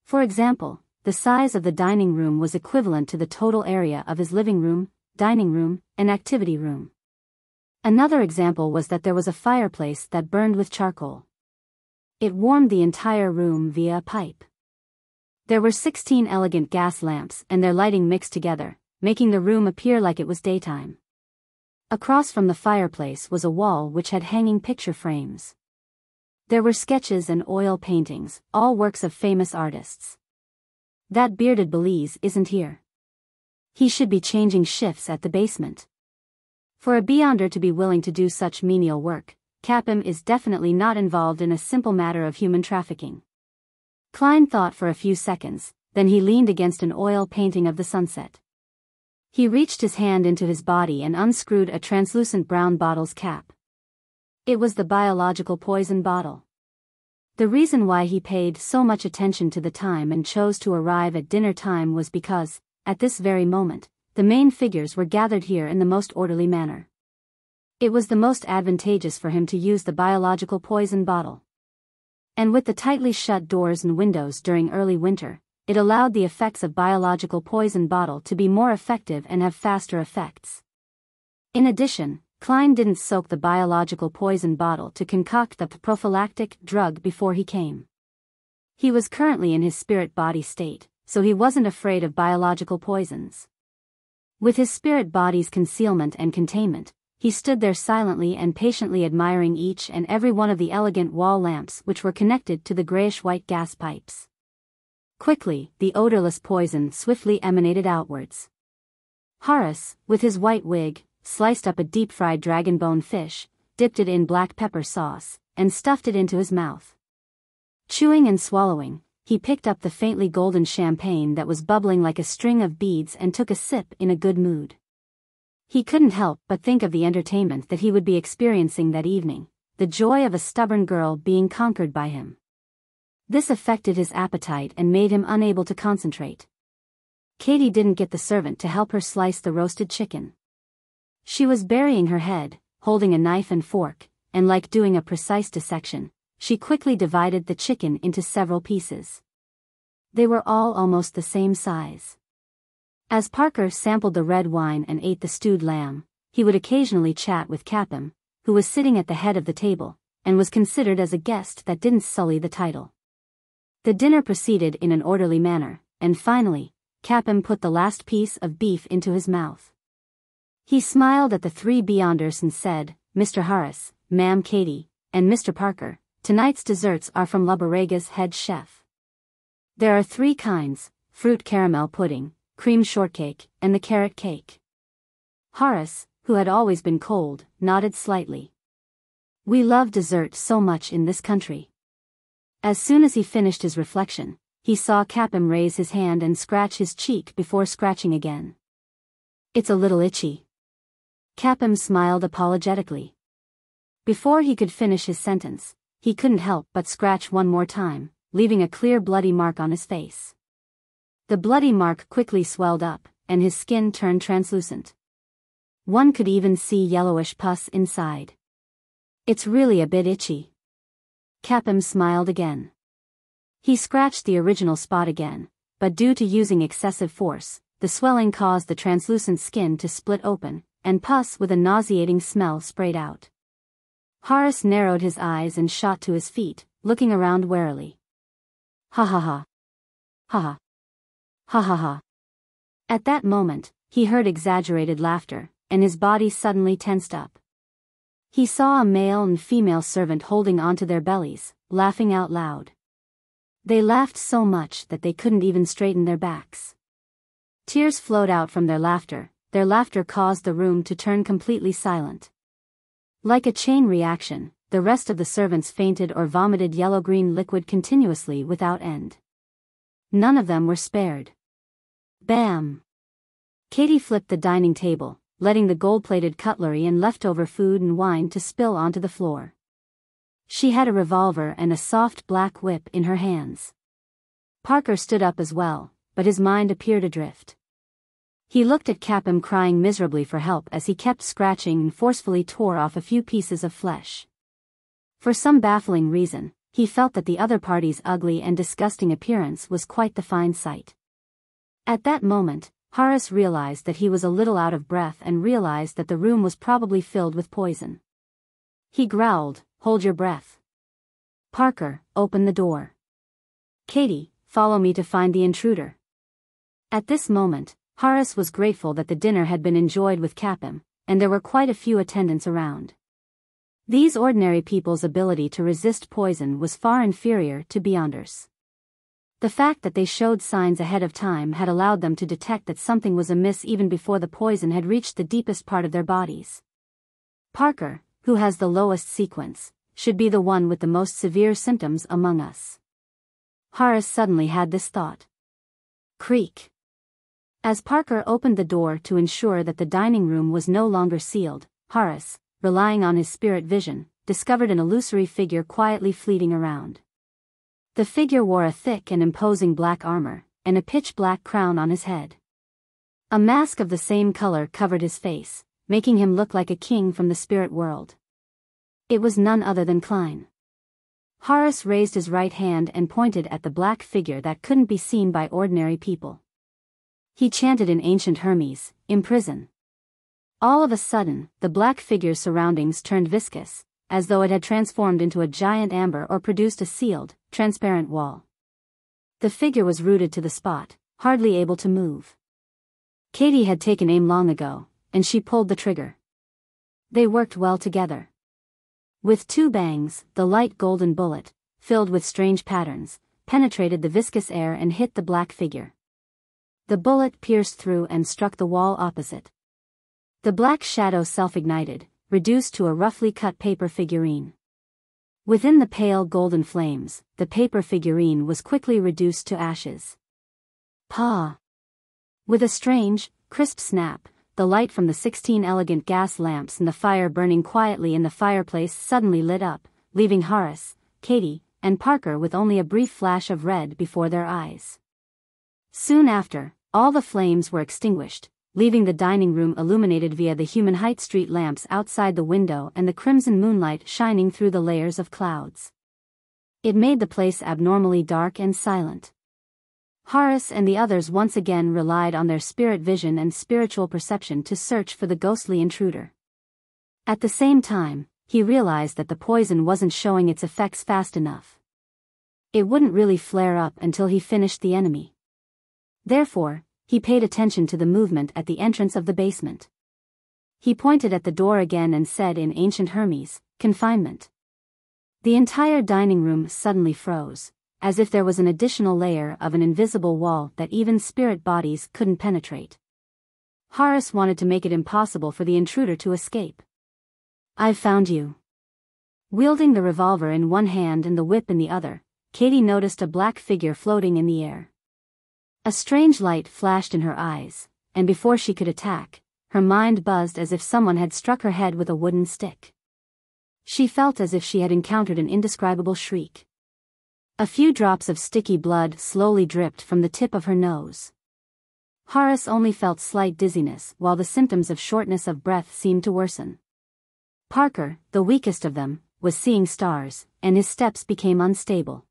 For example, the size of the dining room was equivalent to the total area of his living room, dining room, and activity room. Another example was that there was a fireplace that burned with charcoal. It warmed the entire room via a pipe. There were 16 elegant gas lamps and their lighting mixed together, making the room appear like it was daytime. Across from the fireplace was a wall which had hanging picture frames. There were sketches and oil paintings, all works of famous artists. That bearded Belize isn't here. He should be changing shifts at the basement. For a Beyonder to be willing to do such menial work, Capim is definitely not involved in a simple matter of human trafficking. Klein thought for a few seconds, then he leaned against an oil painting of the sunset. He reached his hand into his body and unscrewed a translucent brown bottle's cap. It was the biological poison bottle. The reason why he paid so much attention to the time and chose to arrive at dinner time was because, at this very moment, the main figures were gathered here in the most orderly manner. It was the most advantageous for him to use the biological poison bottle. And with the tightly shut doors and windows during early winter, it allowed the effects of biological poison bottle to be more effective and have faster effects. In addition, Klein didn't soak the biological poison bottle to concoct the prophylactic drug before he came. He was currently in his spirit body state, so he wasn't afraid of biological poisons. With his spirit body's concealment and containment, he stood there silently and patiently admiring each and every one of the elegant wall lamps which were connected to the grayish-white gas pipes. Quickly, the odorless poison swiftly emanated outwards. Harras, with his white wig, sliced up a deep-fried dragon-bone fish, dipped it in black pepper sauce, and stuffed it into his mouth. Chewing and swallowing, he picked up the faintly golden champagne that was bubbling like a string of beads and took a sip in a good mood. He couldn't help but think of the entertainment that he would be experiencing that evening, the joy of a stubborn girl being conquered by him. This affected his appetite and made him unable to concentrate. Katie didn't get the servant to help her slice the roasted chicken. She was burying her head, holding a knife and fork, and like doing a precise dissection, she quickly divided the chicken into several pieces. They were all almost the same size. As Parker sampled the red wine and ate the stewed lamb, he would occasionally chat with Capim, who was sitting at the head of the table, and was considered as a guest that didn't sully the title. The dinner proceeded in an orderly manner, and finally, Capim put the last piece of beef into his mouth. He smiled at the three Beyonders and said, "Mr. Harras, Ma'am Katie, and Mr. Parker, tonight's desserts are from La Borrega's head chef. There are 3 kinds, fruit caramel pudding, cream shortcake, and the carrot cake." Harras, who had always been cold, nodded slightly. "We love dessert so much in this country." As soon as he finished his reflection, he saw Capim raise his hand and scratch his cheek before scratching again. "It's a little itchy." Capim smiled apologetically. Before he could finish his sentence, he couldn't help but scratch one more time, leaving a clear bloody mark on his face. The bloody mark quickly swelled up, and his skin turned translucent. One could even see yellowish pus inside. "It's really a bit itchy." Capim smiled again. He scratched the original spot again, but due to using excessive force, the swelling caused the translucent skin to split open, and pus with a nauseating smell sprayed out. Harras narrowed his eyes and shot to his feet, looking around warily. "Ha ha ha. Ha ha. Ha ha ha." At that moment, he heard exaggerated laughter, and his body suddenly tensed up. He saw a male and female servant holding onto their bellies, laughing out loud. They laughed so much that they couldn't even straighten their backs. Tears flowed out from their laughter caused the room to turn completely silent. Like a chain reaction, the rest of the servants fainted or vomited yellow-green liquid continuously without end. None of them were spared. Bam! Katie flipped the dining table, letting the gold-plated cutlery and leftover food and wine to spill onto the floor. She had a revolver and a soft black whip in her hands. Parker stood up as well, but his mind appeared adrift. He looked at Capim crying miserably for help as he kept scratching and forcefully tore off a few pieces of flesh. For some baffling reason, he felt that the other party's ugly and disgusting appearance was quite the fine sight. At that moment, Harras realized that he was a little out of breath and realized that the room was probably filled with poison. He growled, "Hold your breath. Parker, open the door." Katie, follow me to find the intruder." At this moment, Harras was grateful that the dinner had been enjoyed with Capim, and there were quite a few attendants around. These ordinary people's ability to resist poison was far inferior to Beyonders. The fact that they showed signs ahead of time had allowed them to detect that something was amiss even before the poison had reached the deepest part of their bodies. "Parker, who has the lowest sequence, should be the one with the most severe symptoms among us." Harras suddenly had this thought. Creak. As Parker opened the door to ensure that the dining room was no longer sealed, Harras, relying on his spirit vision, discovered an illusory figure quietly fleeting around. The figure wore a thick and imposing black armor, and a pitch-black crown on his head. A mask of the same color covered his face, making him look like a king from the spirit world. It was none other than Klein. Harras raised his right hand and pointed at the black figure that couldn't be seen by ordinary people. He chanted in ancient Hermes, "Imprison." All of a sudden, the black figure's surroundings turned viscous, as though it had transformed into a giant amber or produced a sealed, transparent wall. The figure was rooted to the spot, hardly able to move. Katie had taken aim long ago, and she pulled the trigger. They worked well together. With two bangs, the light golden bullet, filled with strange patterns, penetrated the viscous air and hit the black figure. The bullet pierced through and struck the wall opposite. The black shadow self-ignited, reduced to a roughly cut paper figurine. Within the pale golden flames, the paper figurine was quickly reduced to ashes. "Pa!" With a strange, crisp snap, the light from the 16 elegant gas lamps and the fire burning quietly in the fireplace suddenly lit up, leaving Harras, Katie, and Parker with only a brief flash of red before their eyes. Soon after, all the flames were extinguished, leaving the dining room illuminated via the Human Height street lamps outside the window and the crimson moonlight shining through the layers of clouds. It made the place abnormally dark and silent. Harras and the others once again relied on their spirit vision and spiritual perception to search for the ghostly intruder. At the same time, he realized that the poison wasn't showing its effects fast enough. It wouldn't really flare up until he finished the enemy. Therefore, he paid attention to the movement at the entrance of the basement. He pointed at the door again and said in ancient Hermes, "Confinement." The entire dining room suddenly froze, as if there was an additional layer of an invisible wall that even spirit bodies couldn't penetrate. Harras wanted to make it impossible for the intruder to escape. "I've found you." Wielding the revolver in one hand and the whip in the other, Katie noticed a black figure floating in the air. A strange light flashed in her eyes, and before she could attack, her mind buzzed as if someone had struck her head with a wooden stick. She felt as if she had encountered an indescribable shriek. A few drops of sticky blood slowly dripped from the tip of her nose. Harras only felt slight dizziness while the symptoms of shortness of breath seemed to worsen. Parker, the weakest of them, was seeing stars, and his steps became unstable.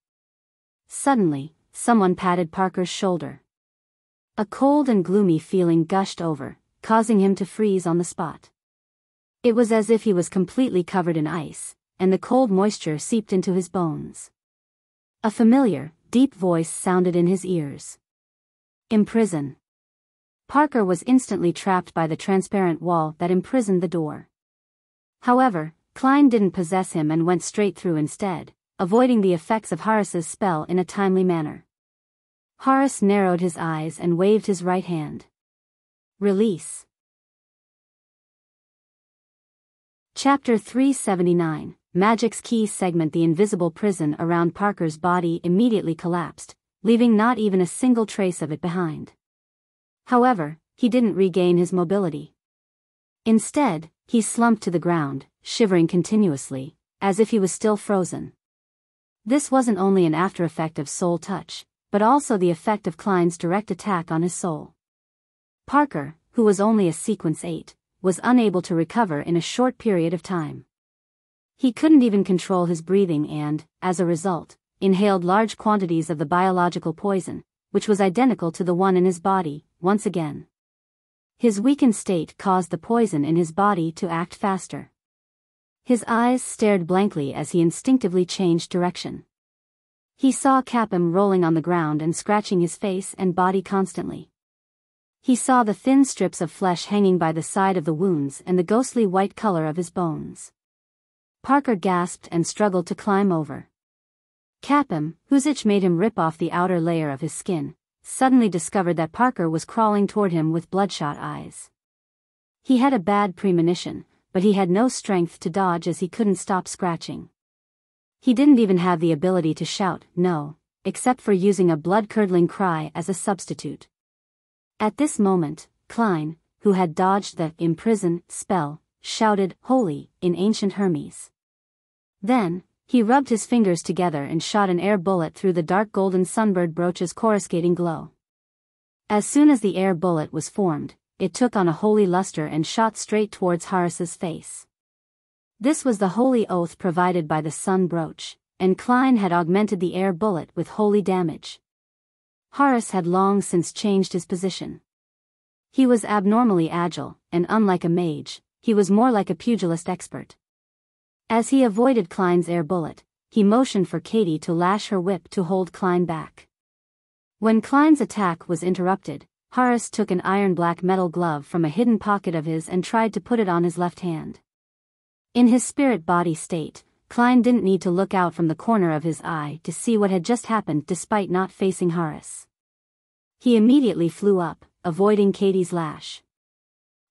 Suddenly, someone patted Parker's shoulder. A cold and gloomy feeling gushed over, causing him to freeze on the spot. It was as if he was completely covered in ice, and the cold moisture seeped into his bones. A familiar, deep voice sounded in his ears. "Imprison." Parker was instantly trapped by the transparent wall that imprisoned the door. However, Klein didn't possess him and went straight through instead, avoiding the effects of Harras's spell in a timely manner. Harras narrowed his eyes and waved his right hand. Release. Chapter 379, Magic's Key segment. The invisible prison around Parker's body immediately collapsed, leaving not even a single trace of it behind. However, he didn't regain his mobility. Instead, he slumped to the ground, shivering continuously, as if he was still frozen. This wasn't only an aftereffect of soul touch, but also the effect of Klein's direct attack on his soul. Parker, who was only a sequence 8, was unable to recover in a short period of time. He couldn't even control his breathing and, as a result, inhaled large quantities of the biological poison, which was identical to the one in his body, once again. His weakened state caused the poison in his body to act faster. His eyes stared blankly as he instinctively changed direction. He saw Capim rolling on the ground and scratching his face and body constantly. He saw the thin strips of flesh hanging by the side of the wounds and the ghostly white color of his bones. Parker gasped and struggled to climb over. Capim, whose itch made him rip off the outer layer of his skin, suddenly discovered that Parker was crawling toward him with bloodshot eyes. He had a bad premonition, but he had no strength to dodge as he couldn't stop scratching. He didn't even have the ability to shout, no, except for using a blood-curdling cry as a substitute. At this moment, Klein, who had dodged the imprison spell, shouted, "Holy," in ancient Hermes. Then, he rubbed his fingers together and shot an air bullet through the dark golden sunbird brooch's coruscating glow. As soon as the air bullet was formed, it took on a holy luster and shot straight towards Harras's face. This was the holy oath provided by the sun brooch, and Klein had augmented the air bullet with holy damage. Harras had long since changed his position. He was abnormally agile, and unlike a mage, he was more like a pugilist expert. As he avoided Klein's air bullet, he motioned for Katie to lash her whip to hold Klein back. When Klein's attack was interrupted, Harras took an iron black metal glove from a hidden pocket of his and tried to put it on his left hand. In his spirit-body state, Klein didn't need to look out from the corner of his eye to see what had just happened despite not facing Harras. He immediately flew up, avoiding Katie's lash.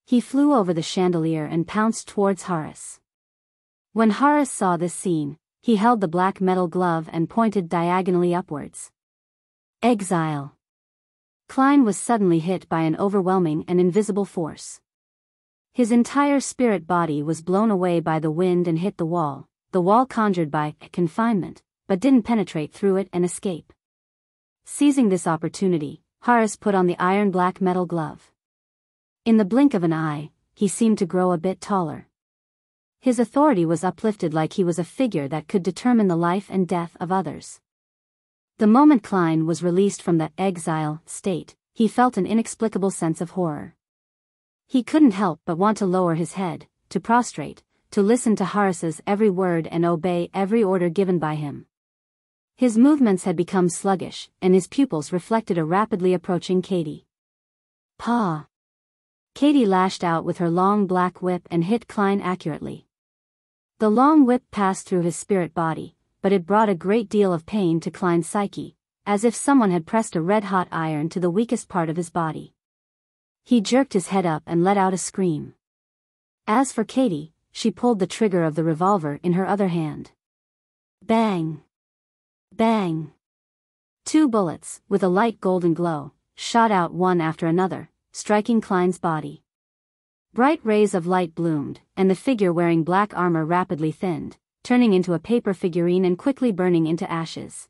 He flew over the chandelier and pounced towards Harras. When Harras saw this scene, he held the black metal glove and pointed diagonally upwards. Exile. Klein was suddenly hit by an overwhelming and invisible force. His entire spirit body was blown away by the wind and hit the wall conjured by confinement, but didn't penetrate through it and escape. Seizing this opportunity, Harras put on the iron black metal glove. In the blink of an eye, he seemed to grow a bit taller. His authority was uplifted like he was a figure that could determine the life and death of others. The moment Klein was released from the exile state, he felt an inexplicable sense of horror. He couldn't help but want to lower his head, to prostrate, to listen to Harras's every word and obey every order given by him. His movements had become sluggish, and his pupils reflected a rapidly approaching Katie. "Pa!" Katie lashed out with her long black whip and hit Klein accurately. The long whip passed through his spirit body, but it brought a great deal of pain to Klein's psyche, as if someone had pressed a red-hot iron to the weakest part of his body. He jerked his head up and let out a scream. As for Katie, she pulled the trigger of the revolver in her other hand. Bang! Bang! 2 bullets, with a light golden glow, shot out one after another, striking Klein's body. Bright rays of light bloomed, and the figure wearing black armor rapidly thinned, turning into a paper figurine and quickly burning into ashes.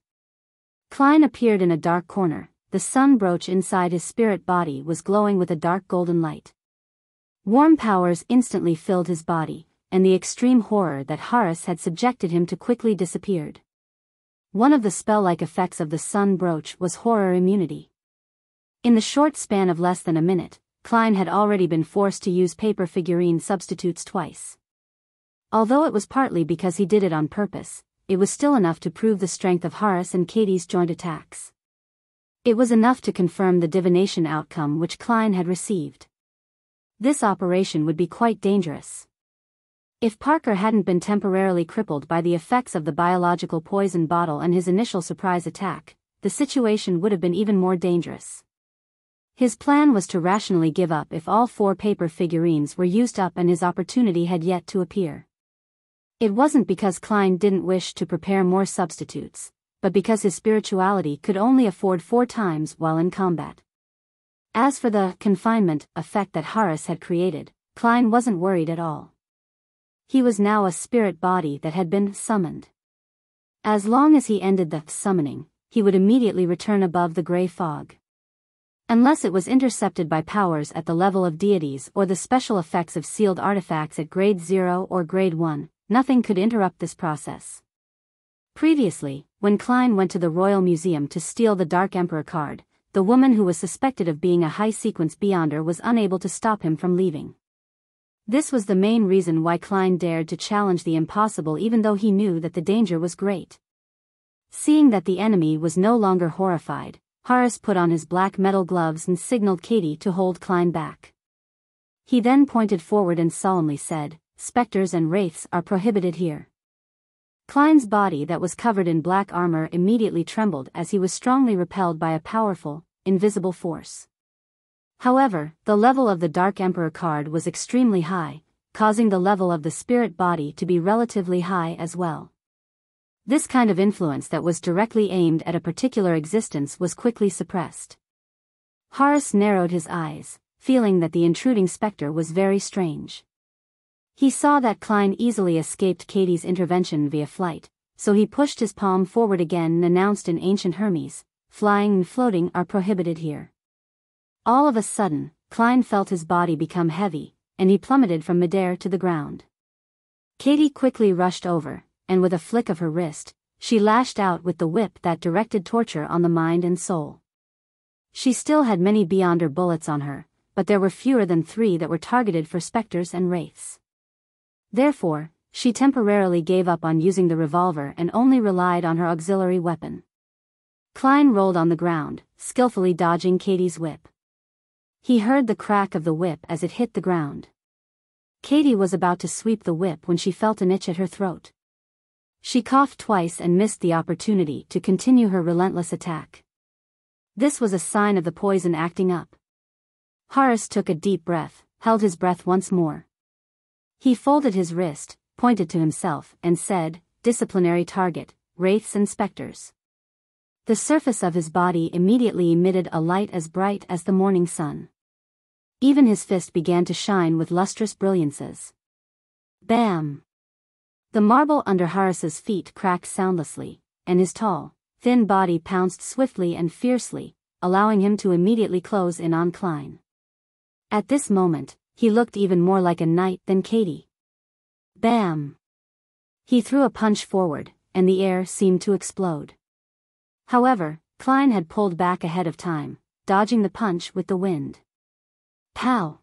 Klein appeared in a dark corner. The sun brooch inside his spirit body was glowing with a dark golden light. Warm powers instantly filled his body, and the extreme horror that Harras had subjected him to quickly disappeared. One of the spell-like effects of the sun brooch was horror immunity. In the short span of less than a minute, Klein had already been forced to use paper figurine substitutes twice. Although it was partly because he did it on purpose, it was still enough to prove the strength of Harras and Katie's joint attacks. It was enough to confirm the divination outcome which Klein had received. This operation would be quite dangerous. If Parker hadn't been temporarily crippled by the effects of the biological poison bottle and his initial surprise attack, the situation would have been even more dangerous. His plan was to rationally give up if all 4 paper figurines were used up and his opportunity had yet to appear. It wasn't because Klein didn't wish to prepare more substitutes, but because his spirituality could only afford 4 times while in combat. As for the confinement effect that Harras had created, Klein wasn't worried at all. He was now a spirit body that had been summoned. As long as he ended the summoning, he would immediately return above the gray fog. Unless it was intercepted by powers at the level of deities or the special effects of sealed artifacts at grade 0 or grade 1, nothing could interrupt this process. Previously, when Klein went to the Royal Museum to steal the Dark Emperor card, the woman who was suspected of being a high-sequence Beyonder was unable to stop him from leaving. This was the main reason why Klein dared to challenge the impossible even though he knew that the danger was great. Seeing that the enemy was no longer horrified, Harras put on his black metal gloves and signaled Katie to hold Klein back. He then pointed forward and solemnly said, "Specters and wraiths are prohibited here." Klein's body that was covered in black armor immediately trembled as he was strongly repelled by a powerful, invisible force. However, the level of the Dark Emperor card was extremely high, causing the level of the spirit body to be relatively high as well. This kind of influence that was directly aimed at a particular existence was quickly suppressed. Harras narrowed his eyes, feeling that the intruding specter was very strange. He saw that Klein easily escaped Katie's intervention via flight, so he pushed his palm forward again and announced in ancient Hermes, "Flying and floating are prohibited here." All of a sudden, Klein felt his body become heavy, and he plummeted from midair to the ground. Katie quickly rushed over, and with a flick of her wrist, she lashed out with the whip that directed torture on the mind and soul. She still had many Beyonder bullets on her, but there were fewer than 3 that were targeted for specters and wraiths. Therefore, she temporarily gave up on using the revolver and only relied on her auxiliary weapon. Klein rolled on the ground, skillfully dodging Katie's whip. He heard the crack of the whip as it hit the ground. Katie was about to sweep the whip when she felt an itch at her throat. She coughed twice and missed the opportunity to continue her relentless attack. This was a sign of the poison acting up. Harras took a deep breath, held his breath once more. He folded his wrist, pointed to himself, and said, "Disciplinary target, wraiths and specters." The surface of his body immediately emitted a light as bright as the morning sun. Even his fist began to shine with lustrous brilliances. Bam! The marble under Harras's feet cracked soundlessly, and his tall, thin body pounced swiftly and fiercely, allowing him to immediately close in on Klein. At this moment, he looked even more like a knight than Katie. Bam! He threw a punch forward, and the air seemed to explode. However, Klein had pulled back ahead of time, dodging the punch with the wind. Pow!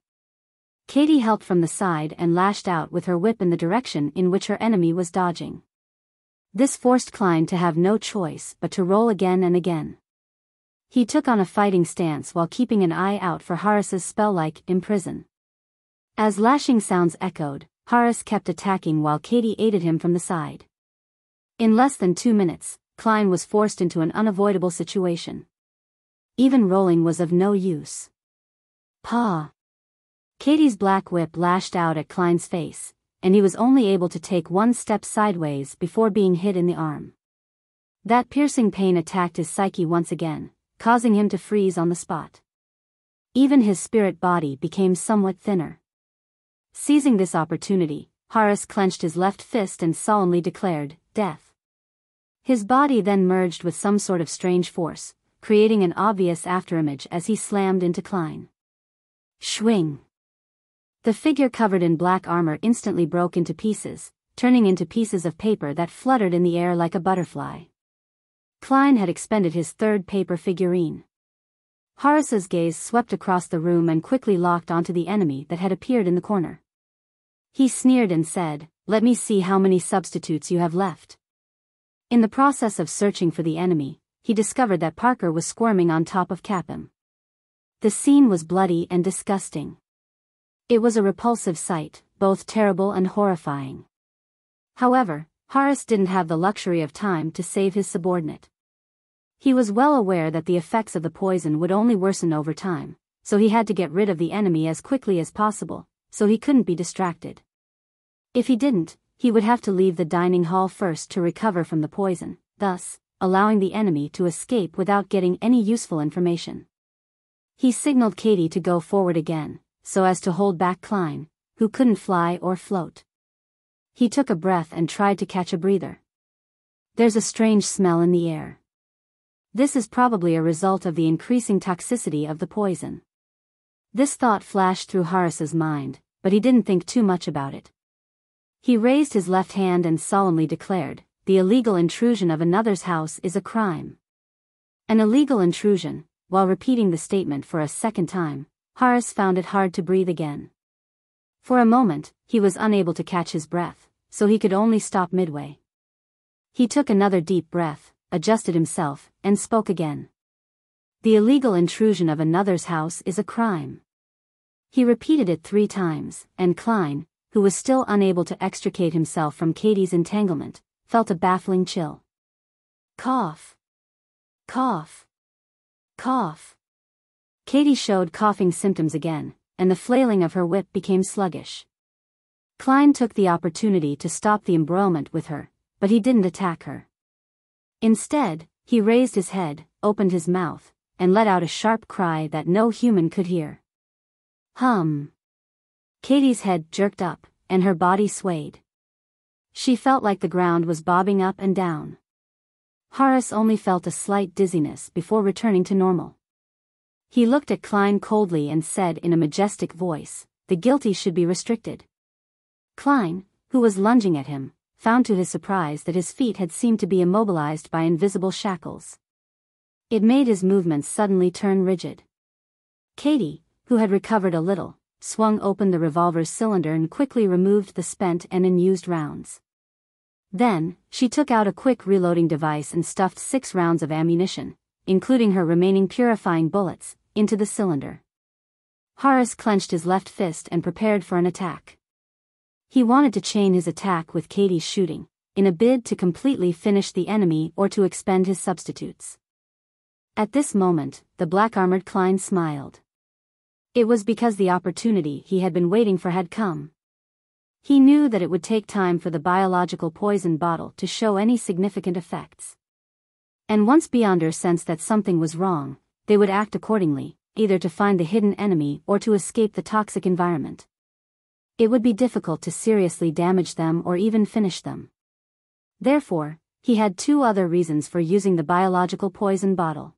Katie helped from the side and lashed out with her whip in the direction in which her enemy was dodging. This forced Klein to have no choice but to roll again and again. He took on a fighting stance while keeping an eye out for Harras's spell-like imprison. As lashing sounds echoed, Harras kept attacking while Katie aided him from the side. In less than 2 minutes, Klein was forced into an unavoidable situation. Even rolling was of no use. Paw! Katie's black whip lashed out at Klein's face, and he was only able to take 1 step sideways before being hit in the arm. That piercing pain attacked his psyche once again, causing him to freeze on the spot. Even his spirit body became somewhat thinner. Seizing this opportunity, Harras clenched his left fist and solemnly declared, "Death." His body then merged with some sort of strange force, creating an obvious afterimage as he slammed into Klein. Schwing! The figure covered in black armor instantly broke into pieces, turning into pieces of paper that fluttered in the air like a butterfly. Klein had expended his 3rd paper figurine. Harras's gaze swept across the room and quickly locked onto the enemy that had appeared in the corner. He sneered and said, "Let me see how many substitutes you have left." In the process of searching for the enemy, he discovered that Parker was squirming on top of Capim. The scene was bloody and disgusting. It was a repulsive sight, both terrible and horrifying. However, Harras didn't have the luxury of time to save his subordinate. He was well aware that the effects of the poison would only worsen over time, so he had to get rid of the enemy as quickly as possible, so he couldn't be distracted. If he didn't, he would have to leave the dining hall first to recover from the poison, thus allowing the enemy to escape without getting any useful information. He signaled Katie to go forward again, so as to hold back Klein, who couldn't fly or float. He took a breath and tried to catch a breather. There's a strange smell in the air. This is probably a result of the increasing toxicity of the poison. This thought flashed through Harras's mind, but he didn't think too much about it. He raised his left hand and solemnly declared, "The illegal intrusion of another's house is a crime." An illegal intrusion. While repeating the statement for a second time, Harras found it hard to breathe again. For a moment, he was unable to catch his breath, so he could only stop midway. He took another deep breath, adjusted himself, and spoke again. The illegal intrusion of another's house is a crime. He repeated it 3 times, and Klein, who was still unable to extricate himself from Katie's entanglement, felt a baffling chill. Cough. Cough. Cough. Katie showed coughing symptoms again, and the flailing of her whip became sluggish. Klein took the opportunity to stop the embroilment with her, but he didn't attack her. Instead, he raised his head, opened his mouth, and let out a sharp cry that no human could hear. Hum. Katie's head jerked up, and her body swayed. She felt like the ground was bobbing up and down. Harras only felt a slight dizziness before returning to normal. He looked at Klein coldly and said in a majestic voice, "The guilty should be restricted." Klein, who was lunging at him, found to his surprise that his feet had seemed to be immobilized by invisible shackles. It made his movements suddenly turn rigid. Katie, who had recovered a little, swung open the revolver's cylinder and quickly removed the spent and unused rounds. Then, she took out a quick reloading device and stuffed 6 rounds of ammunition, including her remaining purifying bullets, into the cylinder. Harras clenched his left fist and prepared for an attack. He wanted to chain his attack with Katie's shooting, in a bid to completely finish the enemy or to expend his substitutes. At this moment, the black-armored Klein smiled. It was because the opportunity he had been waiting for had come. He knew that it would take time for the biological poison bottle to show any significant effects. And once Beyonder sensed that something was wrong, they would act accordingly, either to find the hidden enemy or to escape the toxic environment. It would be difficult to seriously damage them or even finish them. Therefore, he had 2 other reasons for using the biological poison bottle.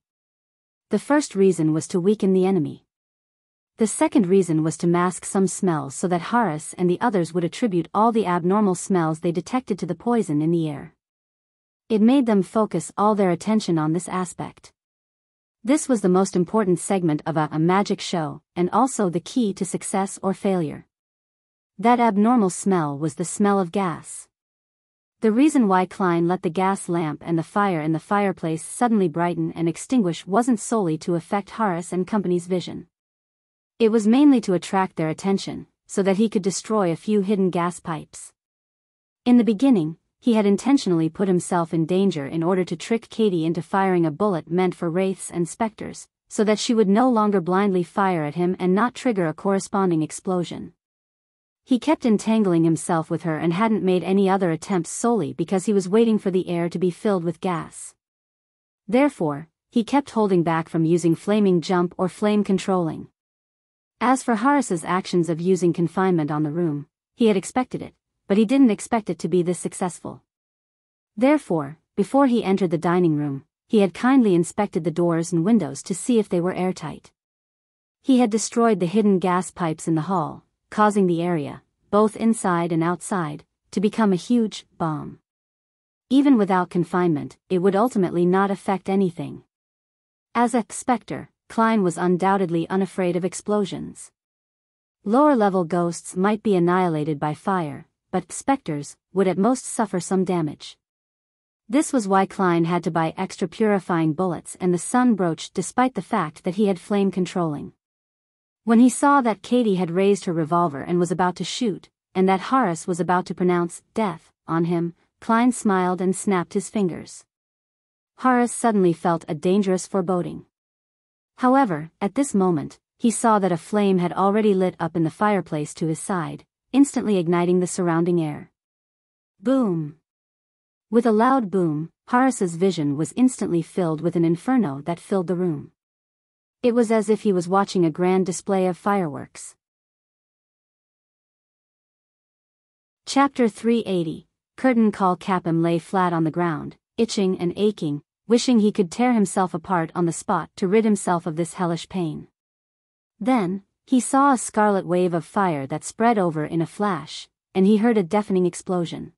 The first reason was to weaken the enemy. The second reason was to mask some smells so that Harras and the others would attribute all the abnormal smells they detected to the poison in the air. It made them focus all their attention on this aspect. This was the most important segment of a magic show, and also the key to success or failure. That abnormal smell was the smell of gas. The reason why Klein let the gas lamp and the fire in the fireplace suddenly brighten and extinguish wasn't solely to affect Harras and company's vision. It was mainly to attract their attention, so that he could destroy a few hidden gas pipes. In the beginning, he had intentionally put himself in danger in order to trick Katie into firing a bullet meant for wraiths and specters, so that she would no longer blindly fire at him and not trigger a corresponding explosion. He kept entangling himself with her and hadn't made any other attempts solely because he was waiting for the air to be filled with gas. Therefore, he kept holding back from using flaming jump or flame controlling. As for Harras's actions of using confinement on the room, he had expected it, but he didn't expect it to be this successful. Therefore, before he entered the dining room, he had kindly inspected the doors and windows to see if they were airtight. He had destroyed the hidden gas pipes in the hall, causing the area, both inside and outside, to become a huge bomb. Even without confinement, it would ultimately not affect anything. As a specter, Klein was undoubtedly unafraid of explosions. Lower-level ghosts might be annihilated by fire, but specters would at most suffer some damage. This was why Klein had to buy extra purifying bullets and the sun brooch despite the fact that he had flame controlling. When he saw that Katie had raised her revolver and was about to shoot, and that Harras was about to pronounce death on him, Klein smiled and snapped his fingers. Harras suddenly felt a dangerous foreboding. However, at this moment, he saw that a flame had already lit up in the fireplace to his side, instantly igniting the surrounding air. Boom! With a loud boom, Harras's vision was instantly filled with an inferno that filled the room. It was as if he was watching a grand display of fireworks. Chapter 380. Curtain Call. Capim lay flat on the ground, itching and aching, wishing he could tear himself apart on the spot to rid himself of this hellish pain. Then, he saw a scarlet wave of fire that spread over in a flash, and he heard a deafening explosion.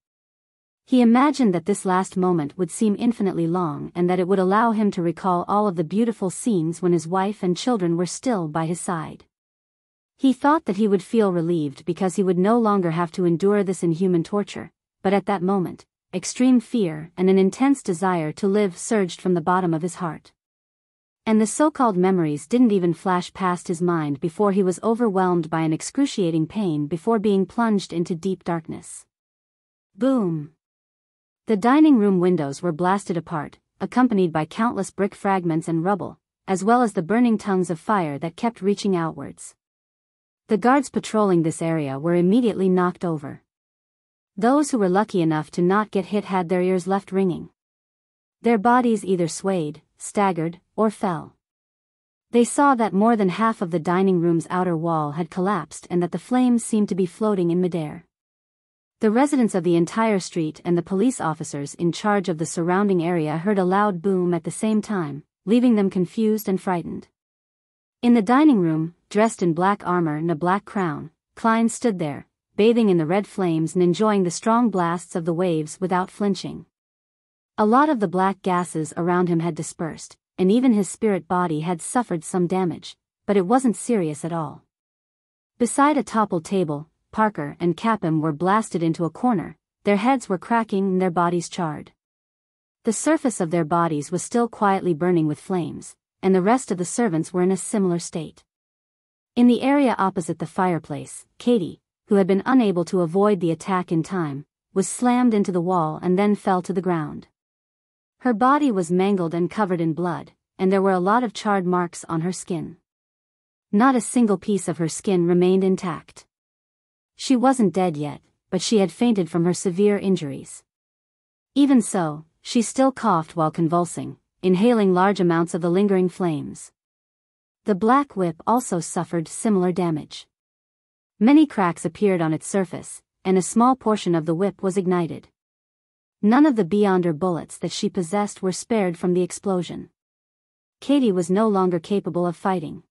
He imagined that this last moment would seem infinitely long and that it would allow him to recall all of the beautiful scenes when his wife and children were still by his side. He thought that he would feel relieved because he would no longer have to endure this inhuman torture, but at that moment, extreme fear and an intense desire to live surged from the bottom of his heart. And the so-called memories didn't even flash past his mind before he was overwhelmed by an excruciating pain before being plunged into deep darkness. Boom! The dining room windows were blasted apart, accompanied by countless brick fragments and rubble, as well as the burning tongues of fire that kept reaching outwards. The guards patrolling this area were immediately knocked over. Those who were lucky enough to not get hit had their ears left ringing. Their bodies either swayed, staggered, or fell. They saw that more than half of the dining room's outer wall had collapsed and that the flames seemed to be floating in midair. The residents of the entire street and the police officers in charge of the surrounding area heard a loud boom at the same time, leaving them confused and frightened. In the dining room, dressed in black armor and a black crown, Klein stood there, bathing in the red flames and enjoying the strong blasts of the waves without flinching. A lot of the black gases around him had dispersed, and even his spirit body had suffered some damage, but it wasn't serious at all. Beside a toppled table, Parker and Capim were blasted into a corner, their heads were cracking and their bodies charred. The surface of their bodies was still quietly burning with flames, and the rest of the servants were in a similar state. In the area opposite the fireplace, Katie, who had been unable to avoid the attack in time, was slammed into the wall and then fell to the ground. Her body was mangled and covered in blood, and there were a lot of charred marks on her skin. Not a single piece of her skin remained intact. She wasn't dead yet, but she had fainted from her severe injuries. Even so, she still coughed while convulsing, inhaling large amounts of the lingering flames. The black whip also suffered similar damage. Many cracks appeared on its surface, and a small portion of the whip was ignited. None of the Beyonder bullets that she possessed were spared from the explosion. Katie was no longer capable of fighting.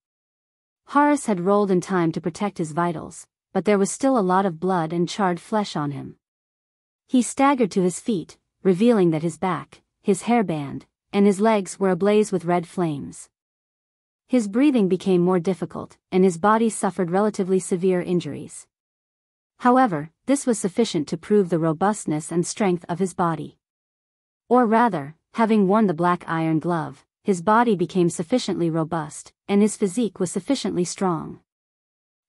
Harras had rolled in time to protect his vitals, but there was still a lot of blood and charred flesh on him. He staggered to his feet, revealing that his back, his hairband, and his legs were ablaze with red flames. His breathing became more difficult, and his body suffered relatively severe injuries. However, this was sufficient to prove the robustness and strength of his body. Or rather, having worn the black iron glove, his body became sufficiently robust, and his physique was sufficiently strong.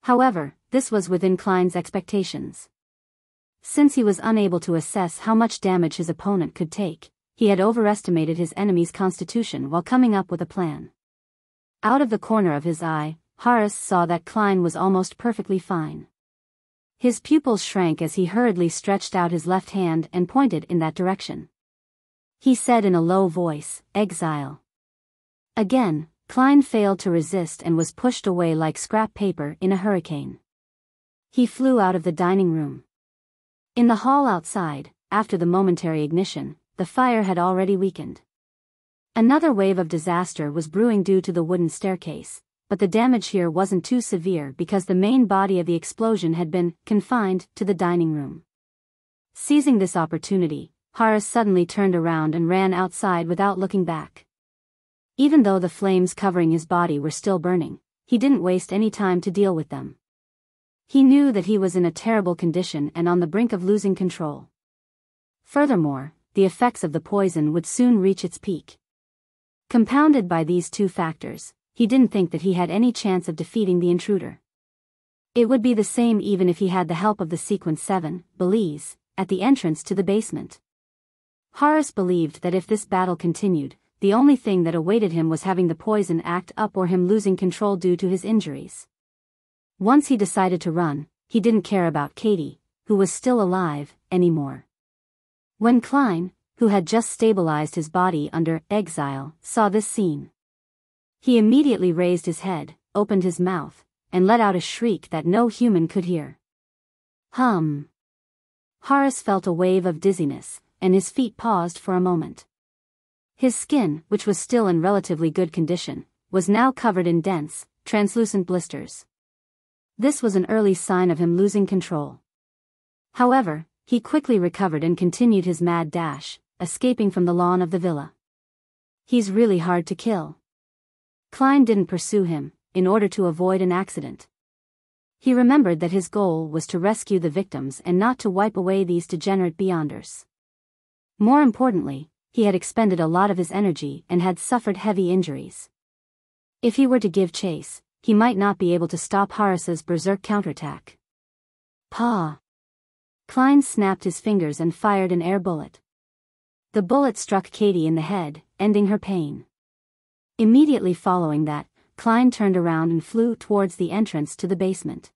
However, this was within Klein's expectations. Since he was unable to assess how much damage his opponent could take, he had overestimated his enemy's constitution while coming up with a plan. Out of the corner of his eye, Harras saw that Klein was almost perfectly fine. His pupils shrank as he hurriedly stretched out his left hand and pointed in that direction. He said in a low voice, "Exile." Again, Klein failed to resist and was pushed away like scrap paper in a hurricane. He flew out of the dining room. In the hall outside, after the momentary ignition, the fire had already weakened. Another wave of disaster was brewing due to the wooden staircase, but the damage here wasn't too severe because the main body of the explosion had been confined to the dining room. Seizing this opportunity, Harras suddenly turned around and ran outside without looking back. Even though the flames covering his body were still burning, he didn't waste any time to deal with them. He knew that he was in a terrible condition and on the brink of losing control. Furthermore, the effects of the poison would soon reach its peak. Compounded by these two factors, he didn't think that he had any chance of defeating the intruder. It would be the same even if he had the help of the Sequence 7, Belize, at the entrance to the basement. Harras believed that if this battle continued, the only thing that awaited him was having the poison act up or him losing control due to his injuries. Once he decided to run, he didn't care about Katie, who was still alive, anymore. When Klein, who had just stabilized his body under exile, saw this scene, he immediately raised his head, opened his mouth, and let out a shriek that no human could hear. Hum. Harras felt a wave of dizziness, and his feet paused for a moment. His skin, which was still in relatively good condition, was now covered in dense, translucent blisters. This was an early sign of him losing control. However, he quickly recovered and continued his mad dash, escaping from the lawn of the villa. He's really hard to kill. Klein didn't pursue him, in order to avoid an accident. He remembered that his goal was to rescue the victims and not to wipe away these degenerate Beyonders. More importantly, he had expended a lot of his energy and had suffered heavy injuries. If he were to give chase, he might not be able to stop Harras's berserk counterattack. Pa! Klein snapped his fingers and fired an air bullet. The bullet struck Katie in the head, ending her pain. Immediately following that, Klein turned around and flew towards the entrance to the basement.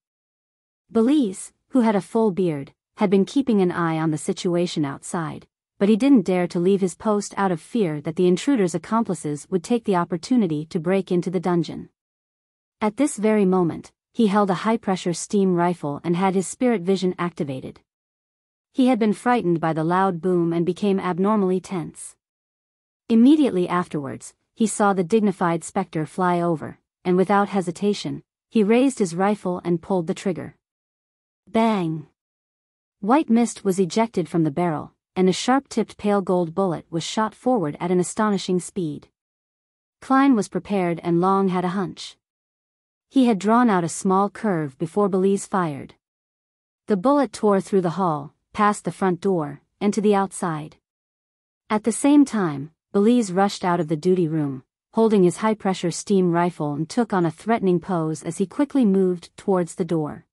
Belize, who had a full beard, had been keeping an eye on the situation outside, but he didn't dare to leave his post out of fear that the intruder's accomplices would take the opportunity to break into the dungeon. At this very moment, he held a high-pressure steam rifle and had his spirit vision activated. He had been frightened by the loud boom and became abnormally tense. Immediately afterwards, he saw the dignified specter fly over, and without hesitation, he raised his rifle and pulled the trigger. Bang! White mist was ejected from the barrel, and a sharp-tipped pale gold bullet was shot forward at an astonishing speed. Klein was prepared and Long had a hunch. He had drawn out a small curve before Belize fired. The bullet tore through the hall, past the front door, and to the outside. At the same time, Belize rushed out of the duty room, holding his high-pressure steam rifle, and took on a threatening pose as he quickly moved towards the door.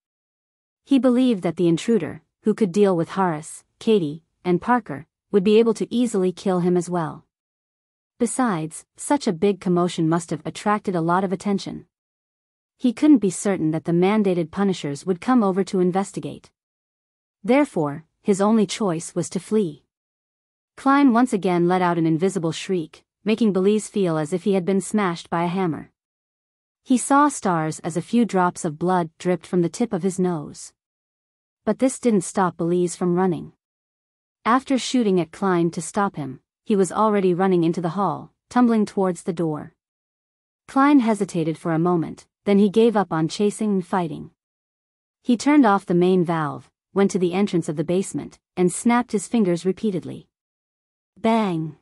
He believed that the intruder, who could deal with Harras, Katie, and Parker, would be able to easily kill him as well. Besides, such a big commotion must have attracted a lot of attention. He couldn't be certain that the mandated punishers would come over to investigate. Therefore, his only choice was to flee. Klein once again let out an invisible shriek, making Belize feel as if he had been smashed by a hammer. He saw stars as a few drops of blood dripped from the tip of his nose. But this didn't stop Belize from running. After shooting at Klein to stop him, he was already running into the hall, tumbling towards the door. Klein hesitated for a moment, then he gave up on chasing and fighting. He turned off the main valve, went to the entrance of the basement, and snapped his fingers repeatedly. Bang!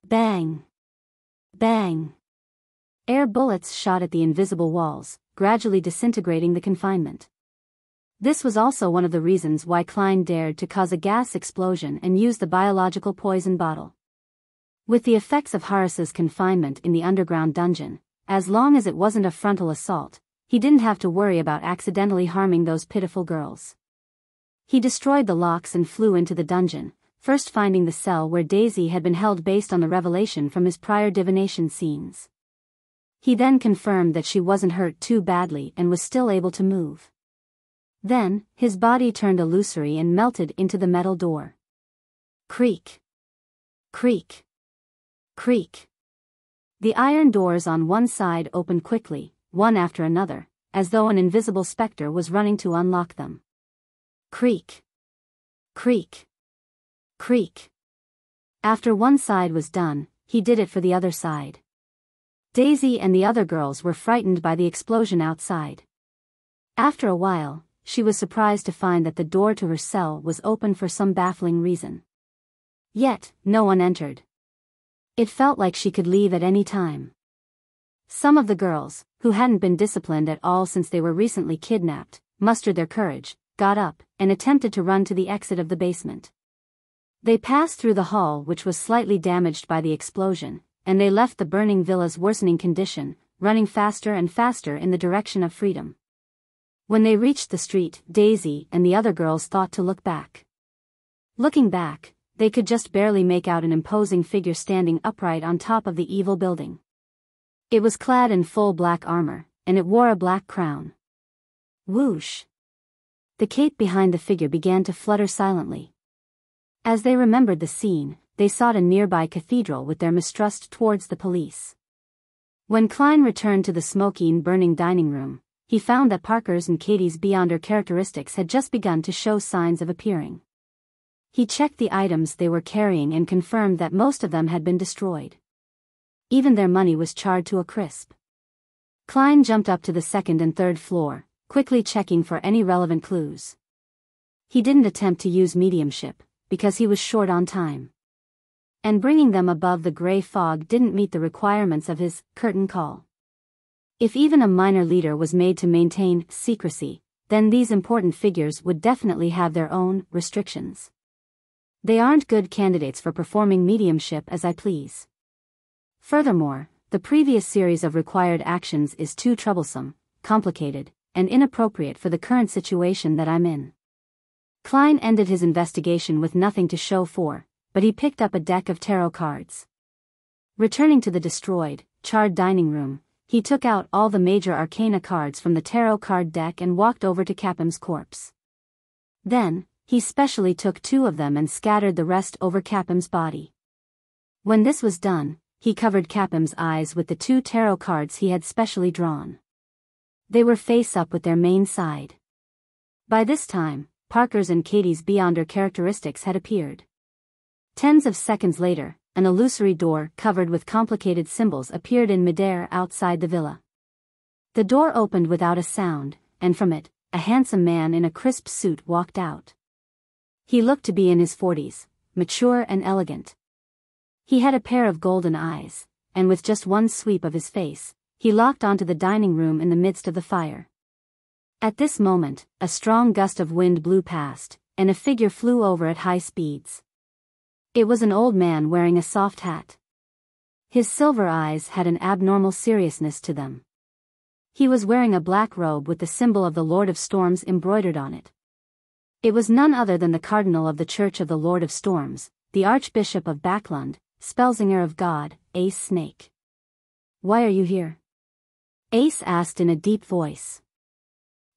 Bang! Bang! Air bullets shot at the invisible walls, gradually disintegrating the confinement. This was also one of the reasons why Klein dared to cause a gas explosion and use the biological poison bottle. With the effects of Harras's confinement in the underground dungeon, as long as it wasn't a frontal assault, he didn't have to worry about accidentally harming those pitiful girls. He destroyed the locks and flew into the dungeon, first finding the cell where Daisy had been held based on the revelation from his prior divination scenes. He then confirmed that she wasn't hurt too badly and was still able to move. Then, his body turned illusory and melted into the metal door. Creak. Creak. Creak. The iron doors on one side opened quickly, one after another, as though an invisible specter was running to unlock them. Creak. Creak. Creak. After one side was done, he did it for the other side. Daisy and the other girls were frightened by the explosion outside. After a while, she was surprised to find that the door to her cell was open for some baffling reason. Yet, no one entered. It felt like she could leave at any time. Some of the girls, who hadn't been disciplined at all since they were recently kidnapped, mustered their courage, got up, and attempted to run to the exit of the basement. They passed through the hall, which was slightly damaged by the explosion, and they left the burning villa's worsening condition, running faster and faster in the direction of freedom. When they reached the street, Daisy and the other girls thought to look back. Looking back, they could just barely make out an imposing figure standing upright on top of the evil building. It was clad in full black armor, and it wore a black crown. Whoosh! The cape behind the figure began to flutter silently. As they remembered the scene, they sought a nearby cathedral with their mistrust towards the police. When Klein returned to the smoking, burning dining room, he found that Parker's and Katie's Beyonder characteristics had just begun to show signs of appearing. He checked the items they were carrying and confirmed that most of them had been destroyed. Even their money was charred to a crisp. Klein jumped up to the second and third floor, quickly checking for any relevant clues. He didn't attempt to use mediumship, because he was short on time. And bringing them above the gray fog didn't meet the requirements of his curtain call. If even a minor leader was made to maintain secrecy, then these important figures would definitely have their own restrictions. They aren't good candidates for performing mediumship as I please. Furthermore, the previous series of required actions is too troublesome, complicated, and inappropriate for the current situation that I'm in. Klein ended his investigation with nothing to show for, but he picked up a deck of tarot cards. Returning to the destroyed, charred dining room, he took out all the major arcana cards from the tarot card deck and walked over to Capim's corpse. Then, he specially took 2 of them and scattered the rest over Capim's body. When this was done, he covered Capim's eyes with the 2 tarot cards he had specially drawn. They were face up with their main side. By this time, Parker's and Katie's Beyonder characteristics had appeared. Tens of seconds later, an illusory door covered with complicated symbols appeared in midair outside the villa. The door opened without a sound, and from it, a handsome man in a crisp suit walked out. He looked to be in his 40s, mature and elegant. He had a pair of golden eyes, and with just one sweep of his face, he locked onto the dining room in the midst of the fire. At this moment, a strong gust of wind blew past, and a figure flew over at high speeds. It was an old man wearing a soft hat. His silver eyes had an abnormal seriousness to them. He was wearing a black robe with the symbol of the Lord of Storms embroidered on it. It was none other than the Cardinal of the Church of the Lord of Storms, the Archbishop of Backlund, Spellsinger of God, Ace Snake. "Why are you here?" Ace asked in a deep voice.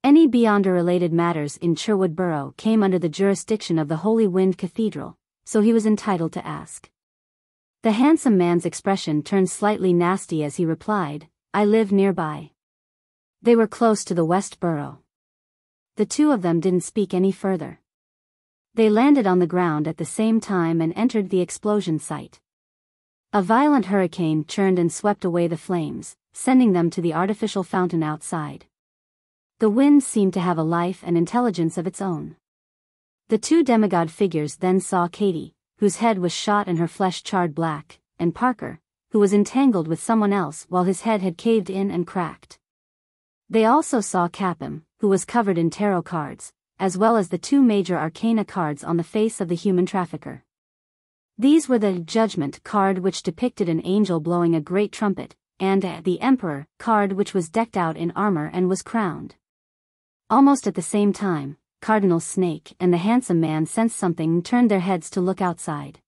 Any Beyonder-related matters in Sherwood Borough came under the jurisdiction of the Holy Wind Cathedral, so he was entitled to ask. The handsome man's expression turned slightly nasty as he replied, "I live nearby." They were close to the West Borough. The 2 of them didn't speak any further. They landed on the ground at the same time and entered the explosion site. A violent hurricane churned and swept away the flames, sending them to the artificial fountain outside. The wind seemed to have a life and intelligence of its own. The 2 demigod figures then saw Katie, whose head was shot and her flesh charred black, and Parker, who was entangled with someone else while his head had caved in and cracked. They also saw Capim, who was covered in tarot cards, as well as the 2 major arcana cards on the face of the human trafficker. These were the Judgment card, which depicted an angel blowing a great trumpet, and the Emperor card, which was decked out in armor and was crowned. Almost at the same time, Cardinal Snake and the handsome man sensed something and turned their heads to look outside.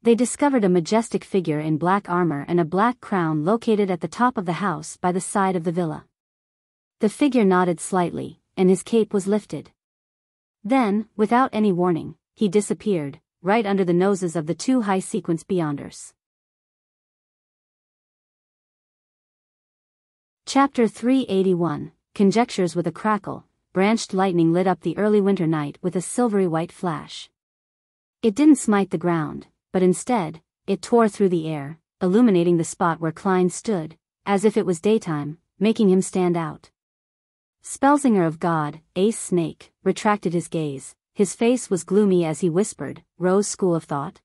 They discovered a majestic figure in black armor and a black crown located at the top of the house by the side of the villa. The figure nodded slightly, and his cape was lifted. Then, without any warning, he disappeared, right under the noses of the 2 high-sequence Beyonders. Chapter 381, Conjectures. With a crackle, branched lightning lit up the early winter night with a silvery white flash. It didn't smite the ground, but instead, it tore through the air, illuminating the spot where Klein stood, as if it was daytime, making him stand out. Spellsinger of God, Ace Snake, retracted his gaze. His face was gloomy as he whispered, "Rose School of Thought?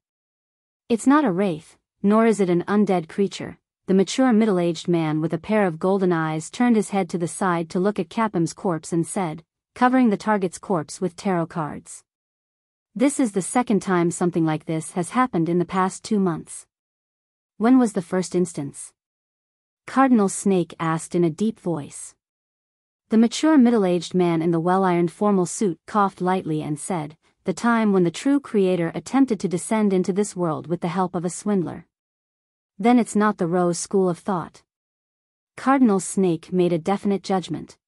It's not a wraith, nor is it an undead creature." The mature middle-aged man with a pair of golden eyes turned his head to the side to look at Capim's corpse and said, covering the target's corpse with tarot cards, "This is the second time something like this has happened in the past 2 months. When was the first instance?" Cardinal Snake asked in a deep voice. The mature middle-aged man in the well-ironed formal suit coughed lightly and said, "The time when the true creator attempted to descend into this world with the help of a swindler." "Then it's not the Rose School of Thought." Cardinal Snake made a definite judgment.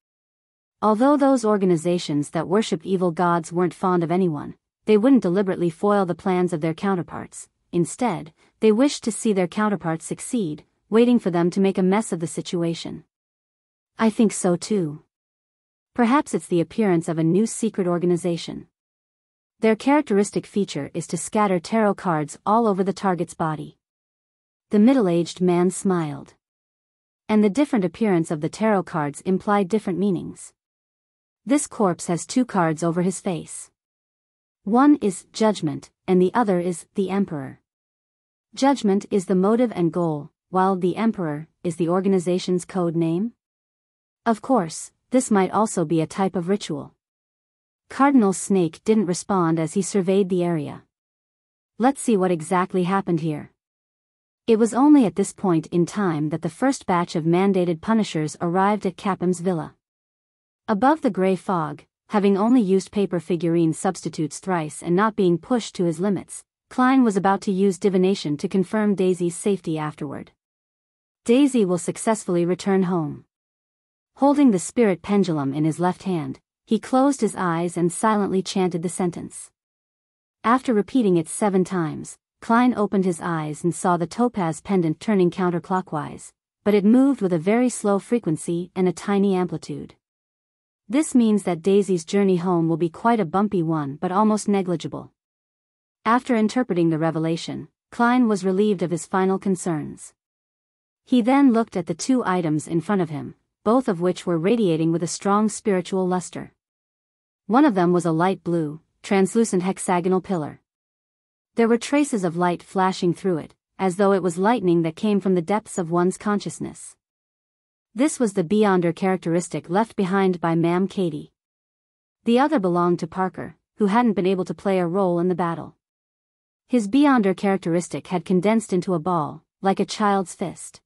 Although those organizations that worshipped evil gods weren't fond of anyone, they wouldn't deliberately foil the plans of their counterparts. Instead, they wished to see their counterparts succeed, waiting for them to make a mess of the situation. "I think so too. Perhaps it's the appearance of a new secret organization. Their characteristic feature is to scatter tarot cards all over the target's body." The middle-aged man smiled. And the different appearance of the tarot cards implied different meanings. This corpse has 2 cards over his face. One is Judgment, and the other is the Emperor. Judgment is the motive and goal, while the Emperor is the organization's code name. Of course, this might also be a type of ritual. Cardinal Snake didn't respond as he surveyed the area. let's see what exactly happened here. It was only at this point in time that the first batch of mandated punishers arrived at Capim's villa. Above the grey fog, having only used paper figurine substitutes thrice and not being pushed to his limits, Klein was about to use divination to confirm Daisy's safety afterward. Daisy will successfully return home. Holding the spirit pendulum in his left hand, he closed his eyes and silently chanted the sentence. After repeating it 7 times, Klein opened his eyes and saw the topaz pendant turning counterclockwise, but it moved with a very slow frequency and a tiny amplitude. This means that Daisy's journey home will be quite a bumpy one but almost negligible. After interpreting the revelation, Klein was relieved of his final concerns. He then looked at the 2 items in front of him, both of which were radiating with a strong spiritual luster. One of them was a light blue, translucent hexagonal pillar. There were traces of light flashing through it, as though it was lightning that came from the depths of one's consciousness. This was the Beyonder characteristic left behind by Ma'am Katie. The other belonged to Parker, who hadn't been able to play a role in the battle. His Beyonder characteristic had condensed into a ball, like a child's fist.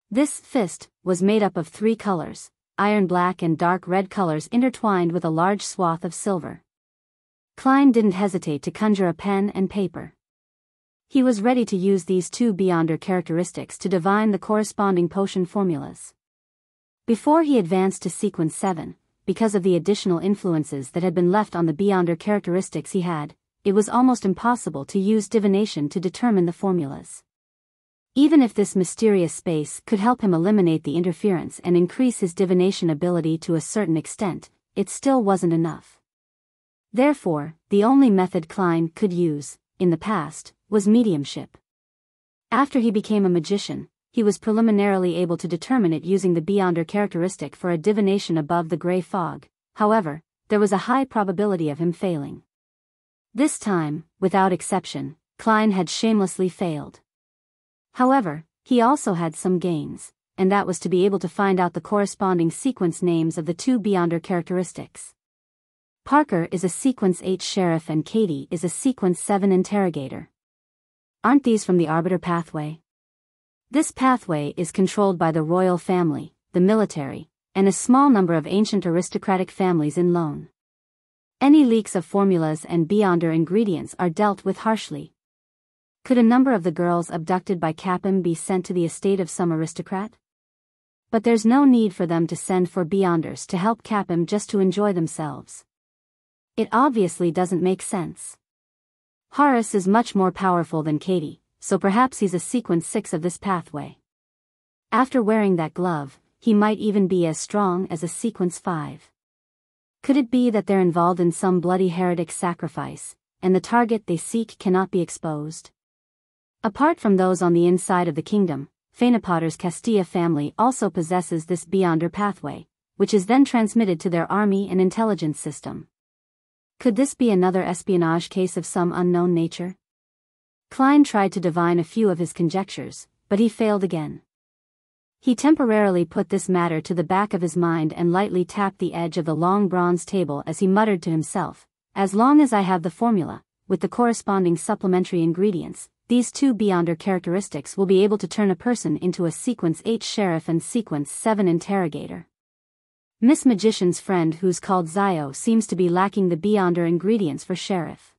This fist was made up of 3 colors, iron black and dark red colors intertwined with a large swath of silver. Klein didn't hesitate to conjure a pen and paper. He was ready to use these 2 Beyonder characteristics to divine the corresponding potion formulas. Before he advanced to sequence 7, because of the additional influences that had been left on the Beyonder characteristics it was almost impossible to use divination to determine the formulas. Even if this mysterious space could help him eliminate the interference and increase his divination ability to a certain extent, it still wasn't enough. Therefore, the only method Klein could use, in the past, was mediumship. After he became a magician, he was preliminarily able to determine it using the Beyonder characteristic for a divination above the grey fog. However, there was a high probability of him failing. This time, without exception, Klein had shamelessly failed. However, he also had some gains, and that was to be able to find out the corresponding sequence names of the 2 Beyonder characteristics. Parker is a sequence 8 sheriff and Katie is a sequence 7 interrogator. Aren't these from the Arbiter pathway? This pathway is controlled by the royal family, the military, and a small number of ancient aristocratic families in Lone. Any leaks of formulas and Beyonder ingredients are dealt with harshly. Could a number of the girls abducted by Capim be sent to the estate of some aristocrat? But there's no need for them to send for Beyonders to help Capim just to enjoy themselves. It obviously doesn't make sense. Harras is much more powerful than Katie, so perhaps he's a sequence 6 of this pathway. After wearing that glove, he might even be as strong as a sequence 5. Could it be that they're involved in some bloody heretic sacrifice, and the target they seek cannot be exposed? Apart from those on the inside of the kingdom, Fainapotter's Castilla family also possesses this Beyonder pathway, which is then transmitted to their army and intelligence system. Could this be another espionage case of some unknown nature? Klein tried to divine a few of his conjectures, but he failed again. He temporarily put this matter to the back of his mind and lightly tapped the edge of the long bronze table as he muttered to himself, "As long as I have the formula, with the corresponding supplementary ingredients, these 2 Beyonder characteristics will be able to turn a person into a sequence 8 sheriff and sequence 7 interrogator." Miss Magician's friend who's called Zio seems to be lacking the Beyonder ingredients for sheriff.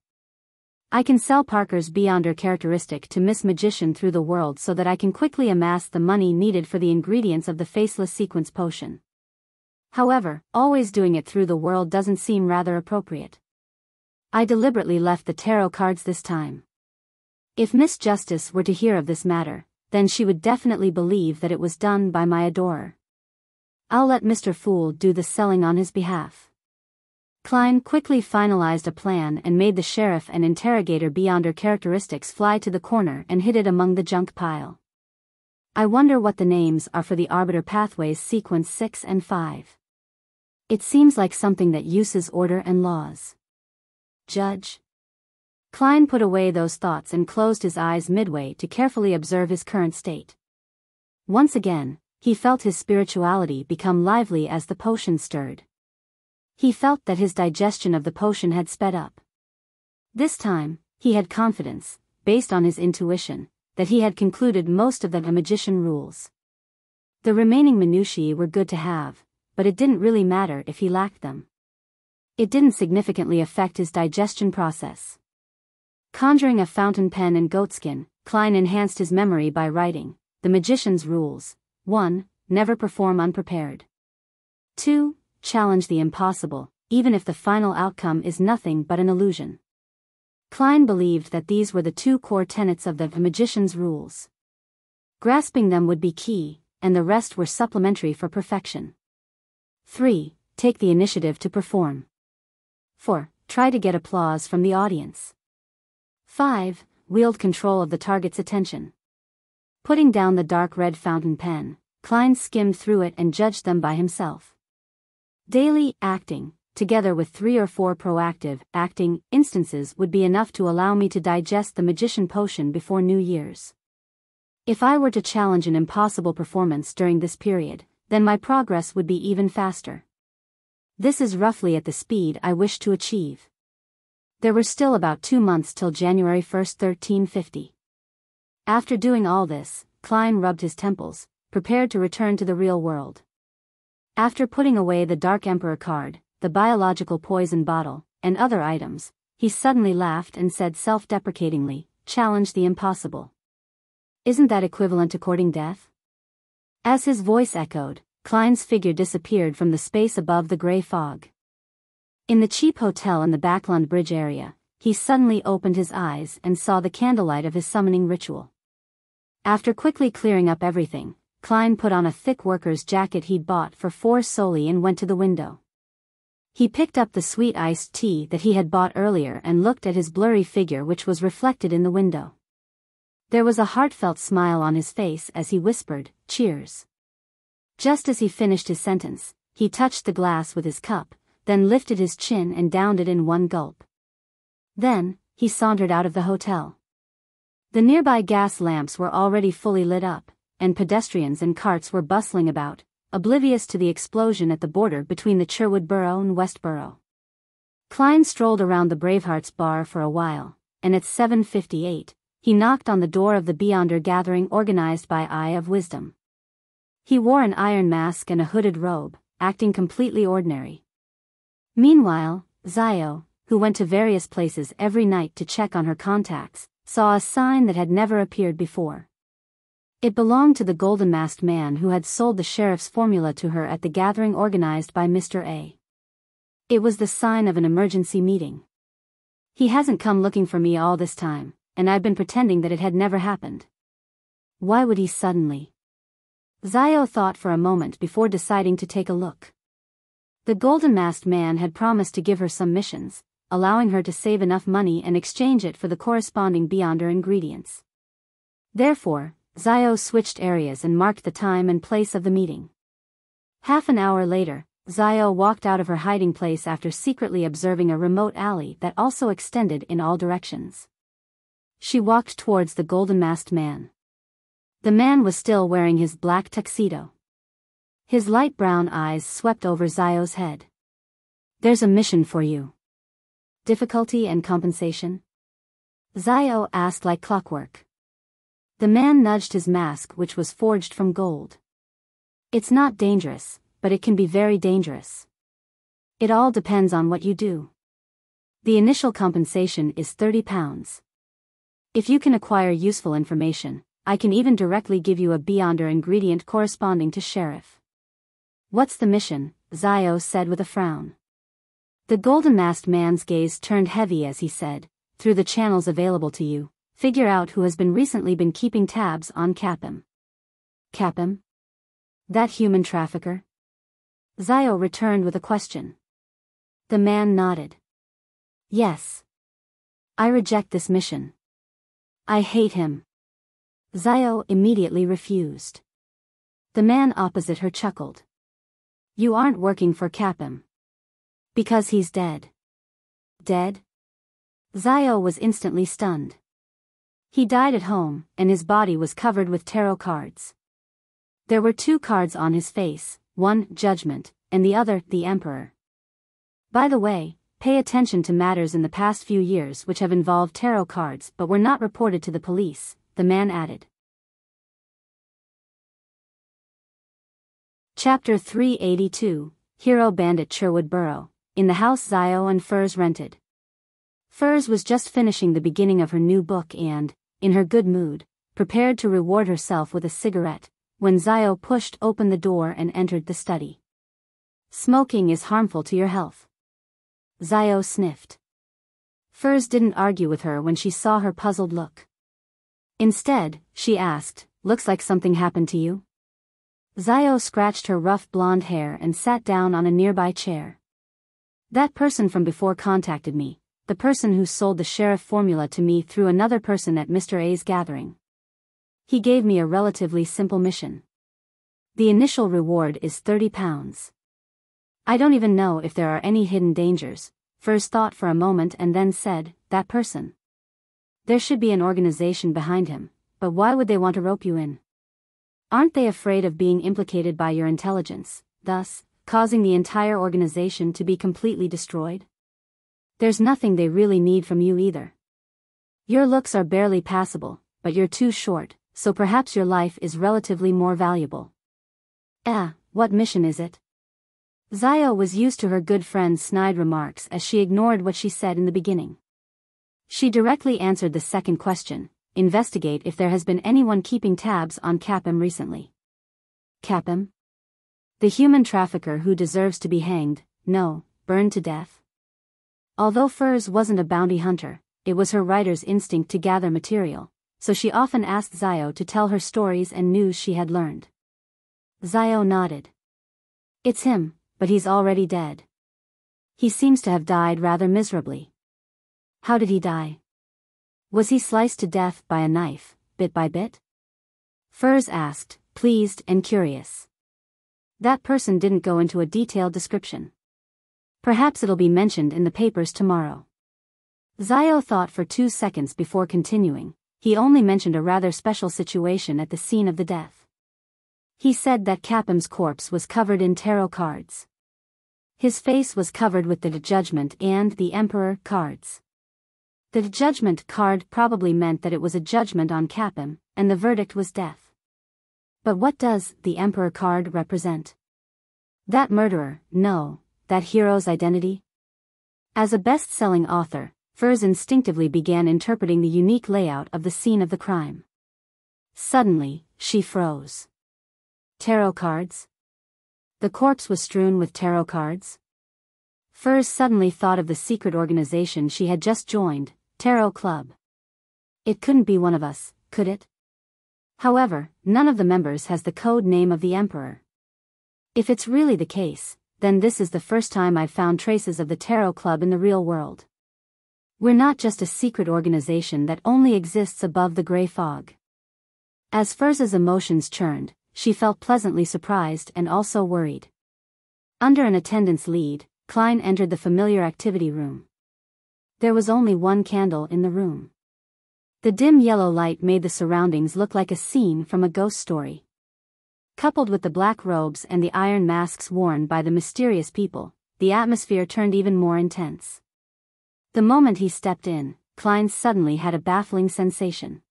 I can sell Parker's Beyonder characteristic to Miss Magician through the world so that I can quickly amass the money needed for the ingredients of the faceless sequence potion. However, always doing it through the world doesn't seem rather appropriate. I deliberately left the tarot cards this time. If Miss Justice were to hear of this matter, then she would definitely believe that it was done by my adorer. I'll let Mr. Fool do the selling on his behalf. Klein quickly finalized a plan and made the sheriff and interrogator Beyonder characteristics fly to the corner and hid it among the junk pile. I wonder what the names are for the Arbiter pathways sequence 6 and 5. It seems like something that uses order and laws. Judge? Klein put away those thoughts and closed his eyes midway to carefully observe his current state. Once again, he felt his spirituality become lively as the potion stirred. He felt that his digestion of the potion had sped up. This time, he had confidence, based on his intuition, that he had concluded most of the magician rules. The remaining minutiae were good to have, but it didn't really matter if he lacked them. It didn't significantly affect his digestion process. Conjuring a fountain pen and goatskin, Klein enhanced his memory by writing the magician's rules. 1. Never perform unprepared. 2. Challenge the impossible, even if the final outcome is nothing but an illusion. Klein believed that these were the two core tenets of the magician's rules. Grasping them would be key, and the rest were supplementary for perfection. 3. Take the initiative to perform. 4. Try to get applause from the audience. 5. Wield control of the target's attention. Putting down the dark red fountain pen, Klein skimmed through it and judged them by himself. Daily acting, together with 3 or 4 proactive acting instances, would be enough to allow me to digest the magician potion before New Year's. If I were to challenge an impossible performance during this period, then my progress would be even faster. This is roughly at the speed I wish to achieve. There were still about 2 months till January 1, 1350. After doing all this, Klein rubbed his temples, prepared to return to the real world. After putting away the Dark Emperor card, the biological poison bottle, and other items, he suddenly laughed and said self-deprecatingly, "Challenge the impossible. Isn't that equivalent to courting death?" As his voice echoed, Klein's figure disappeared from the space above the gray fog. In the cheap hotel in the Backland Bridge area, he suddenly opened his eyes and saw the candlelight of his summoning ritual. After quickly clearing up everything, Klein put on a thick worker's jacket he'd bought for 4 soldi and went to the window. He picked up the sweet iced tea that he had bought earlier and looked at his blurry figure, which was reflected in the window. There was a heartfelt smile on his face as he whispered, "Cheers." Just as he finished his sentence, he touched the glass with his cup, then lifted his chin and downed it in one gulp. Then, he sauntered out of the hotel. The nearby gas lamps were already fully lit up, and pedestrians and carts were bustling about, oblivious to the explosion at the border between the Sherwood Borough and Westborough. Klein strolled around the Bravehearts bar for a while, and at 7:58, he knocked on the door of the Beyonder gathering organized by Eye of Wisdom. He wore an iron mask and a hooded robe, acting completely ordinary. Meanwhile, Zio, who went to various places every night to check on her contacts, saw a sign that had never appeared before. It belonged to the golden-masked man who had sold the sheriff's formula to her at the gathering organized by Mr. A. It was the sign of an emergency meeting. "He hasn't come looking for me all this time, and I've been pretending that it had never happened. Why would he suddenly?" Zio thought for a moment before deciding to take a look. The golden-masked man had promised to give her some missions, allowing her to save enough money and exchange it for the corresponding Beyonder ingredients. Therefore, Zio switched areas and marked the time and place of the meeting. Half an hour later, Zio walked out of her hiding place after secretly observing a remote alley that also extended in all directions. She walked towards the golden-masked man. The man was still wearing his black tuxedo. His light brown eyes swept over Zio's head. "There's a mission for you." "Difficulty and compensation?" Zio asked like clockwork. The man nudged his mask, which was forged from gold. "It's not dangerous, but it can be very dangerous. It all depends on what you do. The initial compensation is £30. If you can acquire useful information, I can even directly give you a Beyonder ingredient corresponding to sheriff." "What's the mission?" Zio said with a frown. The golden-masked man's gaze turned heavy as he said, "Through the channels available to you, figure out who has recently been keeping tabs on Capim." "Capim? That human trafficker?" Zio returned with a question. The man nodded. "Yes. I reject this mission. I hate him." Zio immediately refused. The man opposite her chuckled. "You aren't working for Capim. Because he's dead." "Dead?" Zio was instantly stunned. He died at home, and his body was covered with tarot cards. There were 2 cards on his face, one, Judgment, and the other, the Emperor. By the way, pay attention to matters in the past few years which have involved tarot cards but were not reported to the police, the man added. Chapter 382, Hero Bandit Sherwood Borough, in the house Zio and Furs rented. Furs was just finishing the beginning of her new book and, in her good mood, prepared to reward herself with a cigarette, when Zio pushed open the door and entered the study. Smoking is harmful to your health. Zio sniffed. Furs didn't argue with her when she saw her puzzled look. Instead, she asked, "Looks like something happened to you?" Zio scratched her rough blonde hair and sat down on a nearby chair. That person from before contacted me, the person who sold the sheriff formula to me through another person at Mr. A's gathering. He gave me a relatively simple mission. The initial reward is £30. I don't even know if there are any hidden dangers. Furs thought for a moment and then said, "That person. There should be an organization behind him, but why would they want to rope you in? Aren't they afraid of being implicated by your intelligence, thus, causing the entire organization to be completely destroyed? There's nothing they really need from you either. Your looks are barely passable, but you're too short, so perhaps your life is relatively more valuable." What mission is it? Zio was used to her good friend's snide remarks as she ignored what she said in the beginning. She directly answered the second question: investigate if there has been anyone keeping tabs on Capim recently. Capim? The human trafficker who deserves to be hanged, no, burned to death? Although Furs wasn't a bounty hunter, it was her writer's instinct to gather material, so she often asked Zio to tell her stories and news she had learned. Zio nodded. It's him, but he's already dead. He seems to have died rather miserably. How did he die? Was he sliced to death by a knife, bit by bit? Furs asked, pleased and curious. That person didn't go into a detailed description. Perhaps it'll be mentioned in the papers tomorrow. Zio thought for 2 seconds before continuing. He only mentioned a rather special situation at the scene of the death. He said that Capim's corpse was covered in tarot cards. His face was covered with the Judgment and the Emperor cards. The Judgment card probably meant that it was a judgment on Capim, and the verdict was death. But what does the Emperor card represent? That murderer, no, that hero's identity? As a best-selling author, Furs instinctively began interpreting the unique layout of the scene of the crime. Suddenly, she froze. Tarot cards? The corpse was strewn with tarot cards? Furs suddenly thought of the secret organization she had just joined, Tarot Club. It couldn't be one of us, could it? However, none of the members has the code name of the Emperor. If it's really the case, then this is the first time I've found traces of the Tarot Club in the real world. We're not just a secret organization that only exists above the gray fog. As Furs's emotions churned, she felt pleasantly surprised and also worried. Under an attendance lead, Klein entered the familiar activity room. There was only one candle in the room. The dim yellow light made the surroundings look like a scene from a ghost story. Coupled with the black robes and the iron masks worn by the mysterious people, the atmosphere turned even more intense. The moment he stepped in, Klein suddenly had a baffling sensation.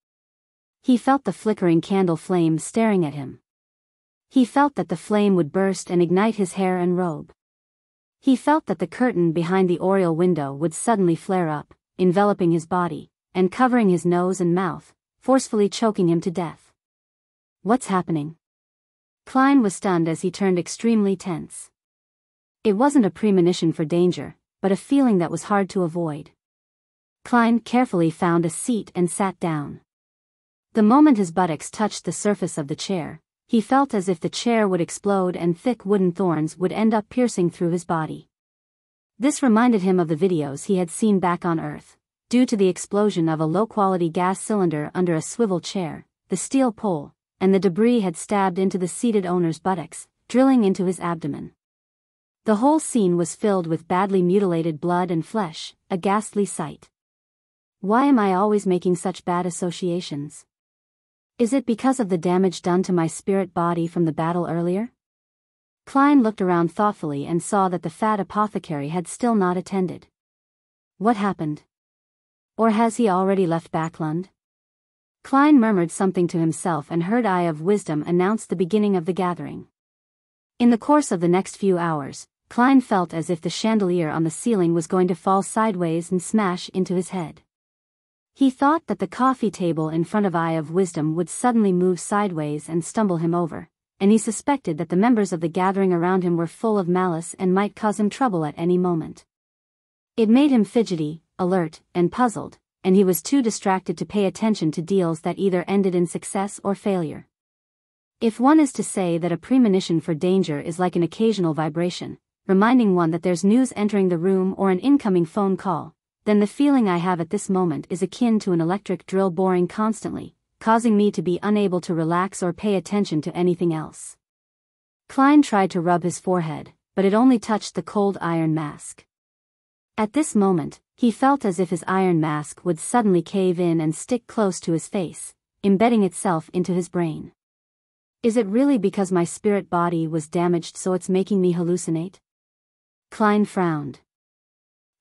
He felt the flickering candle flame staring at him. He felt that the flame would burst and ignite his hair and robe. He felt that the curtain behind the oriel window would suddenly flare up, enveloping his body, and covering his nose and mouth, forcefully choking him to death. What's happening? Klein was stunned as he turned extremely tense. It wasn't a premonition for danger, but a feeling that was hard to avoid. Klein carefully found a seat and sat down. The moment his buttocks touched the surface of the chair, he felt as if the chair would explode and thick wooden thorns would end up piercing through his body. This reminded him of the videos he had seen back on Earth. Due to the explosion of a low-quality gas cylinder under a swivel chair, the steel pole, and the debris had stabbed into the seated owner's buttocks, drilling into his abdomen. The whole scene was filled with badly mutilated blood and flesh, a ghastly sight. Why am I always making such bad associations? Is it because of the damage done to my spirit body from the battle earlier? Klein looked around thoughtfully and saw that the fat apothecary had still not attended. What happened? Or has he already left Backlund? Klein murmured something to himself and heard Eye of Wisdom announce the beginning of the gathering. In the course of the next few hours, Klein felt as if the chandelier on the ceiling was going to fall sideways and smash into his head. He thought that the coffee table in front of Eye of Wisdom would suddenly move sideways and stumble him over, and he suspected that the members of the gathering around him were full of malice and might cause him trouble at any moment. It made him fidgety, alert, and puzzled, and he was too distracted to pay attention to deals that either ended in success or failure. If one is to say that a premonition for danger is like an occasional vibration, reminding one that there's news entering the room or an incoming phone call, then the feeling I have at this moment is akin to an electric drill boring constantly, causing me to be unable to relax or pay attention to anything else. Klein tried to rub his forehead, but it only touched the cold iron mask. At this moment, he felt as if his iron mask would suddenly cave in and stick close to his face, embedding itself into his brain. Is it really because my spirit body was damaged so it's making me hallucinate? Klein frowned.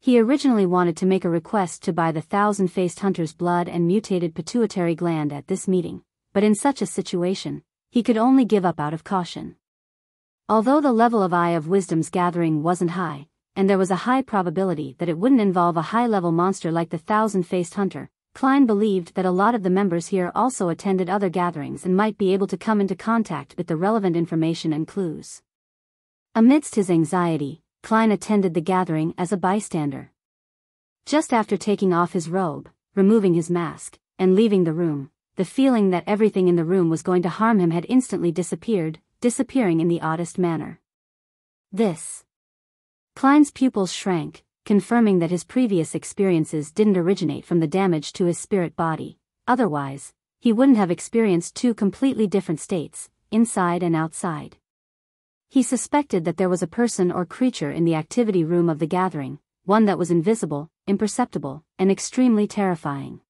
He originally wanted to make a request to buy the thousand-faced hunter's blood and mutated pituitary gland at this meeting, but in such a situation, he could only give up out of caution. Although the level of Eye of Wisdom's gathering wasn't high, and there was a high probability that it wouldn't involve a high-level monster like the thousand-faced hunter, Klein believed that a lot of the members here also attended other gatherings and might be able to come into contact with the relevant information and clues. Amidst his anxiety, Klein attended the gathering as a bystander. Just after taking off his robe, removing his mask, and leaving the room, the feeling that everything in the room was going to harm him had instantly disappeared, disappearing in the oddest manner. Klein's pupils shrank, confirming that his previous experiences didn't originate from the damage to his spirit body. Otherwise, he wouldn't have experienced two completely different states, inside and outside. He suspected that there was a person or creature in the activity room of the gathering, one that was invisible, imperceptible, and extremely terrifying.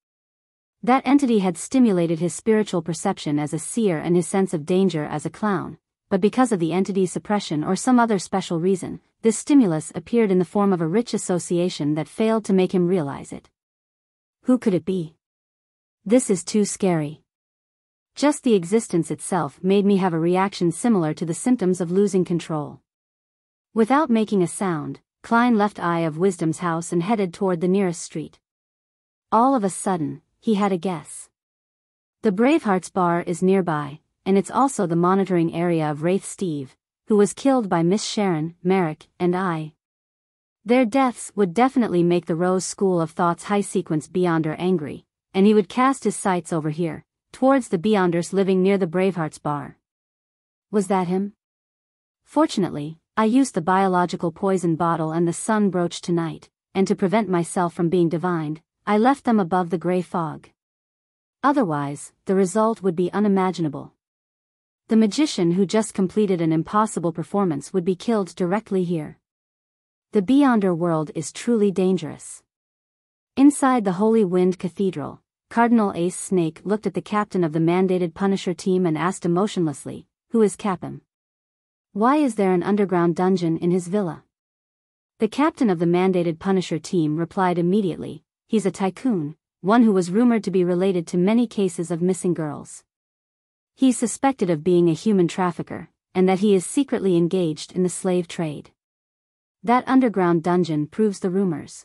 That entity had stimulated his spiritual perception as a seer and his sense of danger as a clown, but because of the entity's suppression or some other special reason, this stimulus appeared in the form of a rich association that failed to make him realize it. Who could it be? This is too scary. Just the existence itself made me have a reaction similar to the symptoms of losing control. Without making a sound, Klein left Eye of Wisdom's house and headed toward the nearest street. All of a sudden, he had a guess. The Bravehearts bar is nearby, and it's also the monitoring area of Wraith Steve, who was killed by Miss Sharon, Merrick, and I. Their deaths would definitely make the Rose School of Thought's high-sequence Beyonder angry, and he would cast his sights over here, towards the Beyonders living near the Bravehearts bar. Was that him? Fortunately, I used the biological poison bottle and the sun brooch tonight, and to prevent myself from being divined, I left them above the gray fog. Otherwise, the result would be unimaginable. The magician who just completed an impossible performance would be killed directly here. The Beyonder world is truly dangerous. Inside the Holy Wind Cathedral, Cardinal Ace Snake looked at the captain of the mandated Punisher team and asked emotionlessly, "Who is Capim? Why is there an underground dungeon in his villa?" The captain of the mandated Punisher team replied immediately, "He's a tycoon, one who was rumored to be related to many cases of missing girls. He's suspected of being a human trafficker, and that he is secretly engaged in the slave trade. That underground dungeon proves the rumors.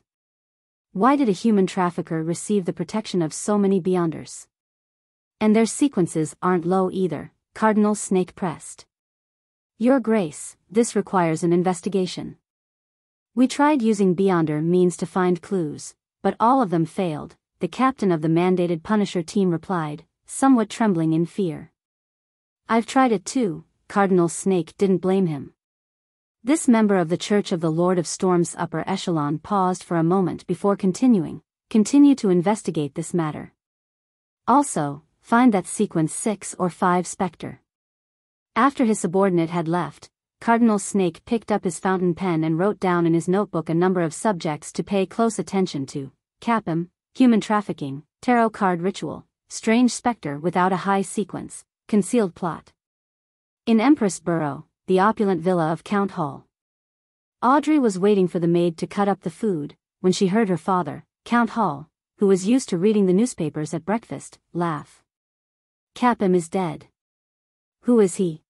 Why did a human trafficker receive the protection of so many Beyonders? And their sequences aren't low either," Cardinal Snake pressed. "Your Grace, this requires an investigation. We tried using Beyonder means to find clues, but all of them failed," the captain of the mandated Punisher team replied, somewhat trembling in fear. "I've tried it too," Cardinal Snake didn't blame him. This member of the Church of the Lord of Storm's upper echelon paused for a moment before continuing, "Continue to investigate this matter. Also, find that sequence 6 or 5 specter." After his subordinate had left, Cardinal Snake picked up his fountain pen and wrote down in his notebook a number of subjects to pay close attention to: Capim, human trafficking, tarot card ritual, strange specter without a high sequence, concealed plot. In Empress Borough, the opulent villa of Count Hall. Audrey was waiting for the maid to cut up the food, when she heard her father, Count Hall, who was used to reading the newspapers at breakfast, laugh. "Capim is dead." "Who is he?"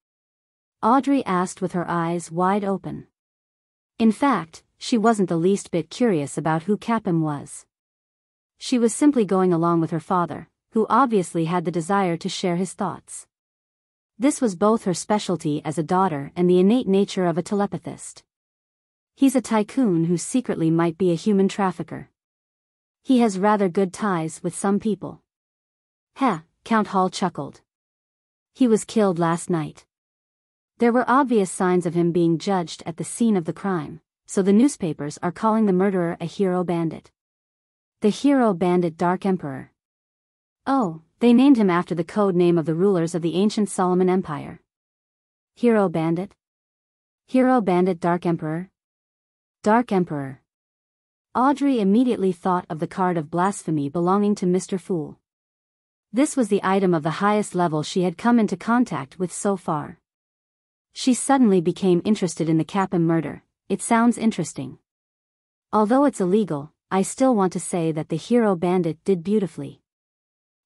Audrey asked with her eyes wide open. In fact, she wasn't the least bit curious about who Capim was. She was simply going along with her father, who obviously had the desire to share his thoughts. This was both her specialty as a daughter and the innate nature of a telepathist. He's a tycoon who secretly might be a human trafficker. He has rather good ties with some people. "Heh," Count Hall chuckled. "He was killed last night." There were obvious signs of him being judged at the scene of the crime, so the newspapers are calling the murderer a hero bandit. The hero bandit Dark Emperor. Oh, they named him after the code name of the rulers of the ancient Solomon Empire. Hero bandit? Hero bandit Dark Emperor? Dark Emperor. Audrey immediately thought of the card of blasphemy belonging to Mr. Fool. This was the item of the highest level she had come into contact with so far. She suddenly became interested in the Capim murder. It sounds interesting. Although it's illegal, I still want to say that the hero bandit did beautifully.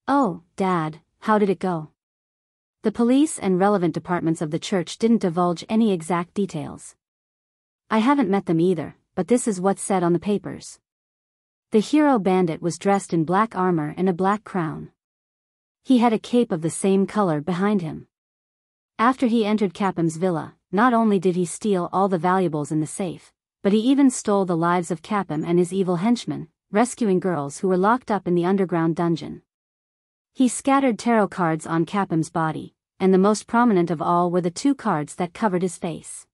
"Oh, Dad, how did it go?" The police and relevant departments of the church didn't divulge any exact details. "I haven't met them either, but this is what's said on the papers." The hero bandit was dressed in black armor and a black crown. He had a cape of the same color behind him. After he entered Capim's villa, not only did he steal all the valuables in the safe, but he even stole the lives of Capim and his evil henchmen, rescuing girls who were locked up in the underground dungeon. He scattered tarot cards on Capim's body, and the most prominent of all were the two cards that covered his face.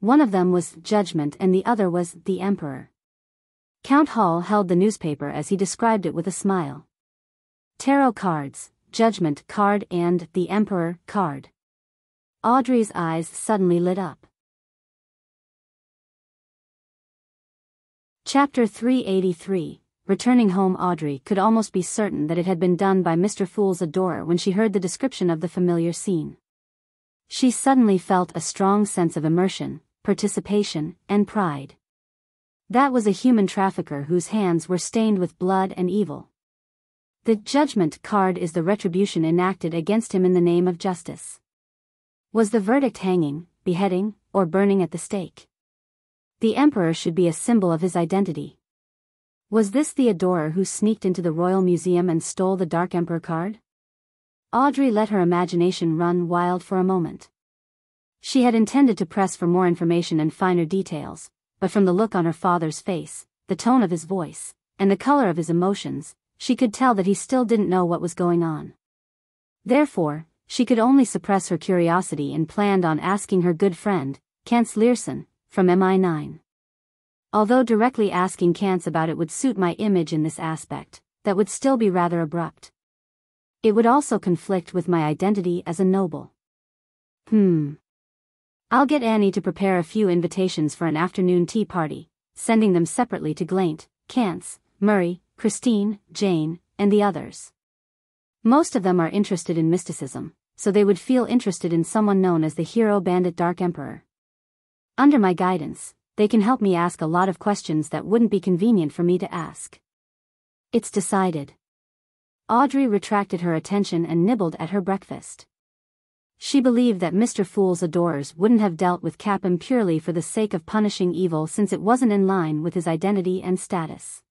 One of them was Judgment and the other was the Emperor. Count Hall held the newspaper as he described it with a smile. Tarot cards, Judgment card and the Emperor card. Audrey's eyes suddenly lit up. Chapter 383. Returning home, Audrey could almost be certain that it had been done by Mr. Fool's adorer when she heard the description of the familiar scene. She suddenly felt a strong sense of immersion, participation, and pride. That was a human trafficker whose hands were stained with blood and evil. The Judgment card is the retribution enacted against him in the name of justice. Was the verdict hanging, beheading, or burning at the stake? The Emperor should be a symbol of his identity. Was this the adorer who sneaked into the Royal Museum and stole the Dark Emperor card? Audrey let her imagination run wild for a moment. She had intended to press for more information and finer details, but from the look on her father's face, the tone of his voice, and the color of his emotions, she could tell that he still didn't know what was going on. Therefore, she could only suppress her curiosity and planned on asking her good friend, Kance Learson, from MI9. Although directly asking Kance about it would suit my image in this aspect, that would still be rather abrupt. It would also conflict with my identity as a noble. I'll get Annie to prepare a few invitations for an afternoon tea party, sending them separately to Glaint, Kance, Murray, Christine, Jane, and the others. Most of them are interested in mysticism, so they would feel interested in someone known as the hero bandit Dark Emperor. Under my guidance, they can help me ask a lot of questions that wouldn't be convenient for me to ask. It's decided. Audrey retracted her attention and nibbled at her breakfast. She believed that Mr. Fool's adorers wouldn't have dealt with Capim purely for the sake of punishing evil since it wasn't in line with his identity and status.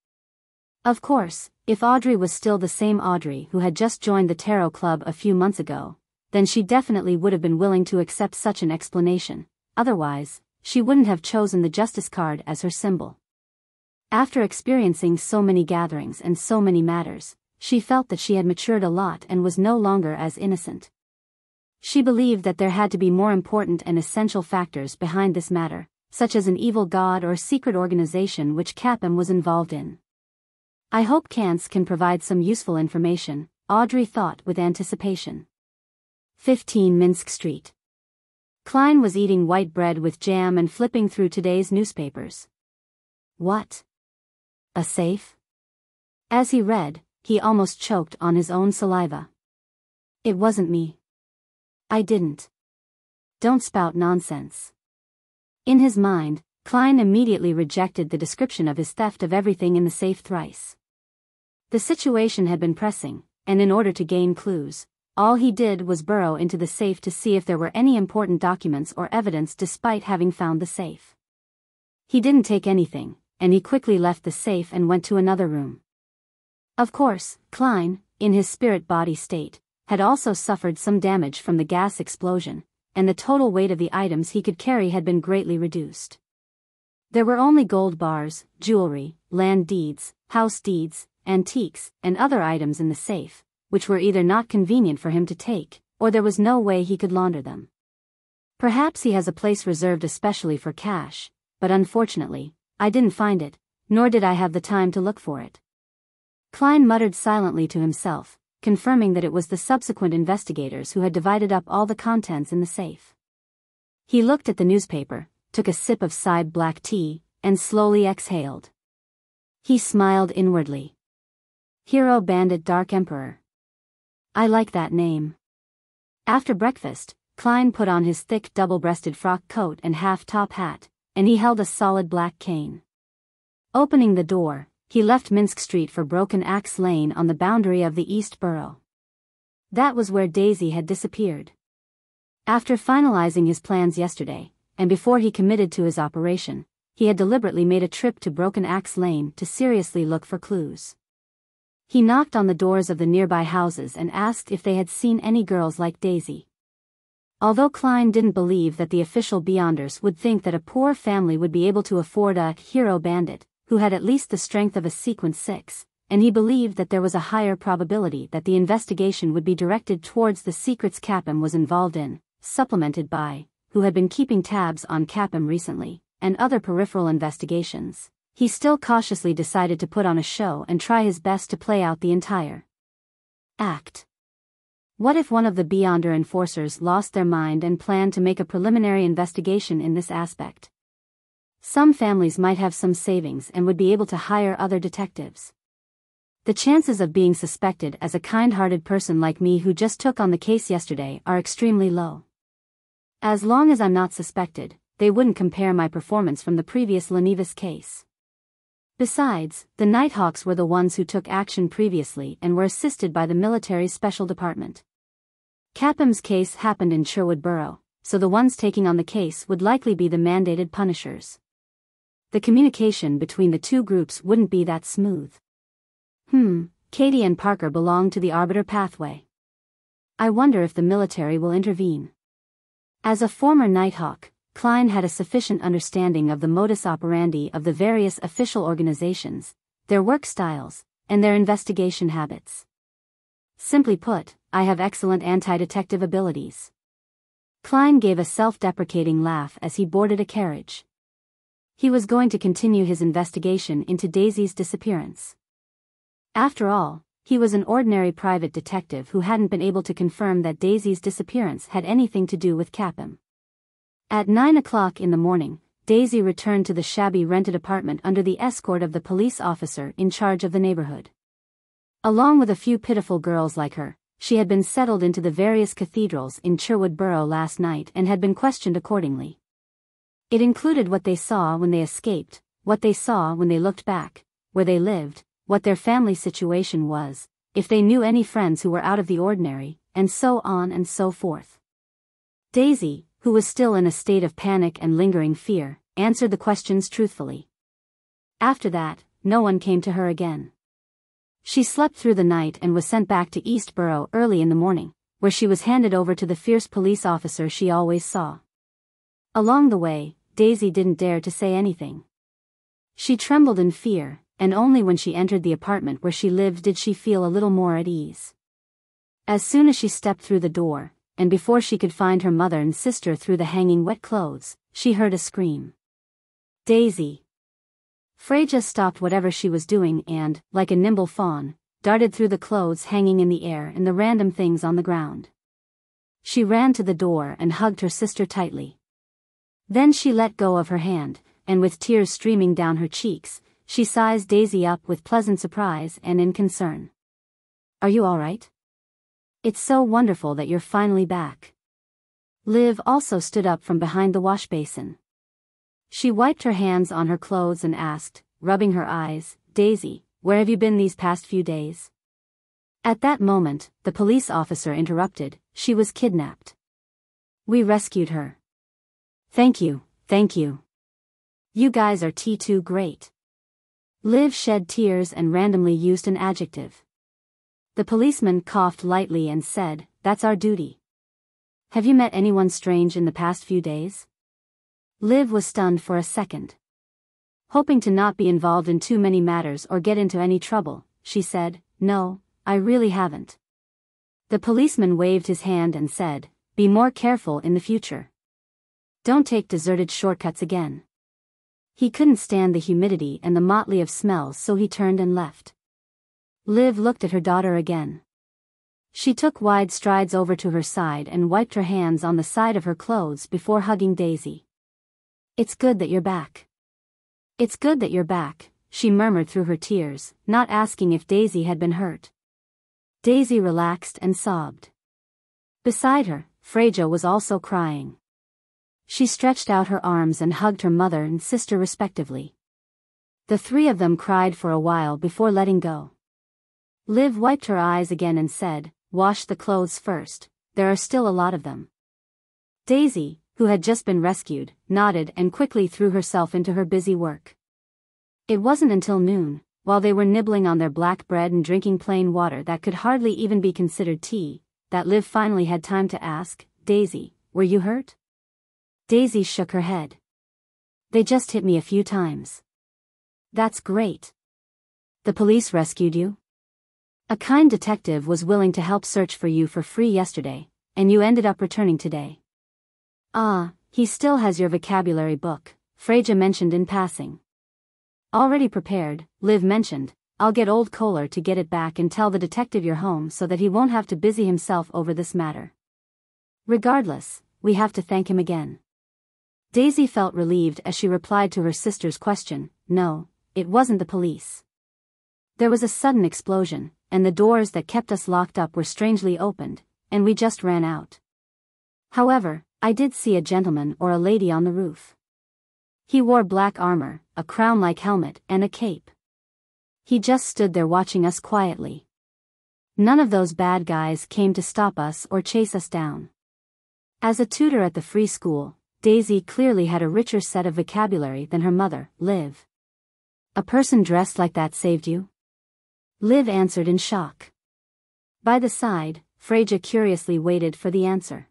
Of course, if Audrey was still the same Audrey who had just joined the Tarot Club a few months ago, then she definitely would have been willing to accept such an explanation. Otherwise, she wouldn't have chosen the Justice card as her symbol. After experiencing so many gatherings and so many matters, she felt that she had matured a lot and was no longer as innocent. She believed that there had to be more important and essential factors behind this matter, such as an evil god or secret organization which Capim was involved in. I hope Kance can provide some useful information, Audrey thought with anticipation. 15 Minsk Street. Klein was eating white bread with jam and flipping through today's newspapers. What? A safe? As he read, he almost choked on his own saliva. It wasn't me. I didn't. Don't spout nonsense. In his mind, Klein immediately rejected the description of his theft of everything in the safe thrice. The situation had been pressing, and in order to gain clues, all he did was burrow into the safe to see if there were any important documents or evidence despite having found the safe. He didn't take anything, and he quickly left the safe and went to another room. Of course, Klein, in his spirit-body state, had also suffered some damage from the gas explosion, and the total weight of the items he could carry had been greatly reduced. There were only gold bars, jewelry, land deeds, house deeds, antiques, and other items in the safe, which were either not convenient for him to take, or there was no way he could launder them. Perhaps he has a place reserved especially for cash, but unfortunately, I didn't find it, nor did I have the time to look for it. Klein muttered silently to himself, confirming that it was the subsequent investigators who had divided up all the contents in the safe. He looked at the newspaper, took a sip of Side black tea, and slowly exhaled. He smiled inwardly. Hero Bandit Dark Emperor. I like that name. After breakfast, Klein put on his thick double-breasted frock coat and half-top hat, and he held a solid black cane. Opening the door, he left Minsk Street for Broken Axe Lane on the boundary of the East Borough. That was where Daisy had disappeared. After finalizing his plans yesterday, and before he committed to his operation, he had deliberately made a trip to Broken Axe Lane to seriously look for clues. He knocked on the doors of the nearby houses and asked if they had seen any girls like Daisy. Although Klein didn't believe that the official Beyonders would think that a poor family would be able to afford a hero bandit, who had at least the strength of a Sequence 6, and he believed that there was a higher probability that the investigation would be directed towards the secrets Capim was involved in, supplemented by, who had been keeping tabs on Capim recently, and other peripheral investigations, he still cautiously decided to put on a show and try his best to play out the entire act. What if one of the Beyonder enforcers lost their mind and planned to make a preliminary investigation in this aspect? Some families might have some savings and would be able to hire other detectives. The chances of being suspected as a kind-hearted person like me who just took on the case yesterday are extremely low. As long as I'm not suspected, they wouldn't compare my performance from the previous Lenivas case. Besides, the Nighthawks were the ones who took action previously and were assisted by the military's special department. Capim's case happened in Sherwood Borough, so the ones taking on the case would likely be the mandated punishers. The communication between the two groups wouldn't be that smooth. Katie and Parker belong to the Arbiter pathway. I wonder if the military will intervene. As a former Nighthawk, Klein had a sufficient understanding of the modus operandi of the various official organizations, their work styles, and their investigation habits. Simply put, I have excellent anti-detective abilities. Klein gave a self-deprecating laugh as he boarded a carriage. He was going to continue his investigation into Daisy's disappearance. After all, he was an ordinary private detective who hadn't been able to confirm that Daisy's disappearance had anything to do with Capim. At 9 o'clock in the morning, Daisy returned to the shabby rented apartment under the escort of the police officer in charge of the neighborhood. Along with a few pitiful girls like her, she had been settled into the various cathedrals in Sherwood Borough last night and had been questioned accordingly. It included what they saw when they escaped, what they saw when they looked back, where they lived, what their family situation was, if they knew any friends who were out of the ordinary, and so on and so forth. Daisy, who was still in a state of panic and lingering fear, answered the questions truthfully. After that, no one came to her again. She slept through the night and was sent back to East Borough early in the morning, where she was handed over to the fierce police officer she always saw. Along the way, Daisy didn't dare to say anything. She trembled in fear, and only when she entered the apartment where she lived did she feel a little more at ease. As soon as she stepped through the door, and before she could find her mother and sister through the hanging wet clothes, she heard a scream. Daisy! Freja stopped whatever she was doing and, like a nimble fawn, darted through the clothes hanging in the air and the random things on the ground. She ran to the door and hugged her sister tightly. Then she let go of her hand, and with tears streaming down her cheeks, she sized Daisy up with pleasant surprise and in concern. Are you all right? It's so wonderful that you're finally back. Liv also stood up from behind the wash basin. She wiped her hands on her clothes and asked, rubbing her eyes, "Daisy, where have you been these past few days?" At that moment, the police officer interrupted. "She was kidnapped. We rescued her." Thank you. You guys are too great." Liv shed tears and randomly used an adjective. The policeman coughed lightly and said, "That's our duty." "Have you met anyone strange in the past few days?" Liv was stunned for a second. Hoping to not be involved in too many matters or get into any trouble, she said, "No, I really haven't." The policeman waved his hand and said, "Be more careful in the future. Don't take deserted shortcuts again." He couldn't stand the humidity and the motley of smells, so he turned and left. Liv looked at her daughter again. She took wide strides over to her side and wiped her hands on the side of her clothes before hugging Daisy. "It's good that you're back. It's good that you're back," she murmured through her tears, not asking if Daisy had been hurt. Daisy relaxed and sobbed. Beside her, Freja was also crying. She stretched out her arms and hugged her mother and sister respectively. The three of them cried for a while before letting go. Liv wiped her eyes again and said, "Wash the clothes first, there are still a lot of them." Daisy, who had just been rescued, nodded and quickly threw herself into her busy work. It wasn't until noon, while they were nibbling on their black bread and drinking plain water that could hardly even be considered tea, that Liv finally had time to ask, "Daisy, were you hurt?" Daisy shook her head. "They just hit me a few times." "That's great. The police rescued you? A kind detective was willing to help search for you for free yesterday, and you ended up returning today." "Ah, he still has your vocabulary book," Freja mentioned in passing. "Already prepared," Liv mentioned. "I'll get old Kohler to get it back and tell the detective you're home so that he won't have to busy himself over this matter. Regardless, we have to thank him again." Daisy felt relieved as she replied to her sister's question, "No, it wasn't the police. There was a sudden explosion, and the doors that kept us locked up were strangely opened, and we just ran out. However, I did see a gentleman or a lady on the roof. He wore black armor, a crown-like helmet, and a cape. He just stood there watching us quietly. None of those bad guys came to stop us or chase us down." As a tutor at the free school, Daisy clearly had a richer set of vocabulary than her mother, Liv. "A person dressed like that saved you?" Liv answered in shock. By the side, Freja curiously waited for the answer.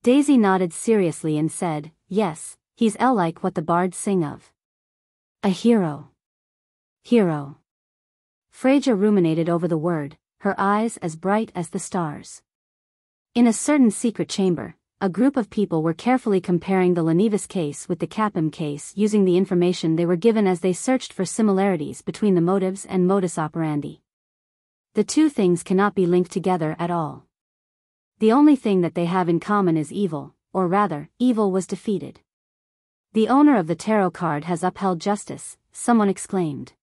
Daisy nodded seriously and said, "Yes, he's like what the bards sing of. A hero." Hero. Freja ruminated over the word, her eyes as bright as the stars. In a certain secret chamber, a group of people were carefully comparing the Lenivas case with the Capim case using the information they were given as they searched for similarities between the motives and modus operandi. The two things cannot be linked together at all. The only thing that they have in common is evil, or rather, evil was defeated. "The owner of the tarot card has upheld justice," someone exclaimed.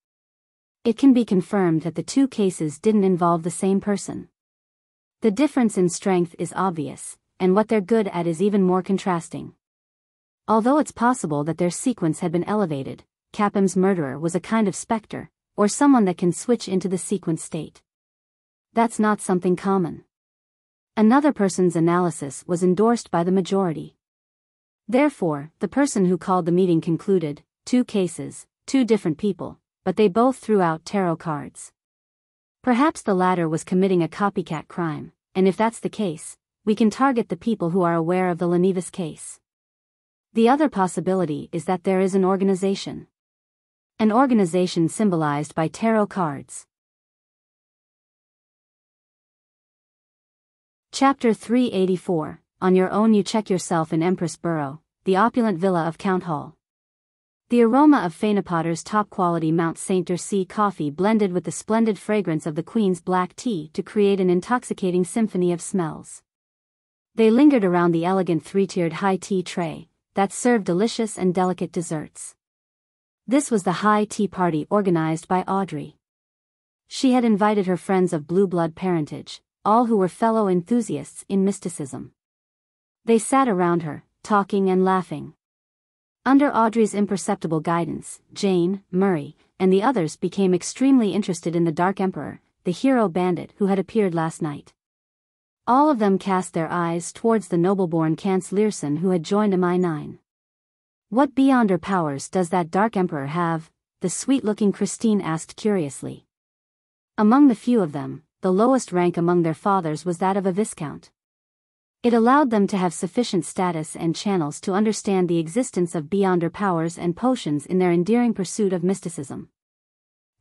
It can be confirmed that the two cases didn't involve the same person. The difference in strength is obvious, and what they're good at is even more contrasting. Although it's possible that their sequence had been elevated, Capim's murderer was a kind of specter, or someone that can switch into the sequence state. That's not something common. Another person's analysis was endorsed by the majority. Therefore, the person who called the meeting concluded, two cases, two different people, but they both threw out tarot cards. Perhaps the latter was committing a copycat crime, and if that's the case, we can target the people who are aware of the Lenivas case. The other possibility is that there is an organization. An organization symbolized by tarot cards. Chapter 384, On Your Own You Check Yourself in Empress Borough, the opulent villa of Count Hall. The aroma of Fainapotter's top-quality Mount St. Dercy coffee blended with the splendid fragrance of the Queen's black tea to create an intoxicating symphony of smells. They lingered around the elegant three-tiered high tea tray that served delicious and delicate desserts. This was the high tea party organized by Audrey. She had invited her friends of blue blood parentage, all who were fellow enthusiasts in mysticism. They sat around her, talking and laughing. Under Audrey's imperceptible guidance, Jane, Murray, and the others became extremely interested in the Dark Emperor, the hero bandit who had appeared last night. All of them cast their eyes towards the noble-born Kance Learson who had joined MI9. What beyonder powers does that Dark Emperor have? The sweet-looking Christine asked curiously. Among the few of them, the lowest rank among their fathers was that of a viscount. It allowed them to have sufficient status and channels to understand the existence of beyonder powers and potions in their endearing pursuit of mysticism.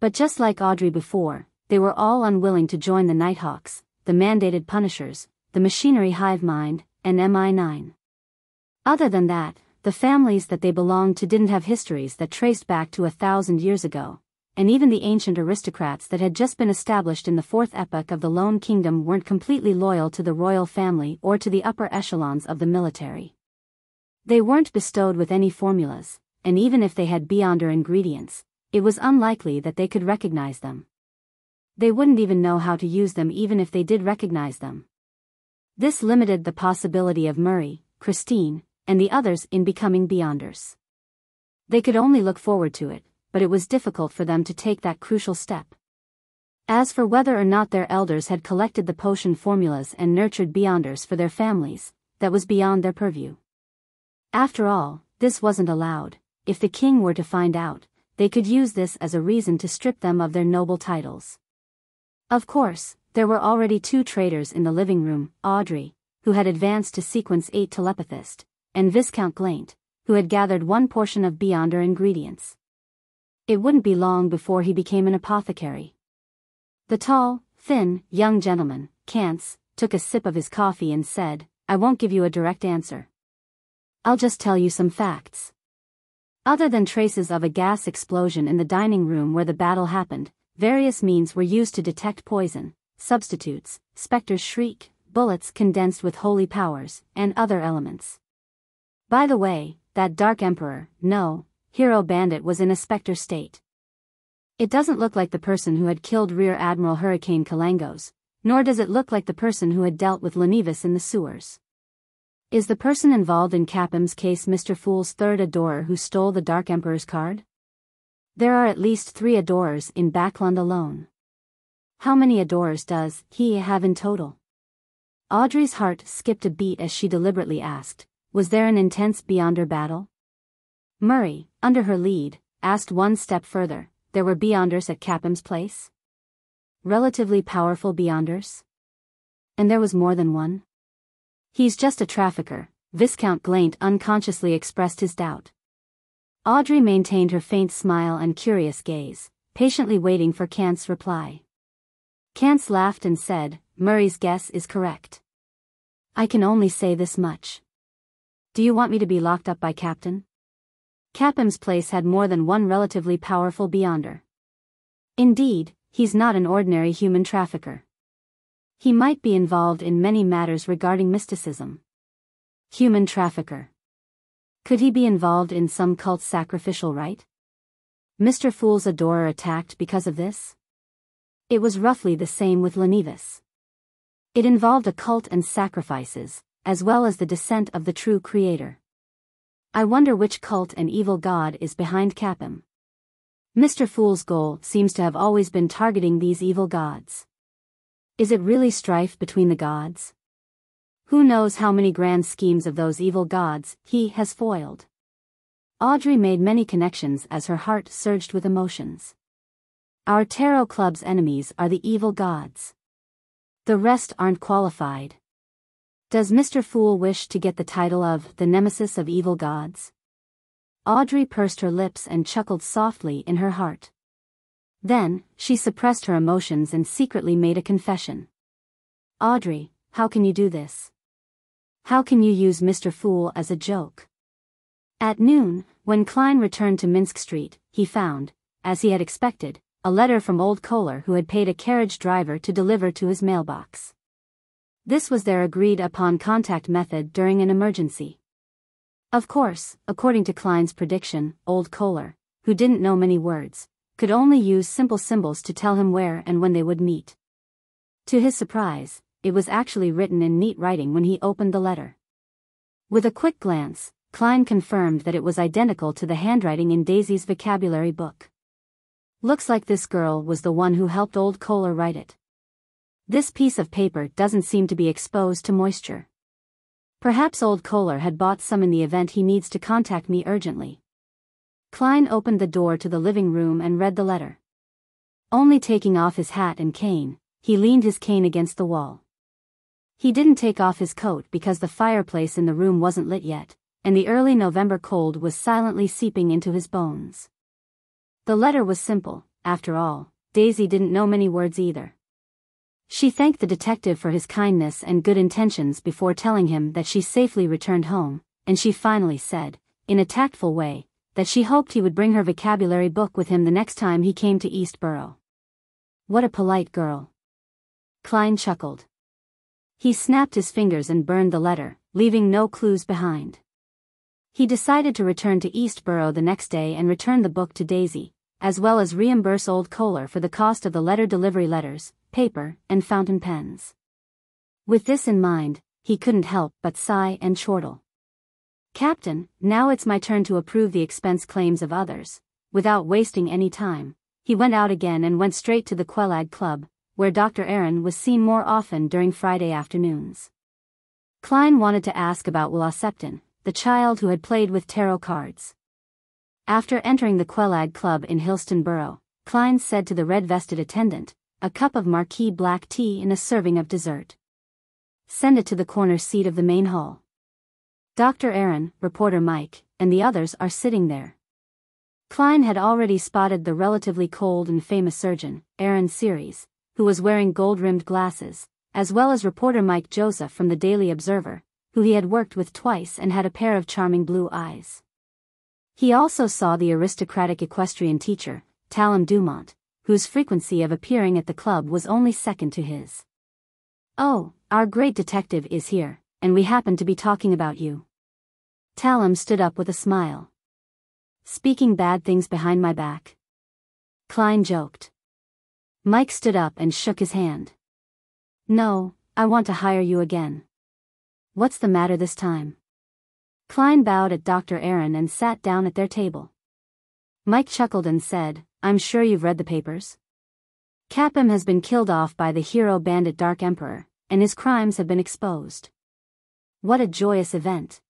But just like Audrey before, they were all unwilling to join the Nighthawks, the mandated Punishers, the machinery hive mind, and MI9. Other than that, the families that they belonged to didn't have histories that traced back to 1,000 years ago, and even the ancient aristocrats that had just been established in the fourth epoch of the Lone Kingdom weren't completely loyal to the royal family or to the upper echelons of the military. They weren't bestowed with any formulas, and even if they had beyonder ingredients, it was unlikely that they could recognize them. They wouldn't even know how to use them even if they did recognize them. This limited the possibility of Murray, Christine, and the others in becoming beyonders. They could only look forward to it, but it was difficult for them to take that crucial step. As for whether or not their elders had collected the potion formulas and nurtured beyonders for their families, that was beyond their purview. After all, this wasn't allowed. If the king were to find out, they could use this as a reason to strip them of their noble titles. Of course, there were already 2 traitors in the living room, Audrey, who had advanced to Sequence 8 telepathist, and Viscount Glaint, who had gathered one portion of beyonder ingredients. It wouldn't be long before he became an apothecary. The tall, thin, young gentleman, Kance, took a sip of his coffee and said, "I won't give you a direct answer. I'll just tell you some facts." Other than traces of a gas explosion in the dining room where the battle happened, various means were used to detect poison, substitutes, Spectre's shriek, bullets condensed with holy powers, and other elements. By the way, that Dark Emperor, no, hero bandit was in a Spectre state. It doesn't look like the person who had killed Rear Admiral Hurricane Kalangos, nor does it look like the person who had dealt with Lenivis in the sewers. Is the person involved in Capim's case Mr. Fool's third adorer who stole the Dark Emperor's card? There are at least 3 adorers in Backlund alone. How many adorers does he have in total? Audrey's heart skipped a beat as she deliberately asked, was there an intense beyonder battle? Murray, under her lead, asked one step further, there were beyonders at Capim's place? Relatively powerful beyonders? And there was more than one? He's just a trafficker, Viscount Glaint unconsciously expressed his doubt. Audrey maintained her faint smile and curious gaze, patiently waiting for Kance's reply. Kance laughed and said, Murray's guess is correct. I can only say this much. Do you want me to be locked up by Captain? Capim's place had more than one relatively powerful beyonder. Indeed, he's not an ordinary human trafficker. He might be involved in many matters regarding mysticism. Human trafficker. Could he be involved in some cult sacrificial rite? Mr. Fool's adorer attacked because of this? It was roughly the same with Lenivis. It involved a cult and sacrifices, as well as the descent of the true creator. I wonder which cult and evil god is behind Capim. Mr. Fool's goal seems to have always been targeting these evil gods. Is it really strife between the gods? Who knows how many grand schemes of those evil gods he has foiled? Audrey made many connections as her heart surged with emotions. Our tarot club's enemies are the evil gods. The rest aren't qualified. Does Mr. Fool wish to get the title of the nemesis of evil gods? Audrey pursed her lips and chuckled softly in her heart. Then, she suppressed her emotions and secretly made a confession. Audrey, how can you do this? How can you use Mr. Fool as a joke? At noon, when Klein returned to Minsk Street, he found, as he had expected, a letter from old Kohler who had paid a carriage driver to deliver to his mailbox. This was their agreed-upon contact method during an emergency. Of course, according to Klein's prediction, old Kohler, who didn't know many words, could only use simple symbols to tell him where and when they would meet. To his surprise, it was actually written in neat writing when he opened the letter. With a quick glance, Klein confirmed that it was identical to the handwriting in Daisy's vocabulary book. Looks like this girl was the one who helped old Kohler write it. This piece of paper doesn't seem to be exposed to moisture. Perhaps old Kohler had bought some in the event he needs to contact me urgently. Klein opened the door to the living room and read the letter. Only taking off his hat and cane, he leaned his cane against the wall. He didn't take off his coat because the fireplace in the room wasn't lit yet, and the early November cold was silently seeping into his bones. The letter was simple. After all, Daisy didn't know many words either. She thanked the detective for his kindness and good intentions before telling him that she safely returned home, and she finally said, in a tactful way, that she hoped he would bring her vocabulary book with him the next time he came to Eastborough. What a polite girl. Klein chuckled. He snapped his fingers and burned the letter, leaving no clues behind. He decided to return to Eastborough the next day and return the book to Daisy, as well as reimburse old Kohler for the cost of the letter delivery letters, paper, and fountain pens. With this in mind, he couldn't help but sigh and chortle. Captain, now it's my turn to approve the expense claims of others. Without wasting any time, he went out again and went straight to the Quelag Club, where Dr. Aaron was seen more often during Friday afternoons. Klein wanted to ask about Wuxia, the child who had played with tarot cards. After entering the Quelag Club in Hillston Borough, Klein said to the red-vested attendant, "A cup of marquee black tea and a serving of dessert. Send it to the corner seat of the main hall." Dr. Aaron, reporter Mike, and the others are sitting there. Klein had already spotted the relatively cold and famous surgeon, Aaron Series, who was wearing gold-rimmed glasses, as well as reporter Mike Joseph from the Daily Observer, who he had worked with twice and had a pair of charming blue eyes. He also saw the aristocratic equestrian teacher, Talem Dumont, whose frequency of appearing at the club was only second to his. "Oh, our great detective is here, and we happen to be talking about you." Talem stood up with a smile. "Speaking bad things behind my back?" Klein joked. Mike stood up and shook his hand. "No, I want to hire you again." "What's the matter this time?" Klein bowed at Dr. Aaron and sat down at their table. Mike chuckled and said, "I'm sure you've read the papers. Capim has been killed off by the hero Bandit Dark Emperor, and his crimes have been exposed. What a joyous event.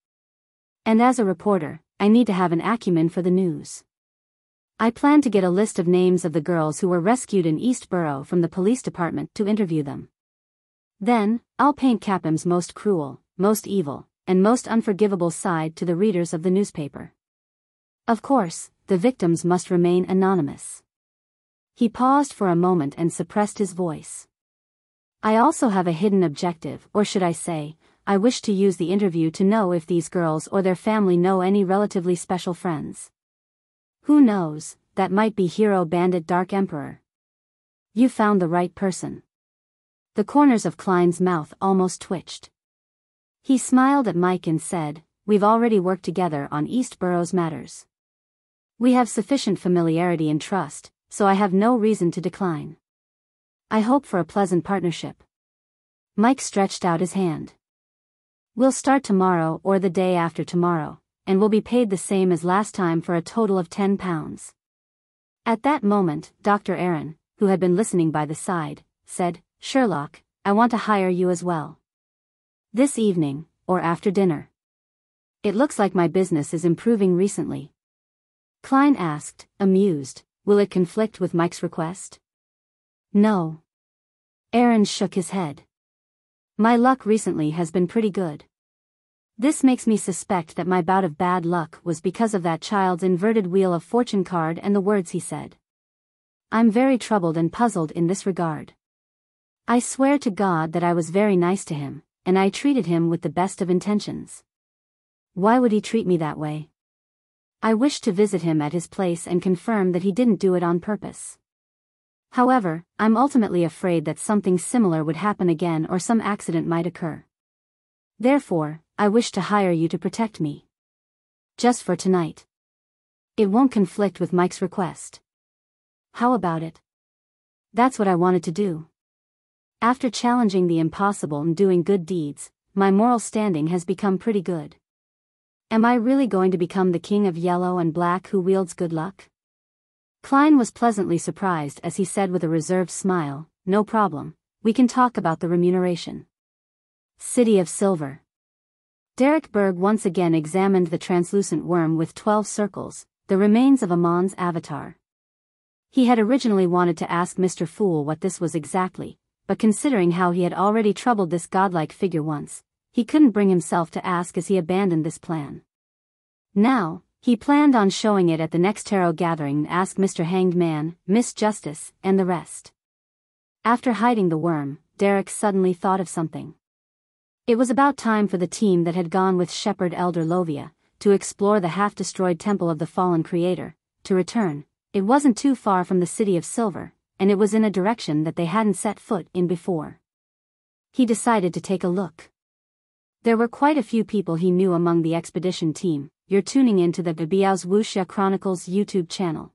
And as a reporter, I need to have an acumen for the news. I plan to get a list of names of the girls who were rescued in Eastborough from the police department to interview them. Then, I'll paint Capim's most cruel, most evil, and most unforgivable side to the readers of the newspaper. Of course, the victims must remain anonymous." He paused for a moment and suppressed his voice. "I also have a hidden objective, or should I say, I wish to use the interview to know if these girls or their family know any relatively special friends. Who knows, that might be hero Bandit Dark Emperor. You found the right person." The corners of Klein's mouth almost twitched. He smiled at Mike and said, "We've already worked together on Eastborough's matters. We have sufficient familiarity and trust, so I have no reason to decline. I hope for a pleasant partnership." Mike stretched out his hand. "We'll start tomorrow or the day after tomorrow, and we'll be paid the same as last time for a total of £10. At that moment, Dr. Aaron, who had been listening by the side, said, "Sherlock, I want to hire you as well. This evening, or after dinner. It looks like my business is improving recently." Klein asked, amused, "Will it conflict with Mike's request?" "No." Aaron shook his head. "My luck recently has been pretty good. This makes me suspect that my bout of bad luck was because of that child's inverted wheel of fortune card and the words he said. I'm very troubled and puzzled in this regard. I swear to God that I was very nice to him, and I treated him with the best of intentions. Why would he treat me that way? I wish to visit him at his place and confirm that he didn't do it on purpose. However, I'm ultimately afraid that something similar would happen again or some accident might occur. Therefore, I wish to hire you to protect me. Just for tonight. It won't conflict with Mike's request. How about it? That's what I wanted to do. After challenging the impossible and doing good deeds, my moral standing has become pretty good. Am I really going to become the king of yellow and black who wields good luck? Klein was pleasantly surprised as he said with a reserved smile, no problem, we can talk about the remuneration. City of Silver. Derek Berg once again examined the translucent worm with 12 circles, the remains of Amon's avatar. He had originally wanted to ask Mr. Fool what this was exactly, but considering how he had already troubled this godlike figure once, he couldn't bring himself to ask as he abandoned this plan. Now, he planned on showing it at the next tarot gathering and ask Mr. Hanged Man, Miss Justice, and the rest. After hiding the worm, Derek suddenly thought of something. It was about time for the team that had gone with Shepherd Elder Lovia to explore the half-destroyed temple of the fallen creator, to return. It wasn't too far from the City of Silver, and it was in a direction that they hadn't set foot in before. He decided to take a look. There were quite a few people he knew among the expedition team. You're tuning into the Biyao's Wuxia Chronicles YouTube channel.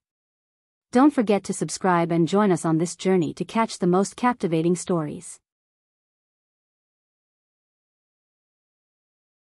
Don't forget to subscribe and join us on this journey to catch the most captivating stories.